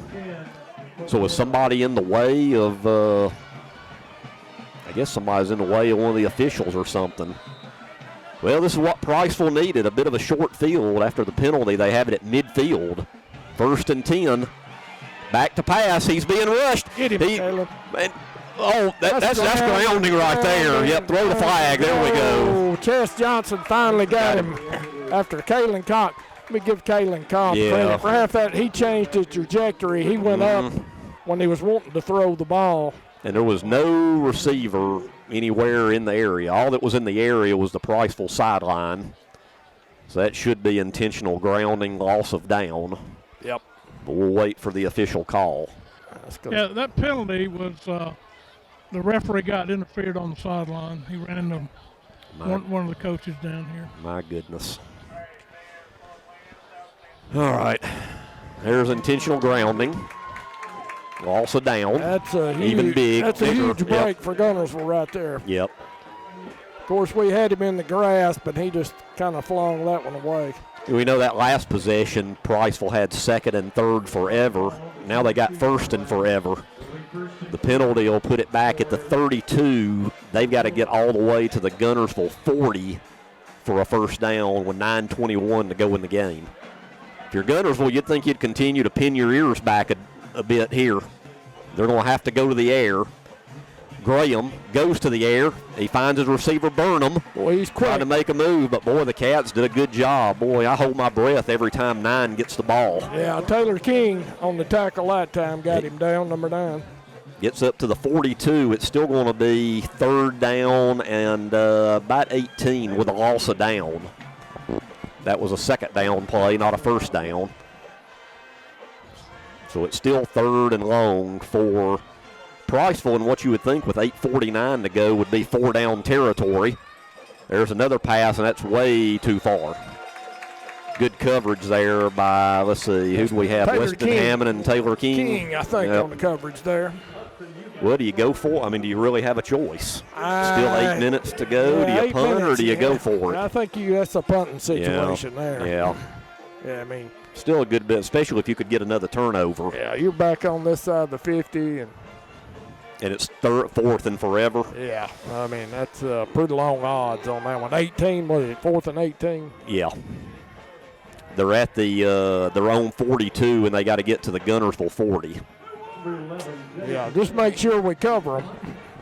so was somebody in the way of... I guess somebody's in the way of one of the officials or something. Well, this is what Priceville needed, a bit of a short field after the penalty. They have it at midfield. 1st and 10. Back to pass. He's being rushed. Get him, Caleb. That's grounding right there. Yep, throw the flag. There we go. Chess Johnson finally got him after Kalen Comp. Let me give Kalen Comp credit for half that. He changed his trajectory. He went up when he was wanting to throw the ball. And there was no receiver anywhere in the area. All that was in the area was the Priceville sideline. So that should be intentional grounding, loss of down. Yep. But we'll wait for the official call. Yeah, that penalty was the referee got interfered on the sideline. He ran into one of the coaches down here. My goodness. All right. There's intentional grounding. Also down. That's a huge, even big. That's bigger. a huge break for Guntersville right there. Yep. Of course, we had him in the grass, but he just kind of flung that one away. We know that last possession, Priceville had second and third forever. Now they got first and forever. The penalty will put it back at the 32. They've got to get all the way to the Guntersville 40 for a first down with 9:21 to go in the game. If you're Guntersville, you'd think you'd continue to pin your ears back a bit here. They're going to have to go to the air. Graham goes to the air. He finds his receiver Burnham. Boy, he's quick. Trying to make a move, but boy, the Cats did a good job. Boy, I hold my breath every time 9 gets the ball. Yeah, Taylor King on the tackle that time got him down, number 9. Gets up to the 42. It's still going to be third down and about 18 with a loss of down. That was a second down play, not a first down. So it's still third and long for Priceville, and what you would think with 8:49 to go would be 4 down territory. There's another pass, and that's way too far. Good coverage there by, let's see, who do we have? Taylor Weston King. Hammond and Taylor King. King, I think, Yep. on the coverage there. What do you go for? I mean, do you really have a choice? Still 8 minutes to go. Yeah, Do you 8 punt minutes, or do you go yeah. for it? I think that's a punting situation there. Yeah. Yeah, I mean. Still a good bit, especially if you could get another turnover. Yeah, you're back on this side of the 50. And it's fourth and forever. Yeah, I mean, that's pretty long odds on that one. 18, what is it, 4th and 18? Yeah. They're at the their own 42, and they got to get to the Guntersville 40. Yeah, just make sure we cover them.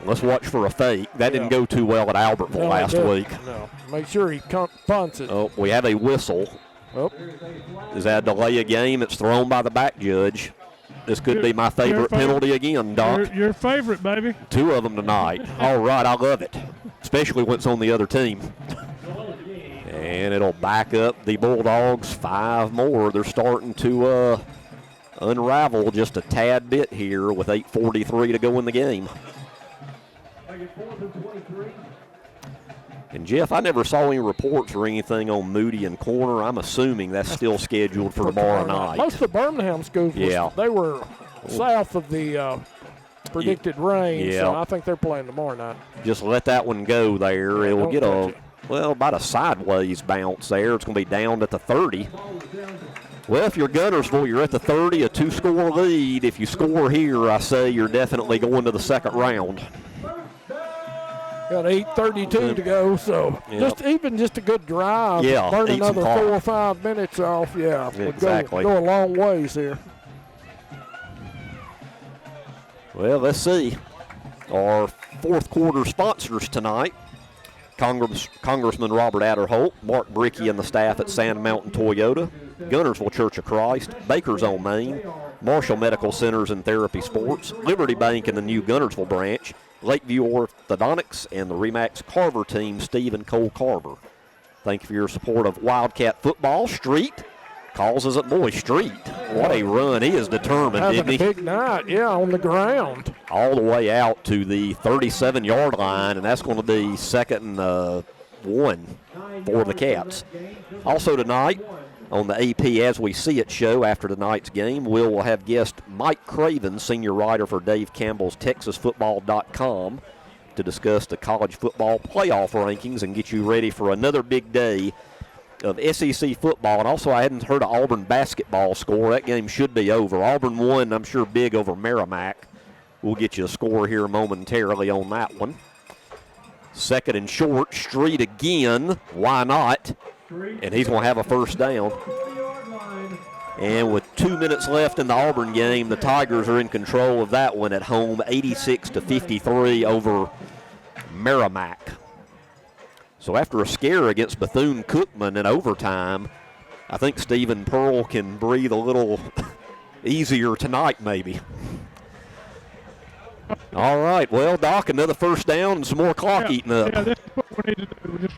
Let's watch for a fake. That didn't go too well at Albertville last week. No, make sure he punts it. Oh, we have a whistle. Oh. Is that a delay of game? It's thrown by the back judge. This could be my favorite penalty again, Doc. Your favorite, baby. 2 of them tonight. All right, I love it, especially when it's on the other team. And it'll back up the Bulldogs 5 more. They're starting to unravel just a tad bit here with 8:43 to go in the game. And, Jeff, I never saw any reports or anything on Moody and Corner. I'm assuming that's still scheduled for tomorrow night. Most of the Birmingham schools, they were south of the predicted rain, so I think they're playing tomorrow night. Just let that one go there. It will get about a sideways bounce there. It's going to be down at the 30. Well, if you're Guntersville, you're at the 30, a 2-score lead. If you score here, I say you're definitely going to the second round. Got 8:32 to go, so just a good drive. Yeah, burn eat some another clock. 4 or 5 minutes off. Yeah, Exactly. Go a long ways here. Well, let's see. Our fourth quarter sponsors tonight: Congressman Robert Adderholt, Mark Brickey and the staff at Sand Mountain Toyota, Guntersville Church of Christ, Baker's on Main, Marshall Medical Centers and Therapy Sports, Liberty Bank and the new Guntersville branch, Lakeview Orthodontics, and the Remax Carver team, Steve and Cole Carver. Thank you for your support of Wildcat football. Street calls us at boy. Street, what a run. He is determined, Having isn't he? a big night, on the ground. All the way out to the 37-yard line, and that's going to be second and 1 for the Cats. Also tonight, on the AP As We See It show after tonight's game, we'll have guest Mike Craven, senior writer for Dave Campbell's TexasFootball.com, to discuss the college football playoff rankings and get you ready for another big day of SEC football. And also, I hadn't heard an Auburn basketball score. That game should be over. Auburn won, I'm sure, big over Merrimack. We'll get you a score here momentarily on that one. Second and short, Street again. Why not? And he's going to have a first down. And with 2 minutes left in the Auburn game, the Tigers are in control of that one at home, 86-53 over Merrimack. So after a scare against Bethune-Cookman in overtime, I think Stephen Pearl can breathe a little easier tonight maybe. All right, well, Doc, another first down and some more clock eating up. Yeah, that's what we need to do. We just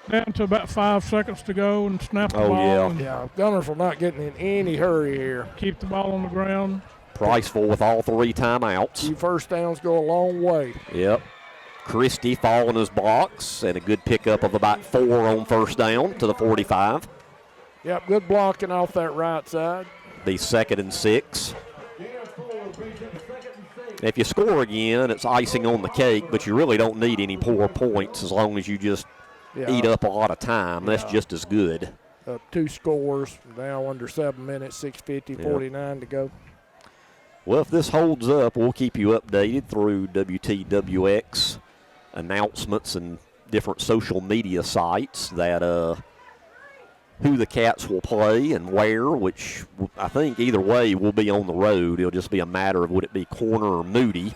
down to about 5 seconds to go and snap the ball. Yeah, Guntersville not getting in any hurry here. Keep the ball on the ground. Priceville with all 3 timeouts. 2 first downs go a long way. Yep. Christie following his blocks, and a good pickup of about 4 on first down to the 45. Yep, good blocking off that right side. The second and 6. If you score again, it's icing on the cake, but you really don't need any poor points as long as you just eat up a lot of time. That's just as good. Up 2 scores, now under 7 minutes, 6:50, 49 to go. Well, if this holds up, we'll keep you updated through WTWX announcements and different social media sites that who the Cats will play and where, which I think either way will be on the road. It'll just be a matter of would it be Corner or Moody.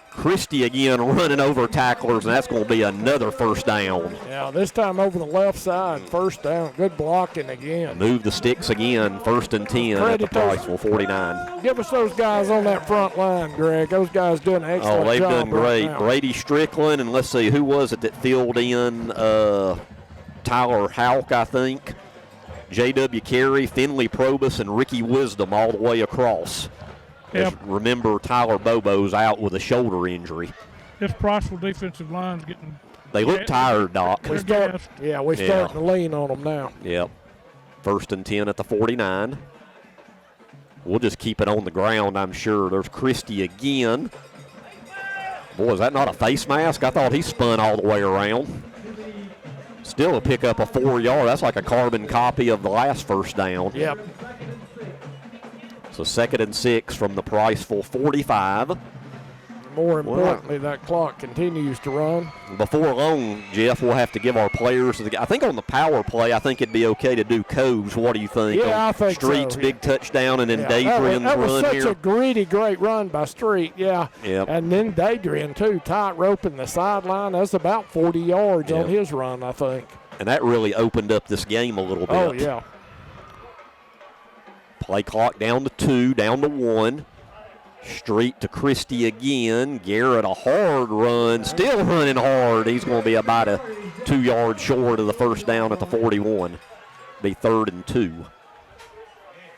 Christie again running over tacklers, and that's going to be another first down. Yeah, this time over the left side, first down. Good blocking again. Move the sticks again, 1st and 10 at the Priceville 49. Give us those guys on that front line, Greg. Those guys doing an excellent job. Oh, they've done great. Right, Brady Strickland, and let's see, who was it that filled in Tyler Houck, I think. J.W. Carey, Finley Probus, and Ricky Wisdom all the way across. Yep. Remember, Tyler Bobo's out with a shoulder injury. This Priceville defensive line's getting. They look tired, Doc. we're starting to lean on them now. Yep. 1st and 10 at the 49. We'll just keep it on the ground, I'm sure. There's Christie again. Boy, is that not a face mask? I thought he spun all the way around. Still a pick up a 4-yard. That's like a carbon copy of the last first down. Yep. So 2nd and 6 from the Priceville 45. More importantly, that clock continues to run. Before long, Jeff, we'll have to give our players, I think on the power play, I think it'd be okay to do Coves. What do you think? Yeah, I think Street's so. big touchdown and then Dadrian's that was run such here. a great run by Street, yeah. Yep. And then Dadrian, too, tight roping the sideline. That's about 40 yards on his run, I think. And that really opened up this game a little bit. Oh, yeah. Play clock down to 2, down to 1. Street to Christie again. Garrett, a hard run, still running hard. He's going to be about a 2 yards short of the first down at the 41. Be 3rd and 2.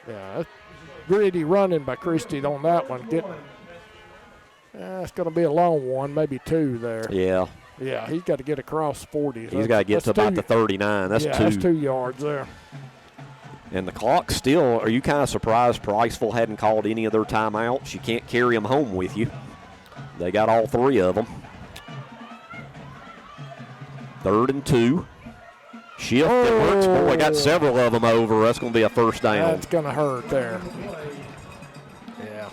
Yeah, gritty running by Christie on that one. It's going to be a long one, maybe 2 there. Yeah. Yeah, he's got to get across 40. He's got to get to about the 39. That's 2. That's 2 yards there. And the clock still, are you kind of surprised Priceville hadn't called any of their timeouts? You can't carry them home with you. They got all 3 of them. 3rd and 2. Shift that works. Boy, got several of them over. That's going to be a first down. That's going to hurt there.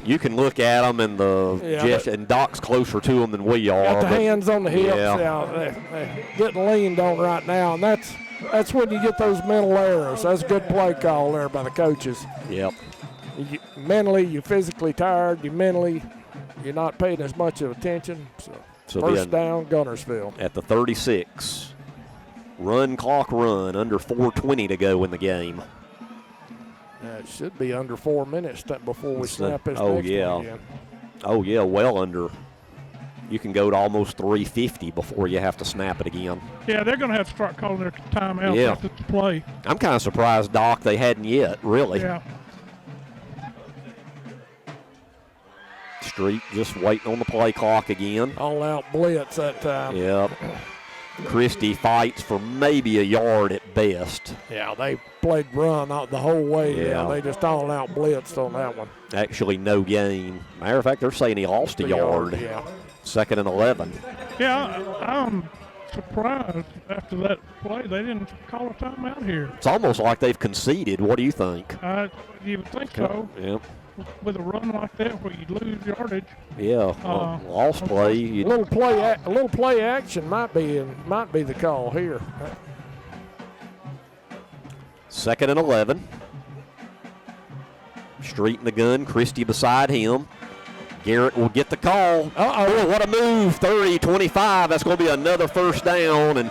You can look at them, and and Doc's closer to them than we are. Got the hands on the hips. Yeah. They're getting leaned on right now, and that's when you get those mental errors. That's a good play call there by the coaches. Yep. Mentally, you're physically tired. You're not paying as much of attention. So first down, Guntersville. At the 36. Run clock run, under 4:20 to go in the game. It should be under 4 minutes before we snap this next one again. Oh, yeah, well under. You can go to almost 3:50 before you have to snap it again. Yeah, they're going to have to start calling their timeout after the play. I'm kind of surprised, Doc, they hadn't yet, really. Yeah. Street just waiting on the play clock again. All out blitz that time. Yep. Christie fights for maybe a yard at best. Yeah, they played run out the whole way. Yeah. They just all out blitzed on that one. Actually, no gain. Matter of fact, they're saying he lost a yard. Yeah. 2nd and 11. Yeah, I'm surprised after that play they didn't call a timeout here. It's almost like they've conceded. What do you think? You would think so. Yep. With a run like that where you lose yardage. Yeah, lost play. A little play action might be the call here. 2nd and 11. Street in the gun, Christie beside him. Garrett will get the call. Oh, what a move. 30, 25. That's going to be another first down, and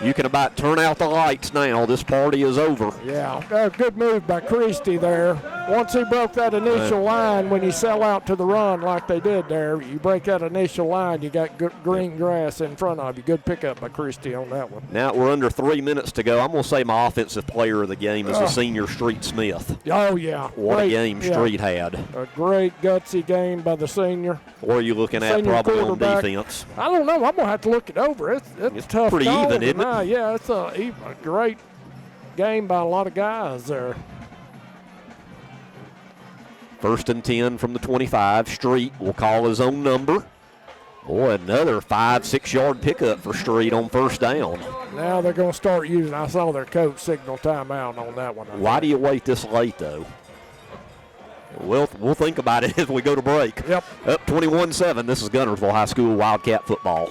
you can about turn out the lights now. This party is over. Yeah, good move by Christie there. Once he broke that initial line, when you sell out to the run like they did there, you break that initial line, you got green grass in front of you. Good pickup by Christie on that one. Now we're under 3 minutes to go. I'm going to say my offensive player of the game is the senior Street Smith. Oh, yeah. What a game Street had. A great gutsy game by the senior. What are you looking at probably on defense? I don't know. I'm going to have to look it over. It's tough. Pretty even, isn't it? Yeah, it's a great game by a lot of guys there. First and 10 from the 25. Street will call his own number. Boy, another 5-6 yard pickup for Street on first down. Now they're going to start using, I saw their coach signal timeout on that one. Why do you wait this late, though? We'll think about it as we go to break. Yep. Up 21-7. This is Guntersville High School Wildcat football.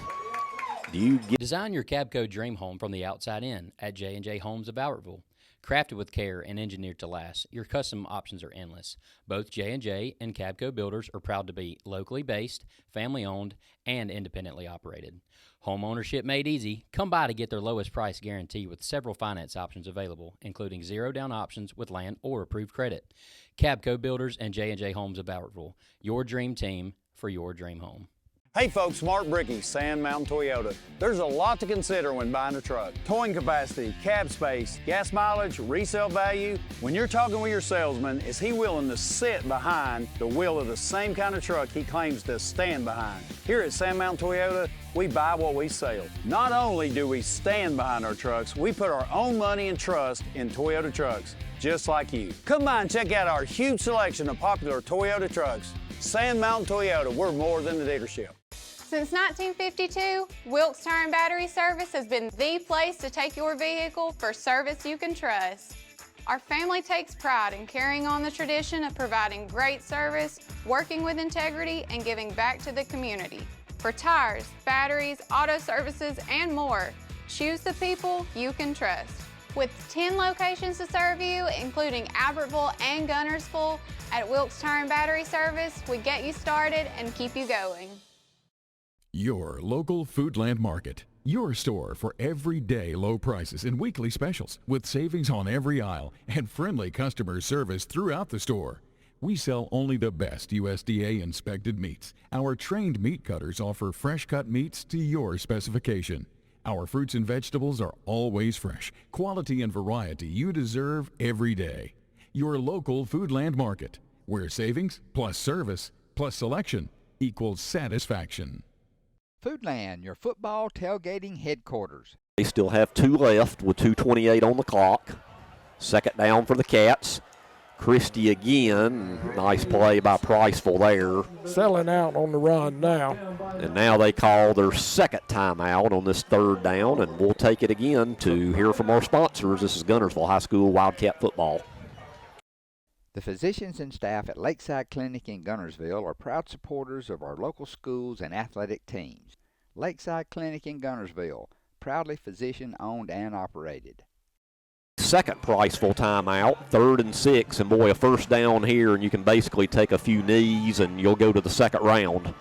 Design your Cabco dream home from the outside in at J&J Homes of Albertville. Crafted with care and engineered to last, your custom options are endless. Both J&J and Cabco builders are proud to be locally based, family-owned, and independently operated. Home ownership made easy. Come by to get their lowest price guarantee with several finance options available, including zero-down options with land or approved credit. Cabco Builders and J&J Homes of Albertville, your dream team for your dream home. Hey folks, Mark Bricky, Sand Mountain Toyota. There's a lot to consider when buying a truck. Towing capacity, cab space, gas mileage, resale value. When you're talking with your salesman, is he willing to sit behind the wheel of the same kind of truck he claims to stand behind? Here at Sand Mountain Toyota, we buy what we sell. Not only do we stand behind our trucks, we put our own money and trust in Toyota trucks, just like you. Come by and check out our huge selection of popular Toyota trucks. Sand Mountain Toyota, we're more than a dealership. Since 1952, Wilkes Tire and Battery Service has been the place to take your vehicle for service you can trust. Our family takes pride in carrying on the tradition of providing great service, working with integrity, and giving back to the community. For tires, batteries, auto services, and more, choose the people you can trust. With 10 locations to serve you, including Albertville and Guntersville, at Wilkes Tire and Battery Service, we get you started and keep you going. Your local Foodland Market. Your store for everyday low prices and weekly specials with savings on every aisle and friendly customer service throughout the store. We sell only the best USDA inspected meats. Our trained meat cutters offer fresh cut meats to your specification. Our fruits and vegetables are always fresh, quality and variety you deserve every day. Your local Foodland Market, where savings plus service plus selection equals satisfaction. Foodland, your football tailgating headquarters. They still have 2 left with 2:28 on the clock. Second down for the Cats. Christie again. Nice play by Priceville there. Selling out on the run now. And now they call their second timeout on this third down, and we'll take it again to hear from our sponsors. This is Guntersville High School Wildcat football. The physicians and staff at Lakeside Clinic in Guntersville are proud supporters of our local schools and athletic teams. Lakeside Clinic in Guntersville, proudly physician-owned and operated. Second Priceville timeout, 3rd and 6, and boy, a first down here, and you can basically take a few knees and you'll go to the second round.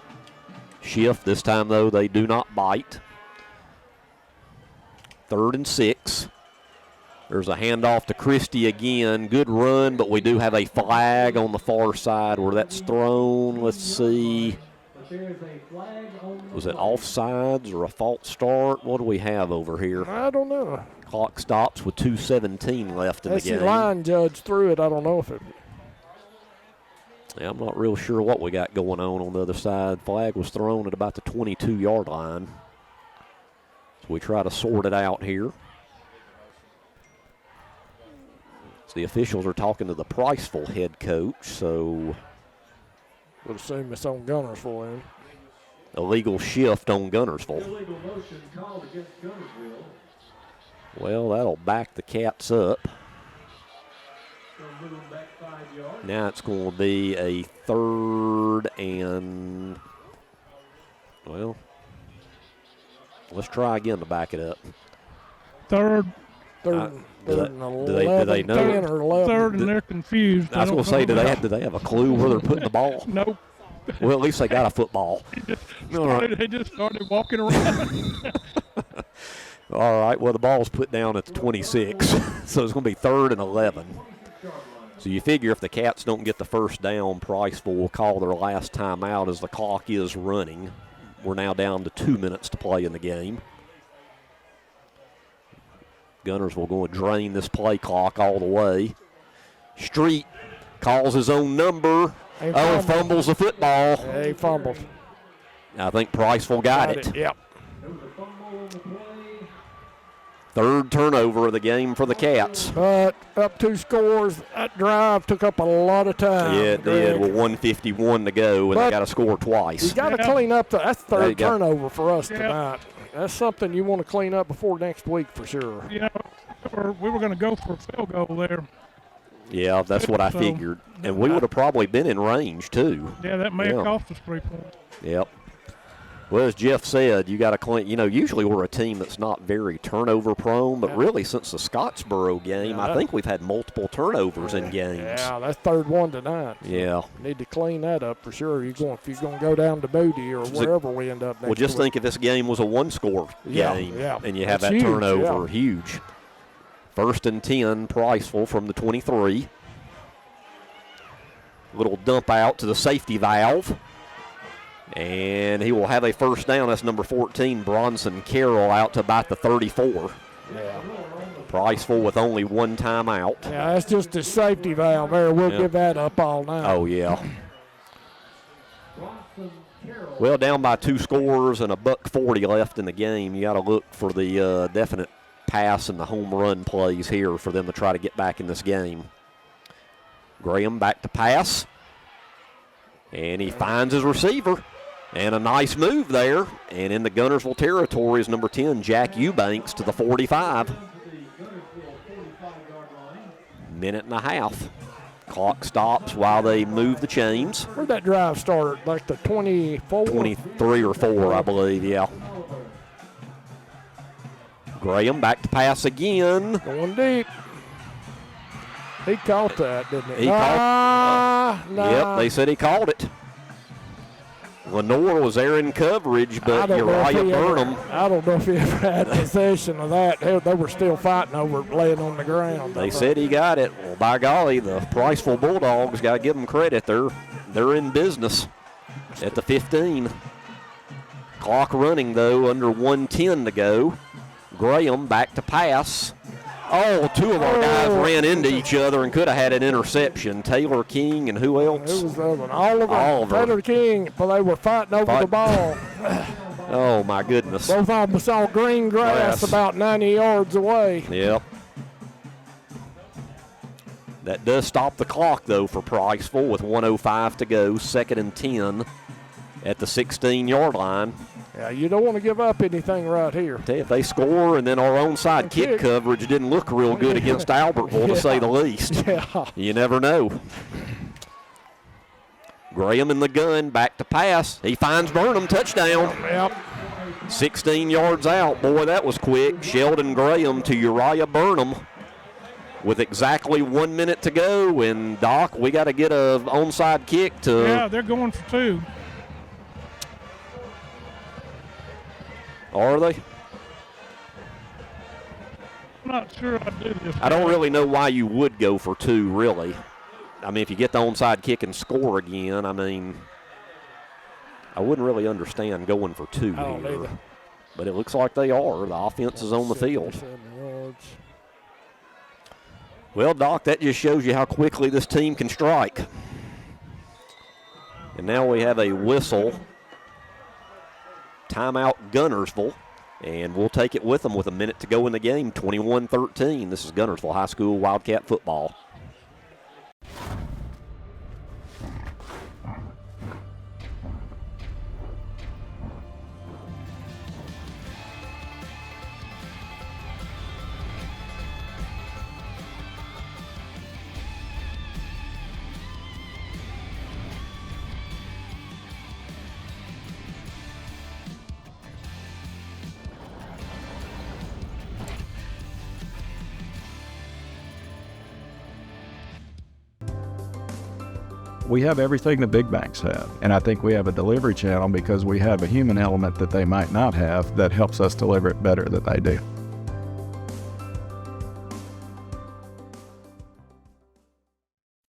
Shift, this time though, they do not bite. 3rd and 6. There's a handoff to Christie again. Good run, but we do have a flag on the far side where that's thrown. Let's see. Was it offsides or a false start? What do we have over here? I don't know. Clock stops with 2:17 left in the game. The line judge threw it. I don't know if it. Yeah, I'm not real sure what we got going on the other side. Flag was thrown at about the 22-yard line. So we try to sort it out here. The officials are talking to the Priceville head coach, so we'll assume it's on Guntersville then. Illegal shift on Guntersville. Illegal motion called against Guntersville. Well, that'll back the Cats up. Move them back 5 yards. Now it's going to be a 3rd and, well, let's try again to back it up. Third and do 11, they know? 10 or 11. Third, and they're confused. I was going to say, do they have a clue where they're putting the ball? Nope. Well, at least they got a football. They just started walking around. All right, well, the ball's put down at the 26, so it's going to be 3rd and 11. So you figure if the Cats don't get the first down, Priceville will call their last timeout as the clock is running. We're now down to 2 minutes to play in the game. Guntersville going to drain this play clock all the way. Street calls his own number. Fumbles the football. He fumbled. I think Priceville got it. Yep. Third turnover of the game for the Cats. But up 2 scores, that drive took up a lot of time. Yeah, it did. With 1:51 to go, and But they got to score twice. You got to clean up. That's the There you third go. turnover for us tonight. That's something you want to clean up before next week for sure. You know, we were going to go for a field goal there. Yeah, that's what I So- figured. And we would have probably been in range, too. Yeah, that may have cost us 3 points. Yep. Well, as Jeff said, you got to clean. You know, usually we're a team that's not very turnover prone, but really since the Scottsboro game, I think we've had multiple turnovers in games. Yeah, that's third one tonight. Yeah. Need to clean that up for sure. If you're going to go down to Booty or wherever we end up next Well, just week. think if this game was a one-score game and you have That's that huge, turnover, huge. 1st and 10, Priceville from the 23. Little dump out to the safety valve. And he will have a first down. That's number 14, Bronson Carroll, out to about the 34. Yeah. Priceville with only one timeout. Yeah, that's just a safety valve there. We'll give that up all night. Oh, yeah. Well, down by 2 scores and $1:40 left in the game. You got to look for the definite pass and the home run plays here for them to try to get back in this game. Graham back to pass. And he finds his receiver. And a nice move there. And in the Guntersville territory is number 10, Jack Eubanks, to the 45. Minute and a half. Clock stops while they move the chains. Where'd that drive start? Like the 24? 23 or 4, I believe, yeah. Graham back to pass again. Going deep. He caught that, didn't he? He nah. Yep, they said he caught it. Lenore was there in coverage, but Uriah Burnham. I don't know if he ever had possession of that. They were still fighting over it, laying on the ground. They said he got it. Well, by golly, the Priceville Bulldogs got to give them credit. They're in business at the 15. Clock running, though, under 1:10 to go. Graham back to pass. Oh, 2 of our guys ran into each other and could have had an interception. Taylor King and who else? It was Oliver. Taylor King, but they were fighting over the ball. Oh, my goodness. Both of them saw green grass about 90 yards away. Yep. That does stop the clock, though, for Priceville with 1:05 to go. 2nd and 10 at the 16-yard line. Yeah, you don't want to give up anything right here. Tell you, if they score and then our onside kick coverage didn't look real good against Albertville, to say the least. Yeah. You never know. Graham in the gun, back to pass. He finds Burnham, touchdown. Yep. 16 yards out. Boy, that was quick. Sheldon Graham to Uriah Burnham with exactly 1 minute to go. And, Doc, we got to get a onside kick to. Yeah, they're going for 2. Are they? I'm not sure I do this. I don't really know why you would go for 2, really. I mean, if you get the onside kick and score again, I mean, I wouldn't really understand going for 2 I don't here. either. But it looks like they are. The offense is on the field. 7 yards. Well, Doc, that just shows you how quickly this team can strike. And now we have a whistle. Timeout Guntersville, and we'll take it with them with a minute to go in the game, 21-13. This is Guntersville High School Wildcat football. We have everything the big banks have, and I think we have a delivery channel because we have a human element that they might not have that helps us deliver it better than they do.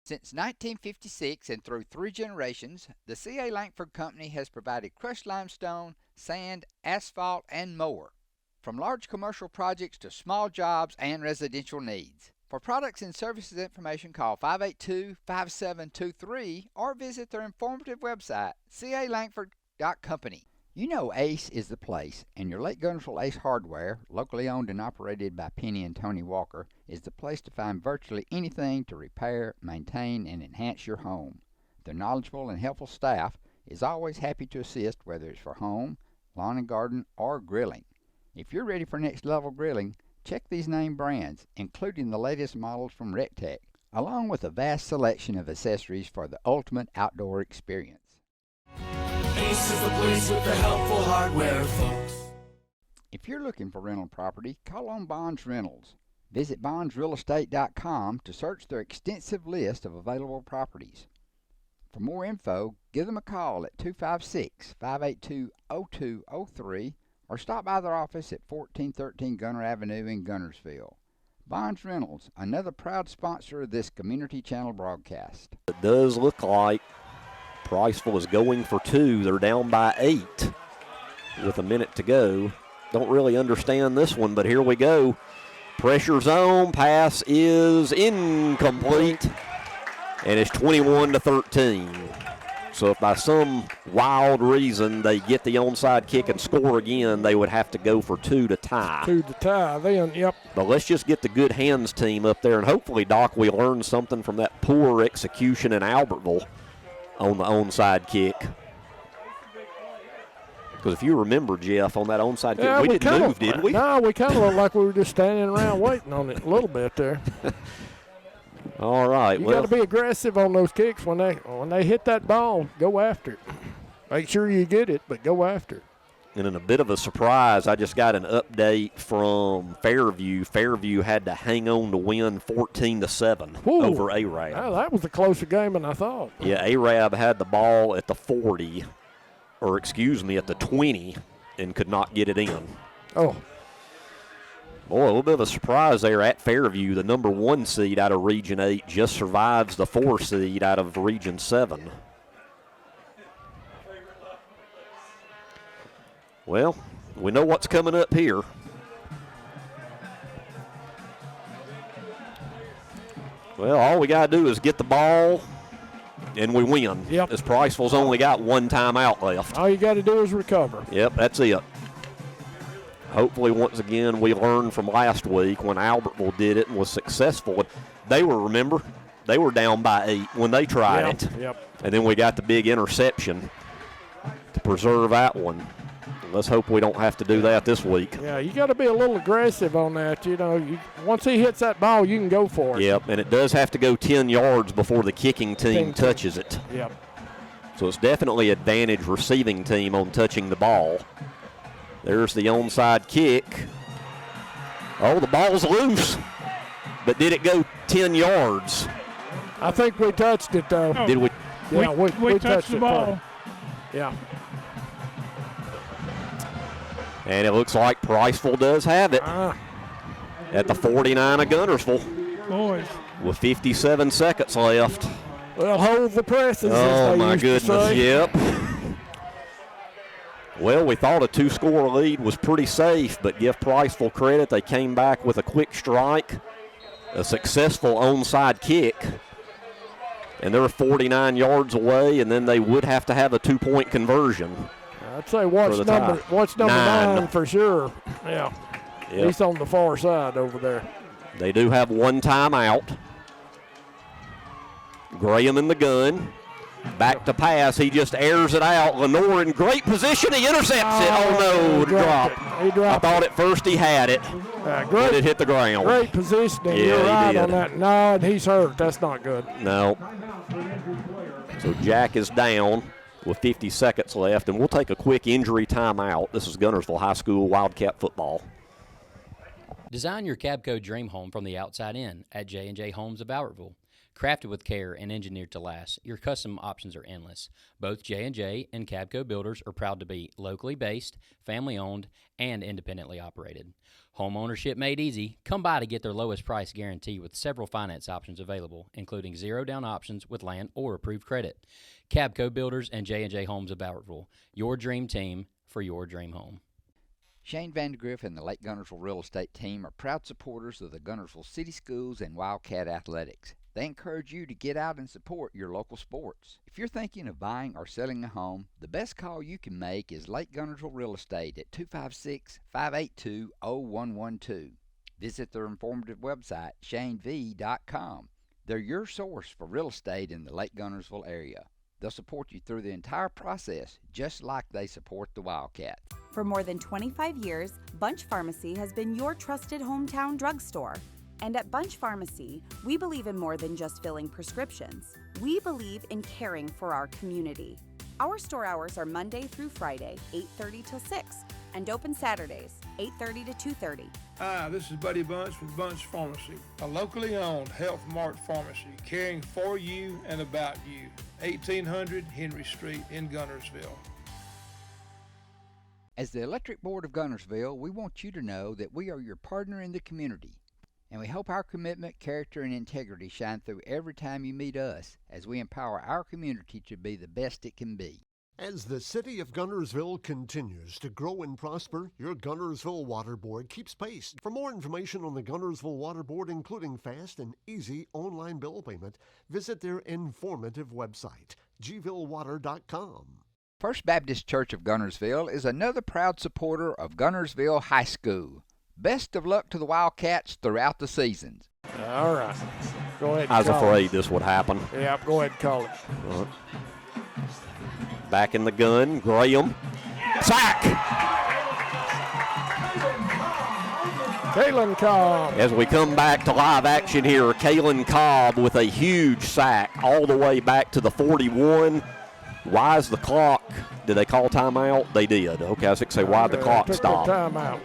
Since 1956 and through 3 generations, the C.A. Langford Company has provided crushed limestone, sand, asphalt, and more. From large commercial projects to small jobs and residential needs. For products and services information, call 582-5723 or visit their informative website, calangford.company. You know Ace is the place, and your Lake Guntersville Ace Hardware, locally owned and operated by Penny and Tony Walker, is the place to find virtually anything to repair, maintain, and enhance your home. Their knowledgeable and helpful staff is always happy to assist, whether it's for home, lawn and garden, or grilling. If you're ready for next level grilling, check these name brands, including the latest models from RecTech, along with a vast selection of accessories for the ultimate outdoor experience. Ace is the place with the helpful hardware, folks. If you're looking for rental property, call on Bonds Rentals. Visit bondsrealestate.com to search their extensive list of available properties. For more info, give them a call at 256-582-0203 or stop by their office at 1413 Gunner Avenue in Guntersville. Bonds Rentals, another proud sponsor of this Community Channel broadcast. It does look like Priceville is going for two. They're down by 8 with a minute to go. Don't really understand this one, but here we go. Pressure zone, pass is incomplete, and it's 21-13. So if by some wild reason they get the onside kick and score again, they would have to go for 2 to tie. 2 to tie, then, yep. But let's just get the good hands team up there, and hopefully, Doc, we learn something from that poor execution in Albertville on the onside kick. Because if you remember, Jeff, on that onside kick, we didn't move, did we? No, we kind of looked like we were just standing around waiting on it a little bit there. All right. You got to be aggressive on those kicks when they hit that ball. Go after it. Make sure you get it, but go after it. And in a bit of a surprise, I just got an update from Fairview. Fairview had to hang on to win 14-7 over Arab. Oh, that was a closer game than I thought. Yeah, Arab had the ball at the 40, or excuse me, at the 20, and could not get it in. Oh. Boy, a little bit of a surprise there at Fairview. The number 1 seed out of Region 8 just survives the 4 seed out of Region 7. Well, we know what's coming up here. Well, all we got to do is get the ball, and we win. Yep. As Priceville's only got 1 timeout left. All you got to do is recover. Yep, that's it. Hopefully, once again, we learned from last week when Albertville did it and was successful. They were down by 8 when they tried it. Yep. And then we got the big interception to preserve that one. Let's hope we don't have to do that this week. Yeah, you got to be a little aggressive on that. You know, once he hits that ball, you can go for it. Yep, and it does have to go 10 yards before the kicking team touches it. Yep. So it's definitely advantage receiving team on touching the ball. There's the onside kick. Oh, the ball's loose. But did it go 10 yards? I think we touched it, though. Did we? Yeah, we touched the ball. Yeah. And it looks like Priceville does have it at the 49 of Guntersville. Boys. With 57 seconds left. Well, hold the presses. Oh, my goodness, yep. Well, we thought a 2-score lead was pretty safe, but give Priceville credit. They came back with a quick strike, a successful onside kick, and they're 49 yards away, and then they would have to have a 2-point conversion. I'd say watch number 9 for sure. Yeah. Yep. He's on the far side over there. They do have 1 timeout. Graham in the gun. Back to pass. He just airs it out. Lenore in great position. He intercepts it. Oh, no. Dropped. He dropped I thought at first he had it. But it hit the ground. Great positioning. Yeah, You're right he did. on that. No, and he's hurt. That's not good. No. So Jack is down with 50 seconds left, and we'll take a quick injury timeout. This is Guntersville High School Wildcat football. Design your Cabco dream home from the outside in at J&J Homes of Albertville. Crafted with care and engineered to last, your custom options are endless. Both J&J and Cabco builders are proud to be locally based, family-owned, and independently operated. Home ownership made easy. Come by to get their lowest price guarantee with several finance options available, including zero-down options with land or approved credit. Cabco Builders and J&J Homes of Albertville, your dream team for your dream home. Shane Vandegrift and the Lake Guntersville Real Estate Team are proud supporters of the Guntersville City Schools and Wildcat Athletics. They encourage you to get out and support your local sports. If you're thinking of buying or selling a home, the best call you can make is Lake Guntersville Real Estate at 256-582-0112. Visit their informative website, shanev.com. They're your source for real estate in the Lake Guntersville area. They'll support you through the entire process, just like they support the Wildcat. For more than 25 years, Bunch Pharmacy has been your trusted hometown drugstore. And at Bunch Pharmacy, we believe in more than just filling prescriptions. We believe in caring for our community. Our store hours are Monday through Friday, 8:30 till 6, and open Saturdays, 8:30 to 2:30. Hi, this is Buddy Bunch with Bunch Pharmacy, a locally owned Health Mart pharmacy caring for you and about you. 1800 Henry Street in Guntersville. As the Electric Board of Guntersville, we want you to know that we are your partner in the community. And we hope our commitment, character, and integrity shine through every time you meet us as we empower our community to be the best it can be. As the city of Guntersville continues to grow and prosper, your Guntersville Water Board keeps pace. For more information on the Guntersville Water Board, including fast and easy online bill payment, visit their informative website, gvillewater.com. First Baptist Church of Guntersville is another proud supporter of Guntersville High School. Best of luck to the Wildcats throughout the seasons. All right. Go ahead. I was afraid this would happen. Yeah, go ahead and call it. Back in the gun, Graham. Sack! Kalen Cobb. As we come back to live action here, Kalen Cobb with a huge sack all the way back to the 41. Why is the clock? Did they call timeout? They did. Okay, I was going to say, why did the clock stop?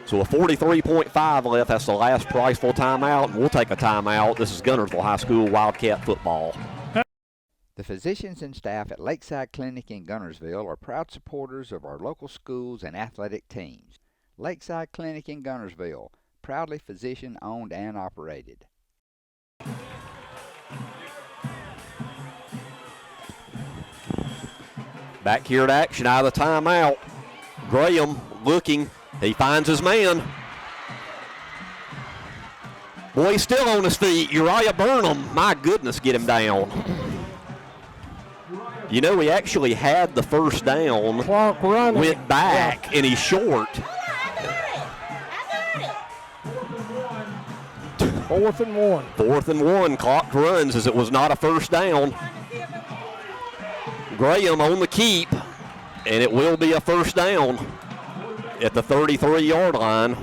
So a 43.5 left. That's the last Priceville timeout, and we'll take a timeout. This is Guntersville High School Wildcat football. The physicians and staff at Lakeside Clinic in Guntersville are proud supporters of our local schools and athletic teams. Lakeside Clinic in Guntersville, proudly physician-owned and operated. Back here at action out of the timeout. Graham looking. He finds his man. Boy, he's still on his feet. Uriah Burnham. My goodness, get him down. You know, he actually had the first down. Clock running. Went back, and he's short. 4th and 1. 4th and 1. Clock runs as it was not a first down. Graham on the keep, and it will be a first down at the 33-yard line.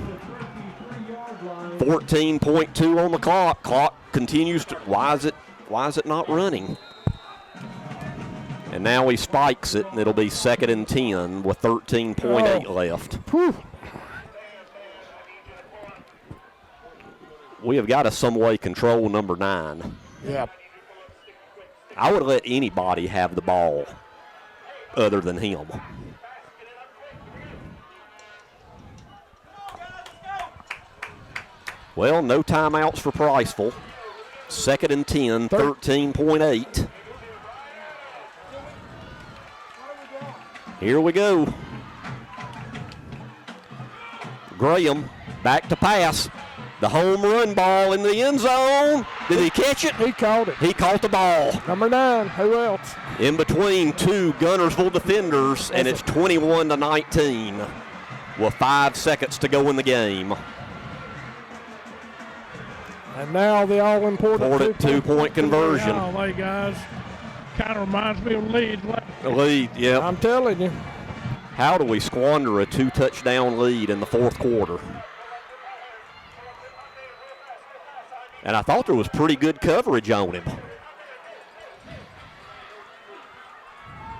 14.2 on the clock. Clock continues to. Why is it not running? And now he spikes it, and it'll be 2nd and 10 with 13.8 left. Whew. We have got to some way control number 9. Yep. I would let anybody have the ball other than him. Well, no timeouts for Priceville. 2nd and 10, 13.8. Here we go. Graham back to pass. The home run ball in the end zone. Did he catch it? He caught it. He caught the ball. Number 9, who else? In between two Guntersville defenders, and it's 21-19 with 5 seconds to go in the game. And now the all-important two-point conversion. Golly, guys. Kind of reminds me of Leeds. Lead, yeah. I'm telling you. How do we squander a 2-touchdown lead in the 4th quarter? And I thought there was pretty good coverage on him.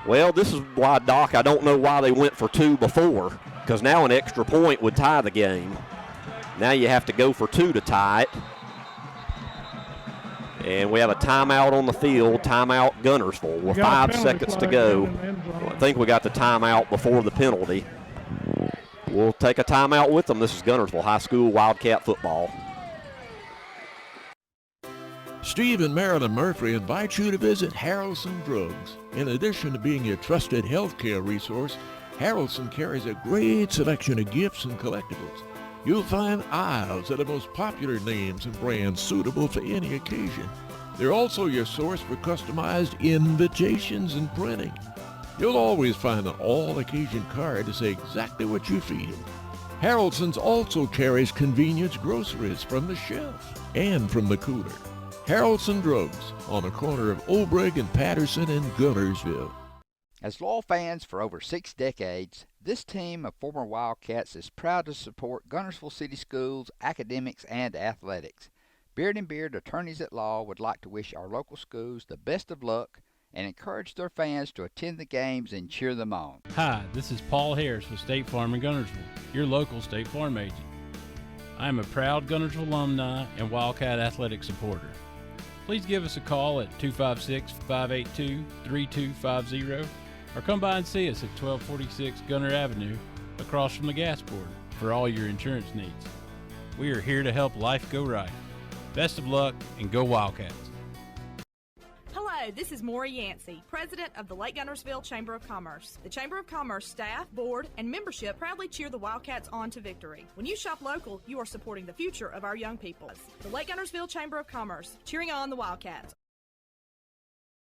Well, this is why, Doc, I don't know why they went for 2 before, because now an extra point would tie the game. Now you have to go for 2 to tie it. And we have a timeout on the field, timeout Guntersville with 5 seconds to go. I think we got the timeout before the penalty. We'll take a timeout with them. This is Guntersville High School Wildcat football. Steve and Marilyn Murphy invite you to visit Harrelson Drugs. In addition to being your trusted healthcare resource, Harrelson carries a great selection of gifts and collectibles. You'll find aisles of the most popular names and brands suitable for any occasion. They're also your source for customized invitations and printing. You'll always find an all-occasion card to say exactly what you feel. Haraldson's also carries convenience groceries from the shelf and from the cooler. Haraldson Drugs on the corner of Olbrich and Patterson in Guntersville. As loyal fans for over 6 decades, this team of former Wildcats is proud to support Guntersville City Schools, academics, and athletics. Beard and Beard Attorneys at Law would like to wish our local schools the best of luck and encourage their fans to attend the games and cheer them on. Hi, this is Paul Harris with State Farm in Guntersville, your local State Farm agent. I am a proud Guntersville alumni and Wildcat athletic supporter. Please give us a call at 256-582-3250 or come by and see us at 1246 Gunter Avenue across from the gas board for all your insurance needs. We are here to help life go right. Best of luck and go Wildcats. Hello, this is Maury Yancey, President of the Lake Guntersville Chamber of Commerce. The Chamber of Commerce staff, board, and membership proudly cheer the Wildcats on to victory. When you shop local, you are supporting the future of our young people. The Lake Guntersville Chamber of Commerce, cheering on the Wildcats.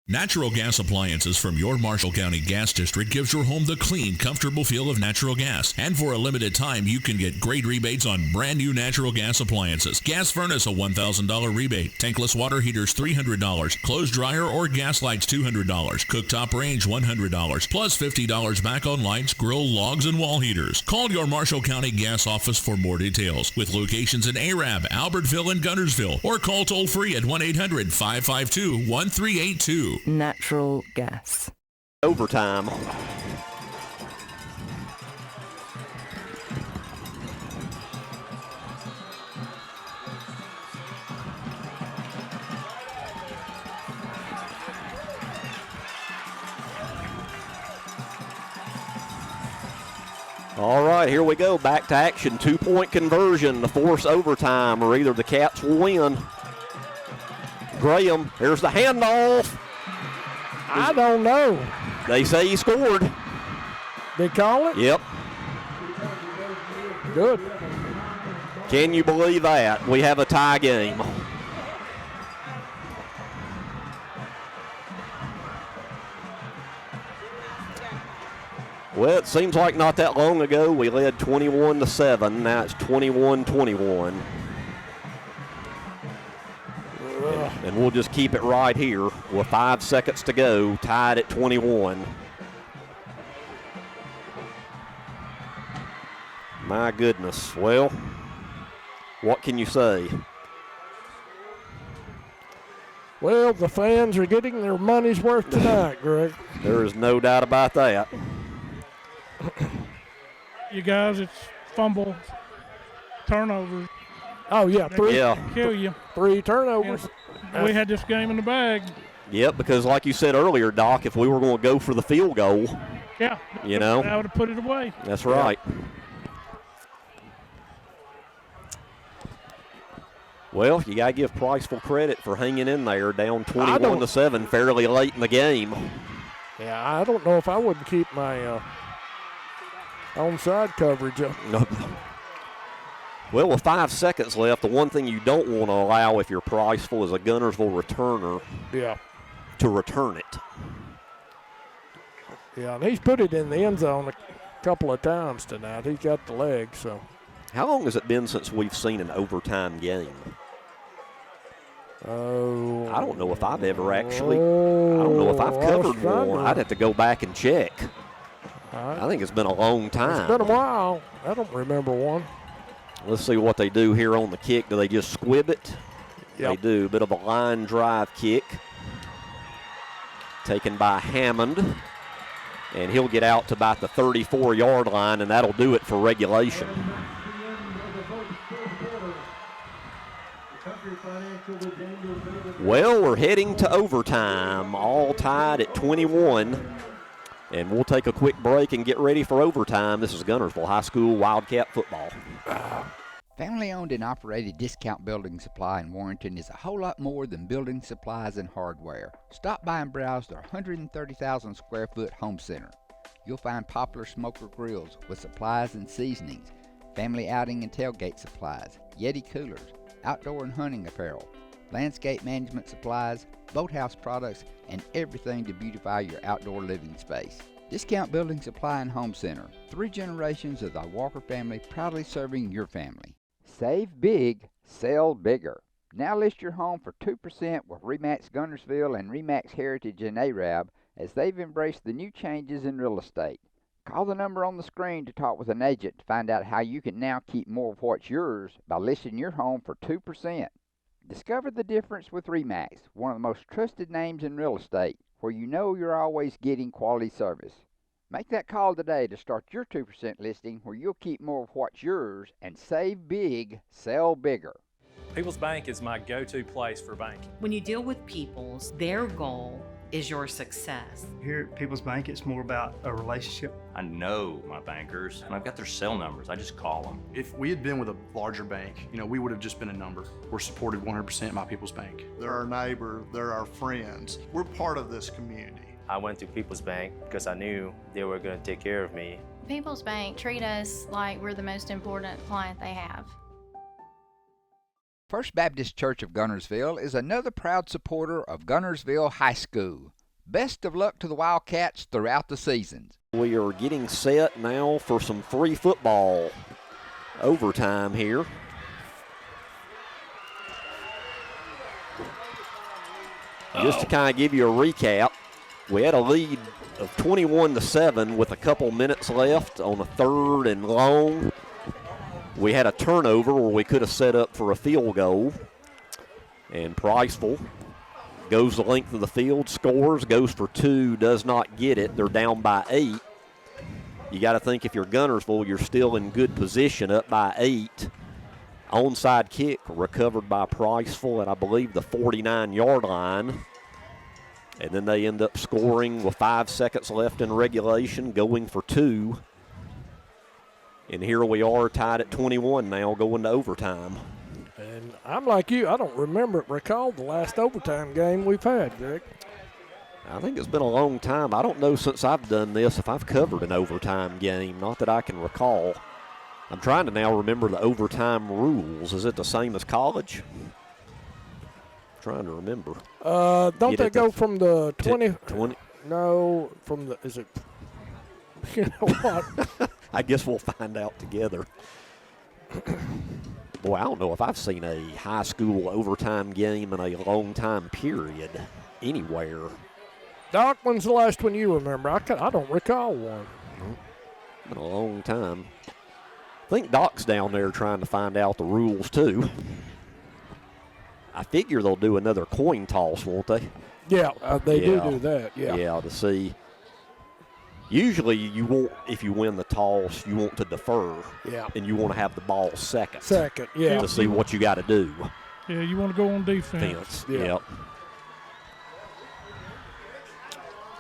Natural gas appliances from your Marshall County Gas District gives your home the clean, comfortable feel of natural gas. And for a limited time, you can get great rebates on brand new natural gas appliances. Gas furnace, a $1,000 rebate. Tankless water heaters, $300. Clothes dryer or gas lights, $200. Cooktop range, $100. Plus $50 back on lights, grill, logs, and wall heaters. Call your Marshall County Gas office for more details. With locations in Arab, Albertville, and Guntersville. Or call toll free at 1-800-552-1382. Natural gas. Overtime. All right, here we go. Back to action. 2-point conversion to force overtime, or either the Cats will win. Graham, here's the handoff. I don't know. They say he scored. They call it? Yep. Good. Can you believe that? We have a tie game. Well, it seems like not that long ago we led 21-7. Now it's 21-21. And we'll just keep it right here with 5 seconds to go, tied at 21. My goodness. Well, what can you say? Well, the fans are getting their money's worth tonight, Greg. There is no doubt about that. You guys, it's fumble, turnovers. Oh, yeah, three. Yeah. Kill you. 3 turnovers. And we had this game in the bag. Yep, because like you said earlier, Doc, if we were going to go for the field goal, yeah, you know, I would have put it away. That's right. Well, you got to give Priceville credit for hanging in there, down 21-7 fairly late in the game. Yeah, I don't know if I wouldn't keep my onside coverage up. No. Well, with 5 seconds left, the one thing you don't want to allow if you're Priceville is a Guntersville returner to return it. Yeah, and he's put it in the end zone a couple of times tonight. He's got the legs, so. How long has it been since we've seen an overtime game? Oh. I don't know if I've ever actually, I don't know if I've covered one. I'd have to go back and check. I think it's been a long time. It's been a while. I don't remember one. Let's see what they do here on the kick. Do they just squib it? They do. A bit of a line drive kick. Taken by Hammond. And he'll get out to about the 34-yard line, and that'll do it for regulation. Well, we're heading to overtime, all tied at 21. And we'll take a quick break and get ready for overtime. This is Guntersville High School Wildcat football. Family-owned and operated Discount Building Supply in Warrenton is a whole lot more than building supplies and hardware. Stop by and browse their 130,000 square foot home center. You'll find popular smoker grills with supplies and seasonings, family outing and tailgate supplies, Yeti coolers, outdoor and hunting apparel, landscape management supplies, boathouse products, and everything to beautify your outdoor living space. Discount Building Supply and Home Center. 3 generations of the Walker family proudly serving your family. Save big, sell bigger. Now list your home for 2% with RE/MAX Guntersville and RE/MAX Heritage in Arab as they've embraced the new changes in real estate. Call the number on the screen to talk with an agent to find out how you can now keep more of what's yours by listing your home for 2%. Discover the difference with RE/MAX, one of the most trusted names in real estate, where you know you're always getting quality service. Make that call today to start your 2% listing where you'll keep more of what's yours and save big, sell bigger. People's Bank is my go-to place for banking. When you deal with People's, their goal is your success. Here at People's Bank, it's more about a relationship. I know my bankers, and I've got their cell numbers. I just call them. If we had been with a larger bank, we would have just been a number. We're supported 100% by People's Bank. They're our neighbor, they're our friends. We're part of this community. I went to People's Bank because I knew they were going to take care of me. People's Bank treat us like we're the most important client they have. First Baptist Church of Guntersville is another proud supporter of Guntersville High School. Best of luck to the Wildcats throughout the seasons. We are getting set now for some free football overtime here. Just to kind of give you a recap, we had a lead of 21-7 with a couple minutes left on a 3rd and long. We had a turnover where we could have set up for a field goal. And Priceville goes the length of the field, scores, goes for 2, does not get it. They're down by 8. You got to think if you're Guntersville, you're still in good position, up by 8. Onside kick recovered by Priceville at, I believe, the 49-yard line. And then they end up scoring with 5 seconds left in regulation, going for 2. And here we are tied at 21 now, going to overtime. And I'm like you, I don't recall the last overtime game we've had, Greg. I think it's been a long time. I don't know since I've done this if I've covered an overtime game, not that I can recall. I'm trying to now remember the overtime rules. Is it the same as college? I'm trying to remember. Don't they go from the 20? 20? No, from the, is it, you know what? I guess we'll find out together. Boy, I don't know if I've seen a high school overtime game in a long time period anywhere. Doc, when's the last one you remember? I don't recall one. Been a long time. I think Doc's down there trying to find out the rules, too. I figure they'll do another coin toss, won't they? Yeah, they do that, yeah. Yeah, to see. Usually you want, if you win the toss, you want to defer. Yeah. And you want to have the ball second. Second, yeah. To see what you got to do. Yeah, you want to go on defense. Yeah. Yep.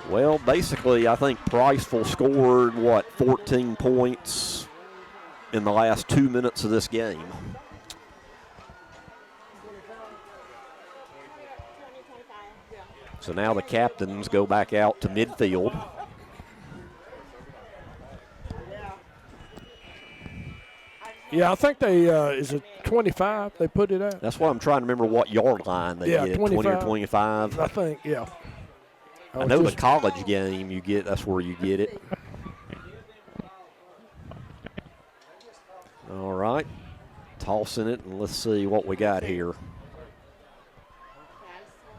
Well, basically, I think Priceville scored, 14 points in the last 2 minutes of this game. So now the captains go back out to midfield. Yeah, I think they, is it 25 they put it at? That's why I'm trying to remember what yard line they did, 20 or 25. I think, yeah. I know the college game you get, that's where you get it. All right, tossing it, and let's see what we got here.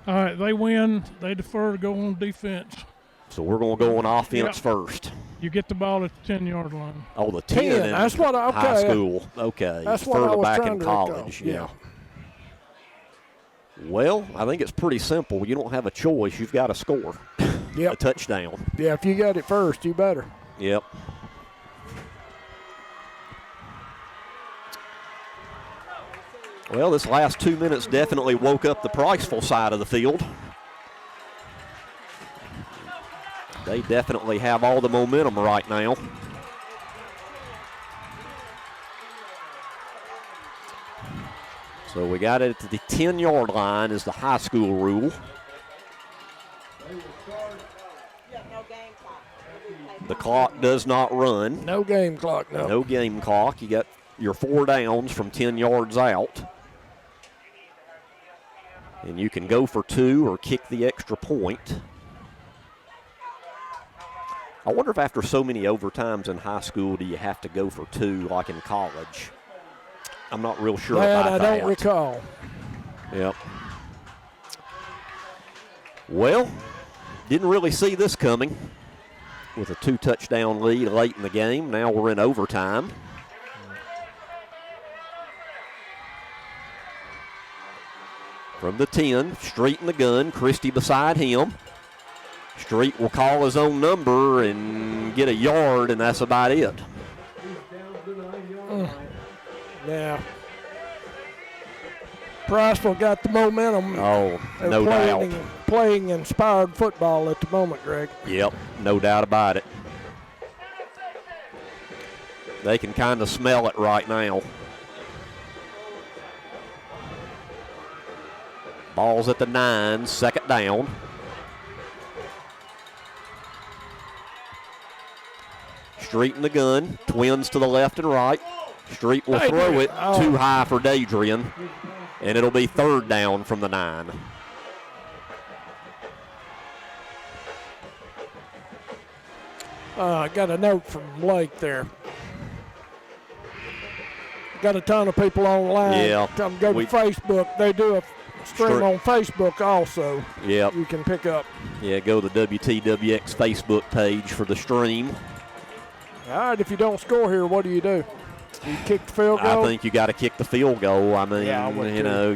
All right, they win. They defer to go on defense. So we're going to go on offense first. You get the ball at the 10-yard line. Oh, the 10 in that's what I, okay. high school. Okay. That's what I was back trying in to college. recall. Yeah. Well, I think it's pretty simple. You don't have a choice. You've got to score. Yep. A touchdown. Yeah, if you got it first, you better. Yep. Well, this last 2 minutes definitely woke up the Priceville side of the field. They definitely have all the momentum right now. So we got it at the 10-yard line is the high school rule. The clock does not run. No game clock, no. No game clock. You got your 4 downs from 10 yards out. And you can go for 2 or kick the extra point. I wonder if after so many overtimes in high school, do you have to go for 2 like in college? I'm not real sure about that. I don't recall. Yep. Well, didn't really see this coming with a 2-touchdown lead late in the game. Now we're in overtime. From the 10, Street in the gun, Christie beside him. Street will call his own number and get a yard, and that's about it. Yeah. Priceville got the momentum. Oh, no doubt. Playing inspired football at the moment, Greg. Yep, no doubt about it. They can kind of smell it right now. Ball's at the 9, second down. Street in the gun, twins to the left and right. Street will throw it too high for Dadrian, and it'll be third down from the 9. I got a note from Blake there. Got a ton of people online. Yeah. Come go to Facebook. They do a stream on Facebook also. Yep. You can pick up. Yeah, go to the WTWX Facebook page for the stream. All right, if you don't score here, what do? You kick the field goal? I think you got to kick the field goal. I mean,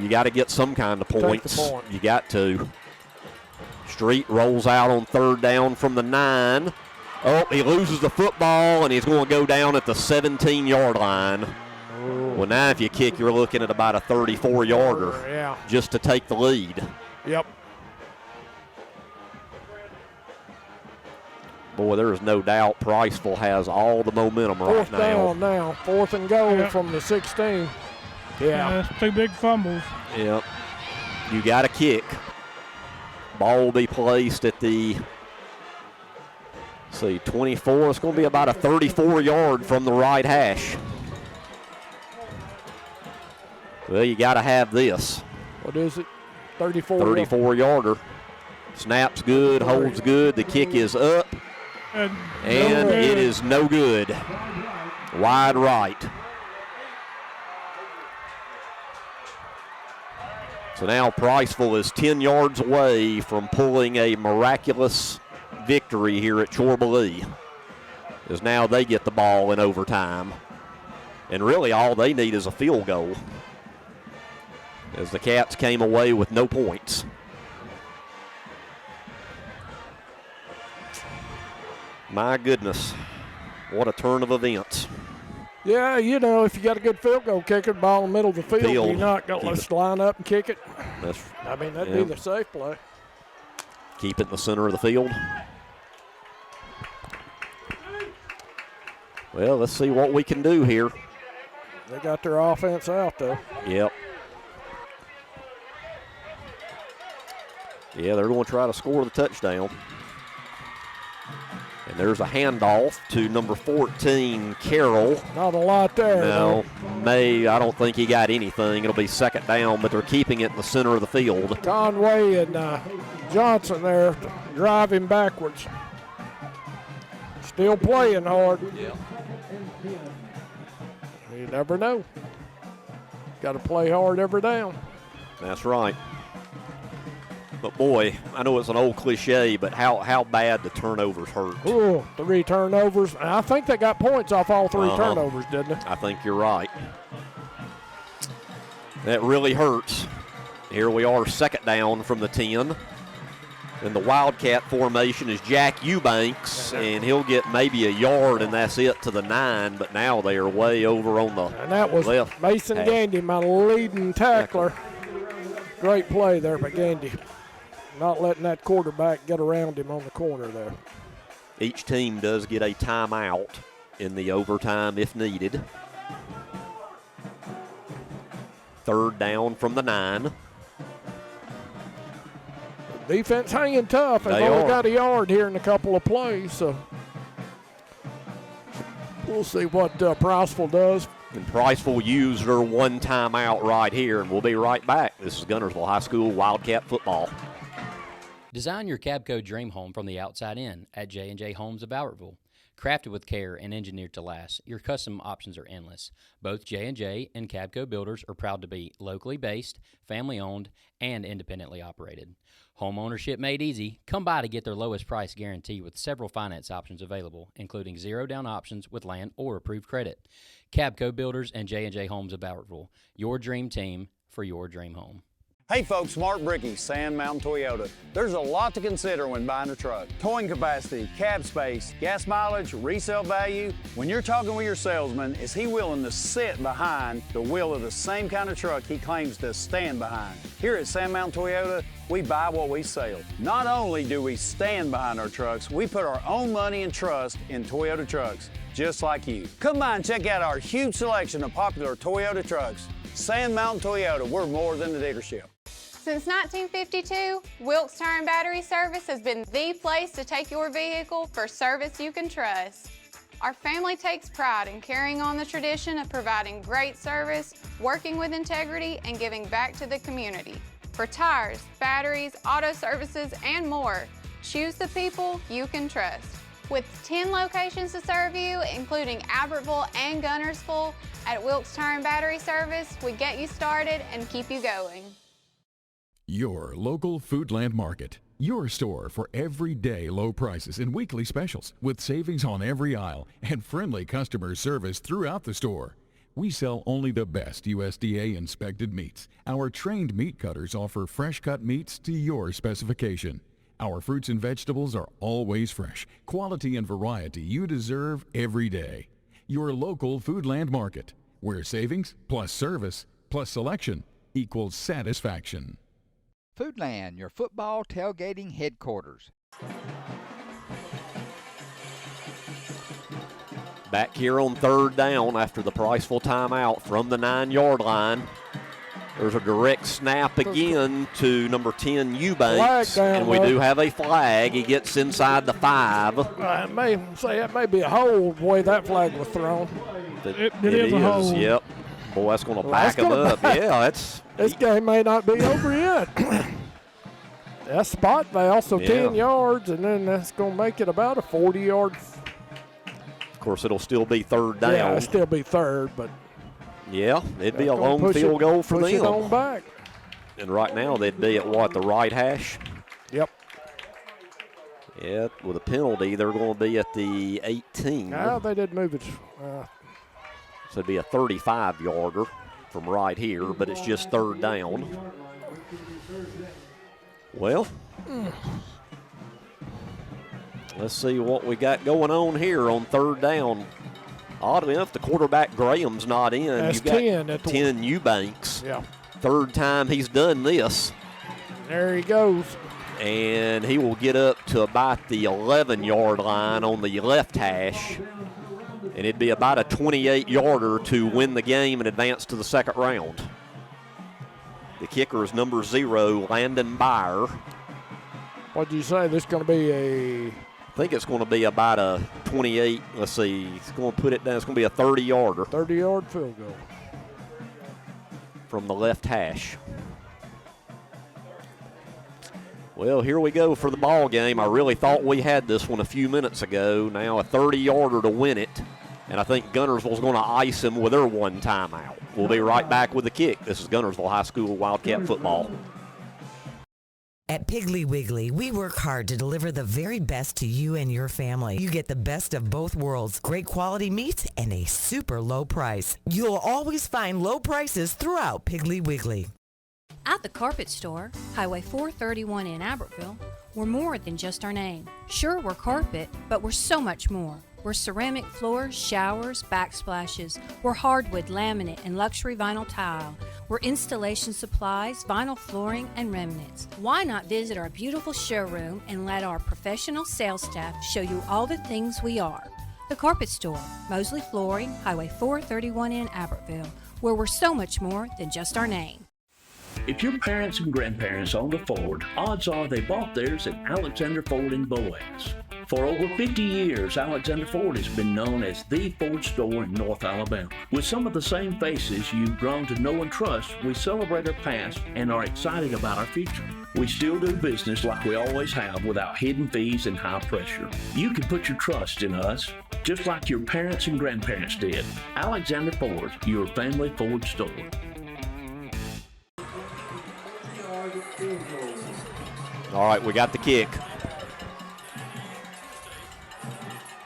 you got to get some kind of points. You got to. Street rolls out on third down from the 9. Oh, he loses the football, and he's going to go down at the 17-yard line. Well, now if you kick, you're looking at about a 34-yarder just to take the lead. Yep. Boy, there is no doubt Priceville has all the momentum right now. Fourth down now. 4th and goal from the 16. Yeah, that's 2 big fumbles. Yep. You got to kick. Ball will be placed at the 24. It's going to be about a 34-yard from the right hash. Well, you got to have this. What is it? 34. 34-yarder. Snap's good, holds good. The kick is up, and it is no good. Wide right. So now Priceville is 10 yards away from pulling a miraculous victory here at Chorbalee, as now they get the ball in overtime. And really all they need is a field goal, as the Cats came away with no points. My goodness, what a turn of events. Yeah, if you got a good field goal kicker, ball in the middle of the field, you're not going to line up and kick it. That'd be the safe play. Keep it in the center of the field. Well, let's see what we can do here. They got their offense out, though. Yep. Yeah, they're going to try to score the touchdown. And there's a handoff to number 14, Carroll. Not a lot there. No, I don't think he got anything. It'll be second down, but they're keeping it in the center of the field. Conway and Johnson there driving backwards. Still playing hard. Yeah. You never know. Got to play hard every down. That's right. But, boy, I know it's an old cliche, but how bad the turnovers hurt. Ooh, 3 turnovers. I think they got points off all 3 turnovers, didn't they? I think you're right. That really hurts. Here we are, second down from the 10. And the Wildcat formation is Jack Eubanks, and he'll get maybe a yard, and that's it to the 9. But now they are way over on the and that was left. Mason Gandy, my leading tackler. Great play there by Gandy. Not letting that quarterback get around him on the corner there. Each team does get a timeout in the overtime if needed. Third down from the 9. Defense hanging tough. They've only got a yard here in a couple of plays, so we'll see what Priceville does. And Priceville used their one timeout right here, and we'll be right back. This is Guntersville High School Wildcat football. Design your Cabco dream home from the outside in at J&J Homes of Albertville. Crafted with care and engineered to last, your custom options are endless. Both J&J and Cabco builders are proud to be locally based, family-owned, and independently operated. Home ownership made easy. Come by to get their lowest price guarantee with several finance options available, including zero-down options with land or approved credit. Cabco Builders and J&J Homes of Albertville, your dream team for your dream home. Hey folks, Mark Brickey, Sand Mountain Toyota. There's a lot to consider when buying a truck. Towing capacity, cab space, gas mileage, resale value. When you're talking with your salesman, is he willing to sit behind the wheel of the same kind of truck he claims to stand behind? Here at Sand Mountain Toyota, we buy what we sell. Not only do we stand behind our trucks, we put our own money and trust in Toyota trucks, just like you. Come by and check out our huge selection of popular Toyota trucks. Sand Mountain Toyota, we're more than a dealership. Since 1952, Wilkes Tire and Battery Service has been the place to take your vehicle for service you can trust. Our family takes pride in carrying on the tradition of providing great service, working with integrity, and giving back to the community. For tires, batteries, auto services, and more, choose the people you can trust. With 10 locations to serve you, including Albertville and Guntersville, at Wilkes Tire and Battery Service, we get you started and keep you going. Your local Foodland Market. Your store for everyday low prices and weekly specials with savings on every aisle and friendly customer service throughout the store. We sell only the best USDA inspected meats. Our trained meat cutters offer fresh cut meats to your specification. Our fruits and vegetables are always fresh, quality and variety you deserve every day. Your local Foodland Market, where savings plus service plus selection equals satisfaction. Foodland, your football tailgating headquarters. Back here on third down after the Priceville timeout from the 9-yard line. There's a direct snap again to number 10, Eubanks, and we do have a flag. He gets inside the 5. I may say that may be a hold, the way that flag was thrown. It is a hold. Yep. Boy, that's going to back him up. Yeah, that's. This game may not be over yet. That's spot foul, so 10 yards, and then that's going to make it about a 40-yard. Of course, it'll still be third down. Yeah, it'll still be third, but. Yeah, it'd be a long field goal for them. Push it on back. And right now they'd be at what, the right hash? Yep. Yeah, with a penalty, they're going to be at the 18. No, they did move it. So it'd be a 35-yarder from right here, but it's just third down. Well, let's see what we got going on here on third down. Oddly enough, the quarterback Graham's not in. That's You've got 10 at the 10 Eubanks. Yeah. Third time he's done this. There he goes. And he will get up to about the 11-yard line on the left hash. And it'd be about a 28-yarder to win the game and advance to the second round. The kicker is number 0, Landon Byer. What'd you say? This is going to be a... I think it's going to be about a 28. Let's see. It's going to put it down. It's going to be a 30-yarder. 30-yard field goal. From the left hash. Well, here we go for the ball game. I really thought we had this one a few minutes ago. Now a 30-yarder to win it. And I think Guntersville's going to ice him with their one timeout. We'll be right back with the kick. This is Guntersville High School Wildcat football. At Piggly Wiggly, we work hard to deliver the very best to you and your family. You get the best of both worlds, great quality meats and a super low price. You'll always find low prices throughout Piggly Wiggly. At the Carpet Store, Highway 431 in Albertville, we're more than just our name. Sure, we're carpet, but we're so much more. We're ceramic floors, showers, backsplashes. We're hardwood, laminate, and luxury vinyl tile. We're installation supplies, vinyl flooring, and remnants. Why not visit our beautiful showroom and let our professional sales staff show you all the things we are? The Carpet Store, Mosley Flooring, Highway 431 in Albertville, where we're so much more than just our name. If your parents and grandparents owned a Ford, odds are they bought theirs at Alexander Ford in Boaz. For over 50 years, Alexander Ford has been known as the Ford store in North Alabama. With some of the same faces you've grown to know and trust, we celebrate our past and are excited about our future. We still do business like we always have without hidden fees and high pressure. You can put your trust in us, just like your parents and grandparents did. Alexander Ford, your family Ford store. All right, we got the kick.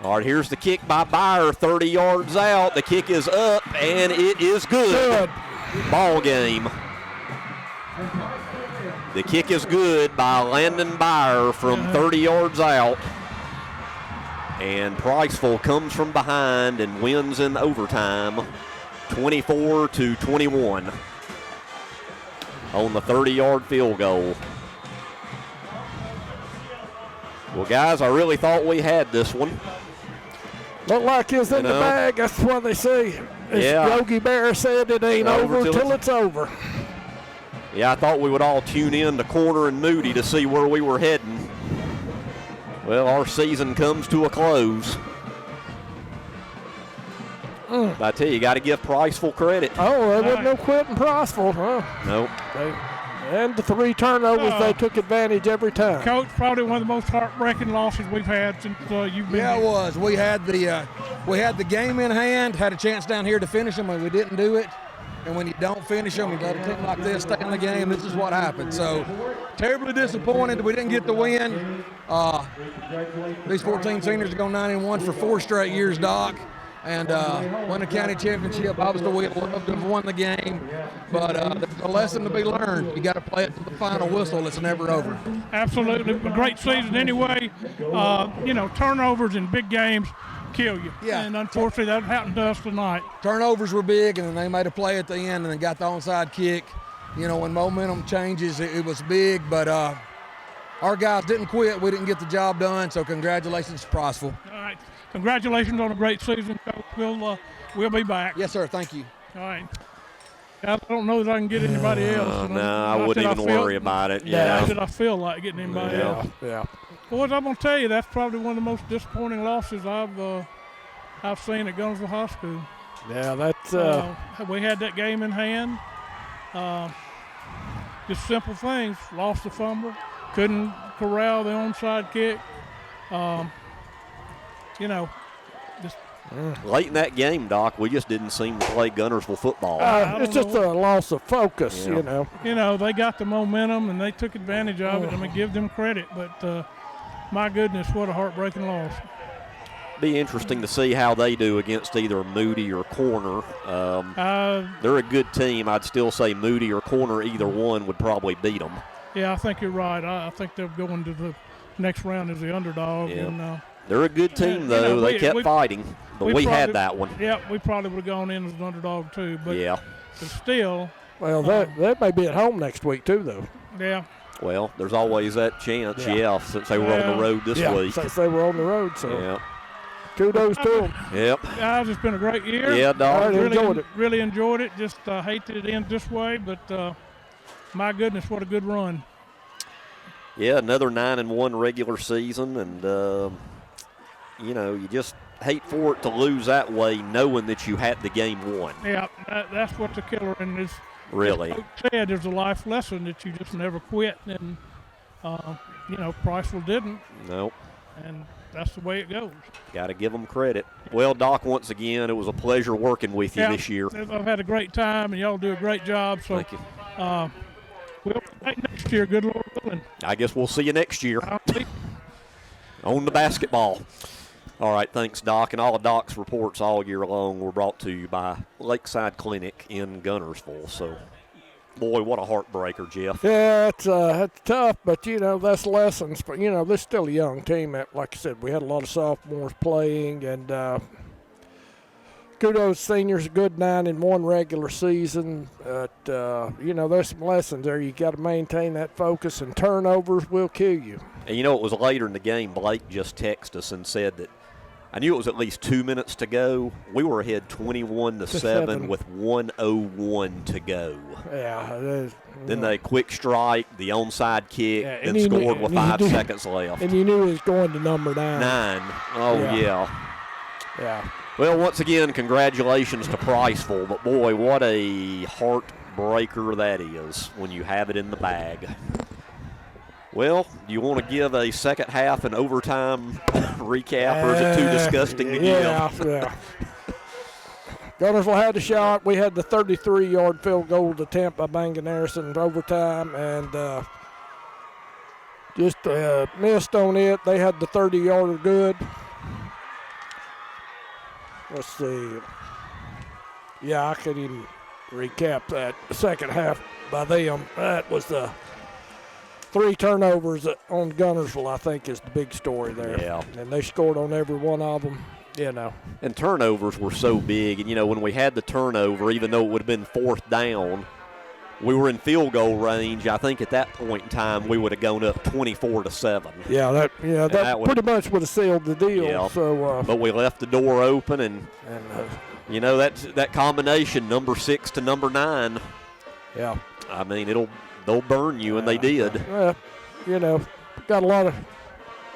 All right, here's the kick by Byer, 30 yards out. The kick is up, and it is good. Ball game. The kick is good by Landon Byer from 30 yards out. And Priceville comes from behind and wins in overtime, 24-21 on the 30-yard field goal. Well, guys, I really thought we had this one. Look like it's in the bag. That's what they say. As Yogi Bear said, it ain't over till it's over. Yeah, I thought we would all tune in to Corner and Moody to see where we were heading. Well, our season comes to a close. But I tell you, got to give Priceville credit. Oh, there wasn't no quitting Priceville, huh? Nope. And the 3 turnovers, they took advantage every time. Coach, probably one of the most heartbreaking losses we've had since you've been Yeah, here. it was. We had the game in hand, had a chance down here to finish them, and we didn't do it. And when you don't finish them, you let a team like this stay in the game. This is what happened. So, terribly disappointed that we didn't get the win. These 14 seniors are going 9-1 for 4 straight years, Doc. And won the county championship. Obviously, we would love to have won the game, but there's a lesson to be learned. You got to play it to the final whistle. It's never over. Absolutely, a great season anyway. Turnovers in big games kill you. Yeah. And unfortunately, that happened to us tonight. Turnovers were big, and then they made a play at the end and then got the onside kick. When momentum changes, it was big, but our guys didn't quit. We didn't get the job done, so congratulations to Priceville. All right. Congratulations on a great season, Coach. We'll be back. Yes, sir. Thank you. All right. I don't know that I can get anybody else. No, I wouldn't even worry about it. Yeah. Did I feel like getting anybody else? Yeah. Boys, I'm going to tell you, that's probably one of the most disappointing losses I've seen at Guntersville High School. Yeah, that's. We had that game in hand. Just simple things. Lost the fumble. Couldn't corral the onside kick. Late in that game, Doc, we just didn't seem to play Guntersville football. It's just a loss of focus, They got the momentum and they took advantage of it. I mean, give them credit, but my goodness, what a heartbreaking loss. Be interesting to see how they do against either Moody or Corner. They're a good team. I'd still say Moody or Corner, either one would probably beat them. Yeah, I think you're right. I think they're going to the next round as the underdog. Yeah. And, they're a good team, though. They kept fighting, but we had that one. Yeah, we probably would have gone in as an underdog, too. But, but still. Well, that may be at home next week, too, though. Yeah. Well, there's always that chance, since they were on the road this week. Since they were on the road, so. Yeah. Kudos to them. Yep. Guys, it's been a great year. Yeah, Dog. Really enjoyed it. Just hate that it ends this way, but my goodness, what a good run. Yeah, another 9-1 regular season, and you just hate for it to lose that way, knowing that you had the game won. Yeah, that's what's a killer, and it's really. As Coach said, there's a life lesson that you just never quit, and Priceville didn't. Nope. And that's the way it goes. Got to give them credit. Well, Doc, once again, it was a pleasure working with you this year. I've had a great time, and y'all do a great job. So, thank you. We'll be back next year, good Lord willing. I guess we'll see you next year on the basketball. All right, thanks, Doc. And all of Doc's reports all year long were brought to you by Lakeside Clinic in Guntersville. So, boy, what a heartbreaker, Jeff. Yeah, it's tough, but, that's lessons. But, they're still a young team. Like I said, we had a lot of sophomores playing, and kudos seniors, a good 9-1 regular season. But, there's some lessons there. You got to maintain that focus, and turnovers will kill you. And, it was later in the game, Blake just texted us and said that I knew it was at least 2 minutes to go. We were ahead 21-7 with 1:01 to go. Yeah. Then they quick strike, the onside kick, then scored with 5 seconds left. And you knew it was going to number 9. Oh, yeah. Yeah. Well, once again, congratulations to Priceville. But, boy, what a heartbreaker that is when you have it in the bag. Well, do you want to give a second half and overtime recap, or is it too disgusting to give? Yeah. Guntersville had the shot. We had the 33-yard field goal attempt by Bangin Harrison in overtime, and just missed on it. They had the 30-yarder good. Let's see. Yeah, I could even recap that second half by them. That was the 3 turnovers on Guntersville, I think, is the big story there. Yeah. And they scored on every one of them, And turnovers were so big. And, when we had the turnover, even though it would have been 4th down, we were in field goal range. I think at that point in time we would have gone up 24-7. Yeah, that pretty much would have sealed the deal. Yeah. So, but we left the door open, and that combination, number 6 to number 9. Yeah. I mean, they'll burn you, and they did. Got a lot of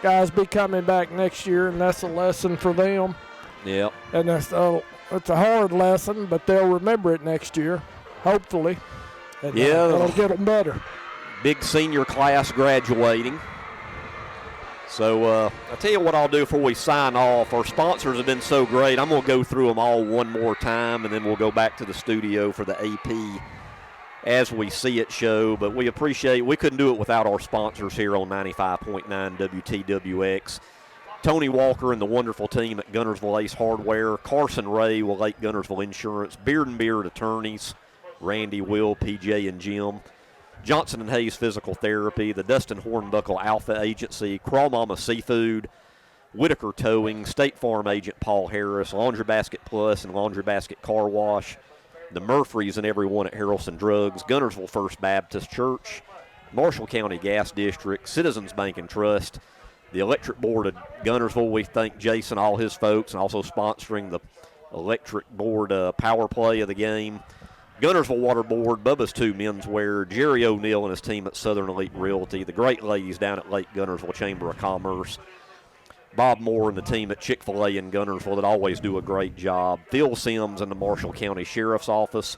guys be coming back next year, and that's a lesson for them. Yeah. And it's a hard lesson, but they'll remember it next year, hopefully. And it'll get them better. Big senior class graduating. So I'll tell you what I'll do before we sign off. Our sponsors have been so great. I'm going to go through them all one more time, and then we'll go back to the studio for the AP As We See It show. But we couldn't do it without our sponsors here on 95.9 WTWX. Tony Walker and the wonderful team at Guntersville Ace Hardware, Carson Ray with Lake Guntersville Insurance, Beard and Beard Attorneys, Randy, Will, PJ, and Jim, Johnson and Hayes Physical Therapy, the Dustin Hornbuckle Alpha Agency, Crawl Mama Seafood, Whitaker Towing, State Farm Agent Paul Harris, Laundry Basket Plus and Laundry Basket Car Wash, the Murphys and everyone at Harrelson Drugs, Guntersville First Baptist Church, Marshall County Gas District, Citizens Bank and Trust, the Electric Board of Guntersville. We thank Jason, all his folks, and also sponsoring the Electric Board power play of the game. Guntersville Water Board, Bubba's 2 Menswear, Jerry O'Neill and his team at Southern Elite Realty, the great ladies down at Lake Guntersville Chamber of Commerce, Bob Moore and the team at Chick-fil-A in Guntersville that always do a great job, Phil Sims and the Marshall County Sheriff's Office,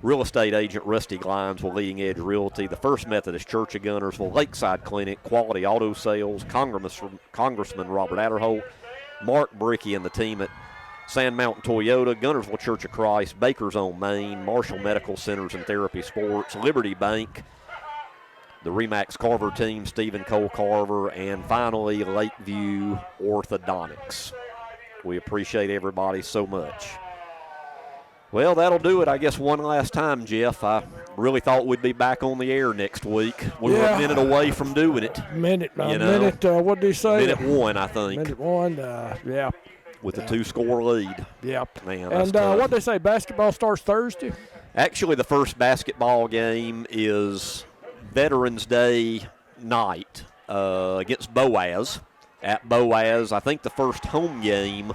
real estate agent Rusty Glines with Leading Edge Realty, the First Methodist Church of Guntersville, Lakeside Clinic, Quality Auto Sales, Congressman Robert Adderholt, Mark Bricky and the team at Sand Mountain Toyota, Guntersville Church of Christ, Baker's on Main, Marshall Medical Centers and Therapy Sports, Liberty Bank, the Remax Carver team, Stephen Cole Carver, and finally Lakeview Orthodontics. We appreciate everybody so much. Well, that'll do it, I guess, one last time, Jeff. I really thought we'd be back on the air next week. We were a minute away from doing it. Minute, what did he say? Minute 1, I think. Minute 1, yeah. With a 2-score lead. Yep. Man, and what did they say, basketball starts Thursday? Actually, the first basketball game is Veterans Day night against Boaz at Boaz. I think the first home game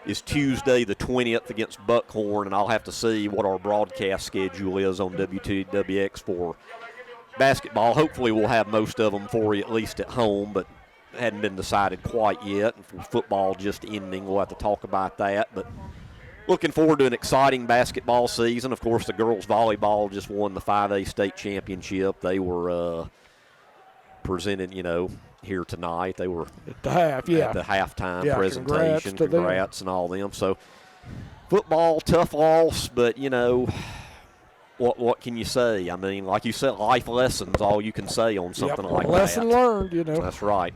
is Tuesday the 20th against Buckhorn, and I'll have to see what our broadcast schedule is on WTWX for basketball. Hopefully we'll have most of them for you at least at home, but hadn't been decided quite yet. And for football just ending, we'll have to talk about that. But looking forward to an exciting basketball season. Of course, the girls volleyball just won the 5A state championship. They were presented, here tonight. They were at the halftime presentation. Congrats and all them. So football, tough loss, but what can you say? I mean, like you said, life lessons, all you can say on something like that. Lesson learned, That's right.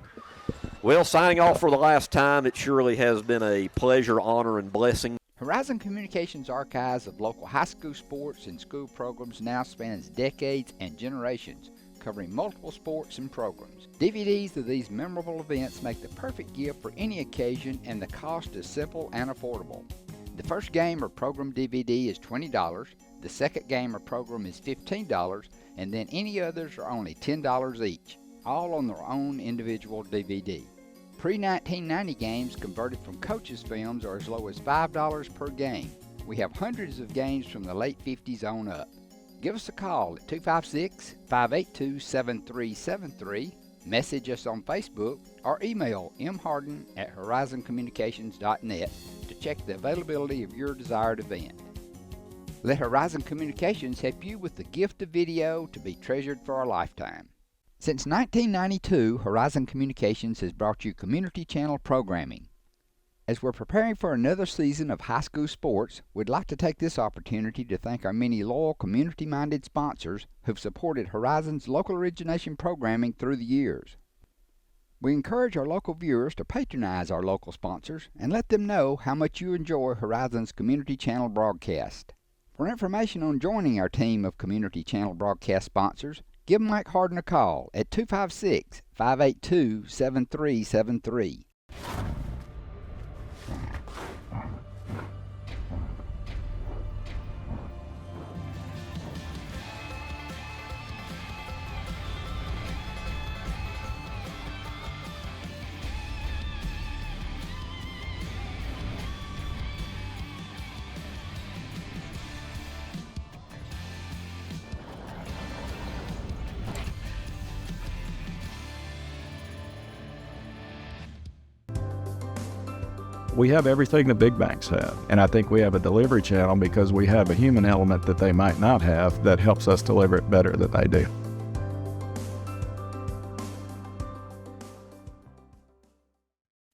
Well, signing off for the last time, it surely has been a pleasure, honor, and blessing. Horizon Communications' archives of local high school sports and school programs now spans decades and generations, covering multiple sports and programs. DVDs of these memorable events make the perfect gift for any occasion, and the cost is simple and affordable. The first game or program DVD is $20, the second game or program is $15, and then any others are only $10 each, all on their own individual DVD. Pre-1990 games converted from coaches' films are as low as $5 per game. We have hundreds of games from the late 50s on up. Give us a call at 256-582-7373, message us on Facebook, or email mharden@horizoncommunications.net to check the availability of your desired event. Let Horizon Communications help you with the gift of video to be treasured for a lifetime. Since 1992, Horizon Communications has brought you community channel programming. As we're preparing for another season of high school sports, we'd like to take this opportunity to thank our many loyal community-minded sponsors who've supported Horizon's local origination programming through the years. We encourage our local viewers to patronize our local sponsors and let them know how much you enjoy Horizon's community channel broadcast. For information on joining our team of community channel broadcast sponsors, give Mike Harden a call at 256-582-7373. We have everything the big banks have, and I think we have a delivery channel because we have a human element that they might not have that helps us deliver it better than they do.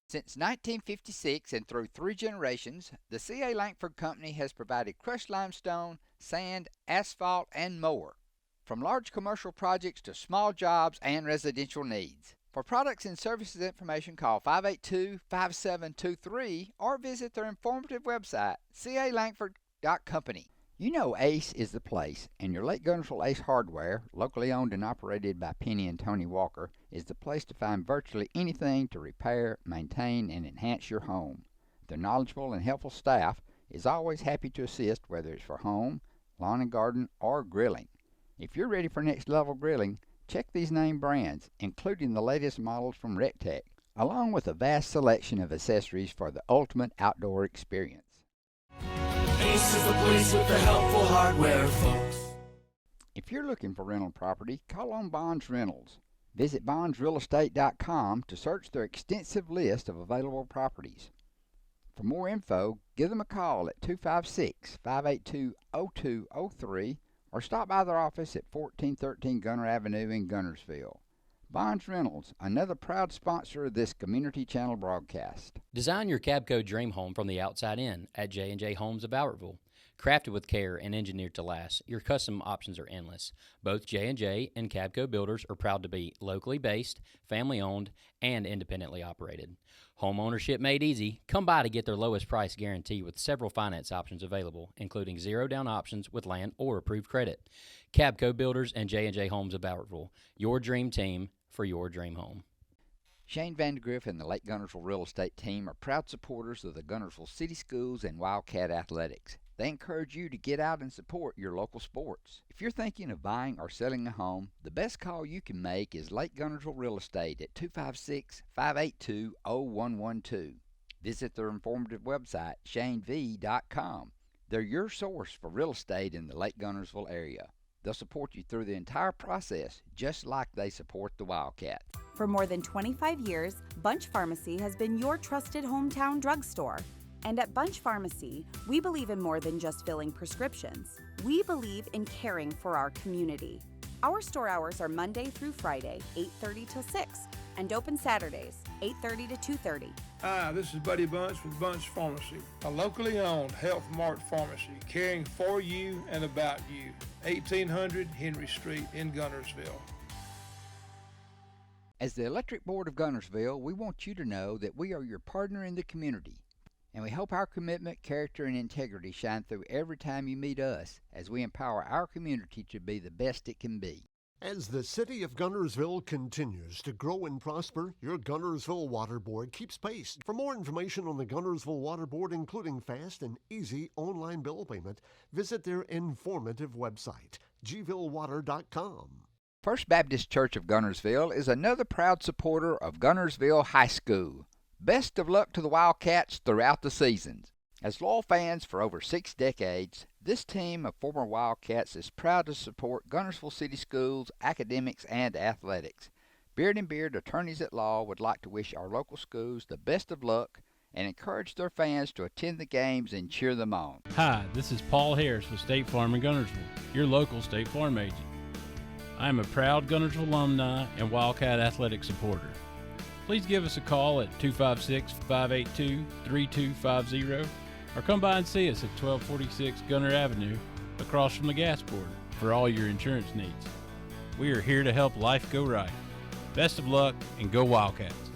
Since 1956 and through 3 generations, the C.A. Langford Company has provided crushed limestone, sand, asphalt, and more, from large commercial projects to small jobs and residential needs. For products and services information, call 582-5723 or visit their informative website, calangford.company. You know Ace is the place, and your Lake Guntersville Ace Hardware, locally owned and operated by Penny and Tony Walker, is the place to find virtually anything to repair, maintain, and enhance your home. Their knowledgeable and helpful staff is always happy to assist, whether it's for home, lawn and garden, or grilling. If you're ready for next level grilling, check these name brands, including the latest models from RecTech, along with a vast selection of accessories for the ultimate outdoor experience. Ace is the place with the helpful hardware, folks. If you're looking for rental property, call on Bonds Rentals. Visit bondsrealestate.com to search their extensive list of available properties. For more info, give them a call at 256-582-0203 or stop by their office at 1413 Gunner Avenue in Guntersville. Bonds Rentals, another proud sponsor of this community channel broadcast. Design your Cabco dream home from the outside in at J&J Homes of Albertville. Crafted with care and engineered to last, your custom options are endless. Both J&J and Cabco builders are proud to be locally based, family-owned, and independently operated. Home ownership made easy. Come by to get their lowest price guarantee with several finance options available, including zero-down options with land or approved credit. Cabco Builders and J&J Homes of Albertville, your dream team for your dream home. Shane Vandergriff and the Lake Guntersville Real Estate Team are proud supporters of the Guntersville City Schools and Wildcat Athletics. They encourage you to get out and support your local sports. If you're thinking of buying or selling a home, the best call you can make is Lake Guntersville Real Estate at 256-582-0112. Visit their informative website, shanev.com. They're your source for real estate in the Lake Guntersville area. They'll support you through the entire process, just like they support the Wildcat. For more than 25 years, Bunch Pharmacy has been your trusted hometown drugstore. And at Bunch Pharmacy, we believe in more than just filling prescriptions. We believe in caring for our community. Our store hours are Monday through Friday, 8:30 till 6, and open Saturdays, 8:30 to 2:30. Hi, this is Buddy Bunch with Bunch Pharmacy, a locally owned Health Mart pharmacy caring for you and about you. 1800 Henry Street in Guntersville. As the Electric Board of Guntersville, we want you to know that we are your partner in the community. And we hope our commitment, character, and integrity shine through every time you meet us as we empower our community to be the best it can be. As the city of Guntersville continues to grow and prosper, your Guntersville Water Board keeps pace. For more information on the Guntersville Water Board, including fast and easy online bill payment, visit their informative website, gvillewater.com. First Baptist Church of Guntersville is another proud supporter of Guntersville High School. Best of luck to the Wildcats throughout the seasons. As loyal fans for over 6 decades, this team of former Wildcats is proud to support Guntersville City Schools, academics, and athletics. Beard and Beard Attorneys at Law would like to wish our local schools the best of luck and encourage their fans to attend the games and cheer them on. Hi, this is Paul Harris with State Farm in Guntersville, your local State Farm agent. I am a proud Guntersville alumni and Wildcat athletic supporter. Please give us a call at 256-582-3250 or come by and see us at 1246 Gunter Avenue across from the gas board for all your insurance needs. We are here to help life go right. Best of luck and go Wildcats.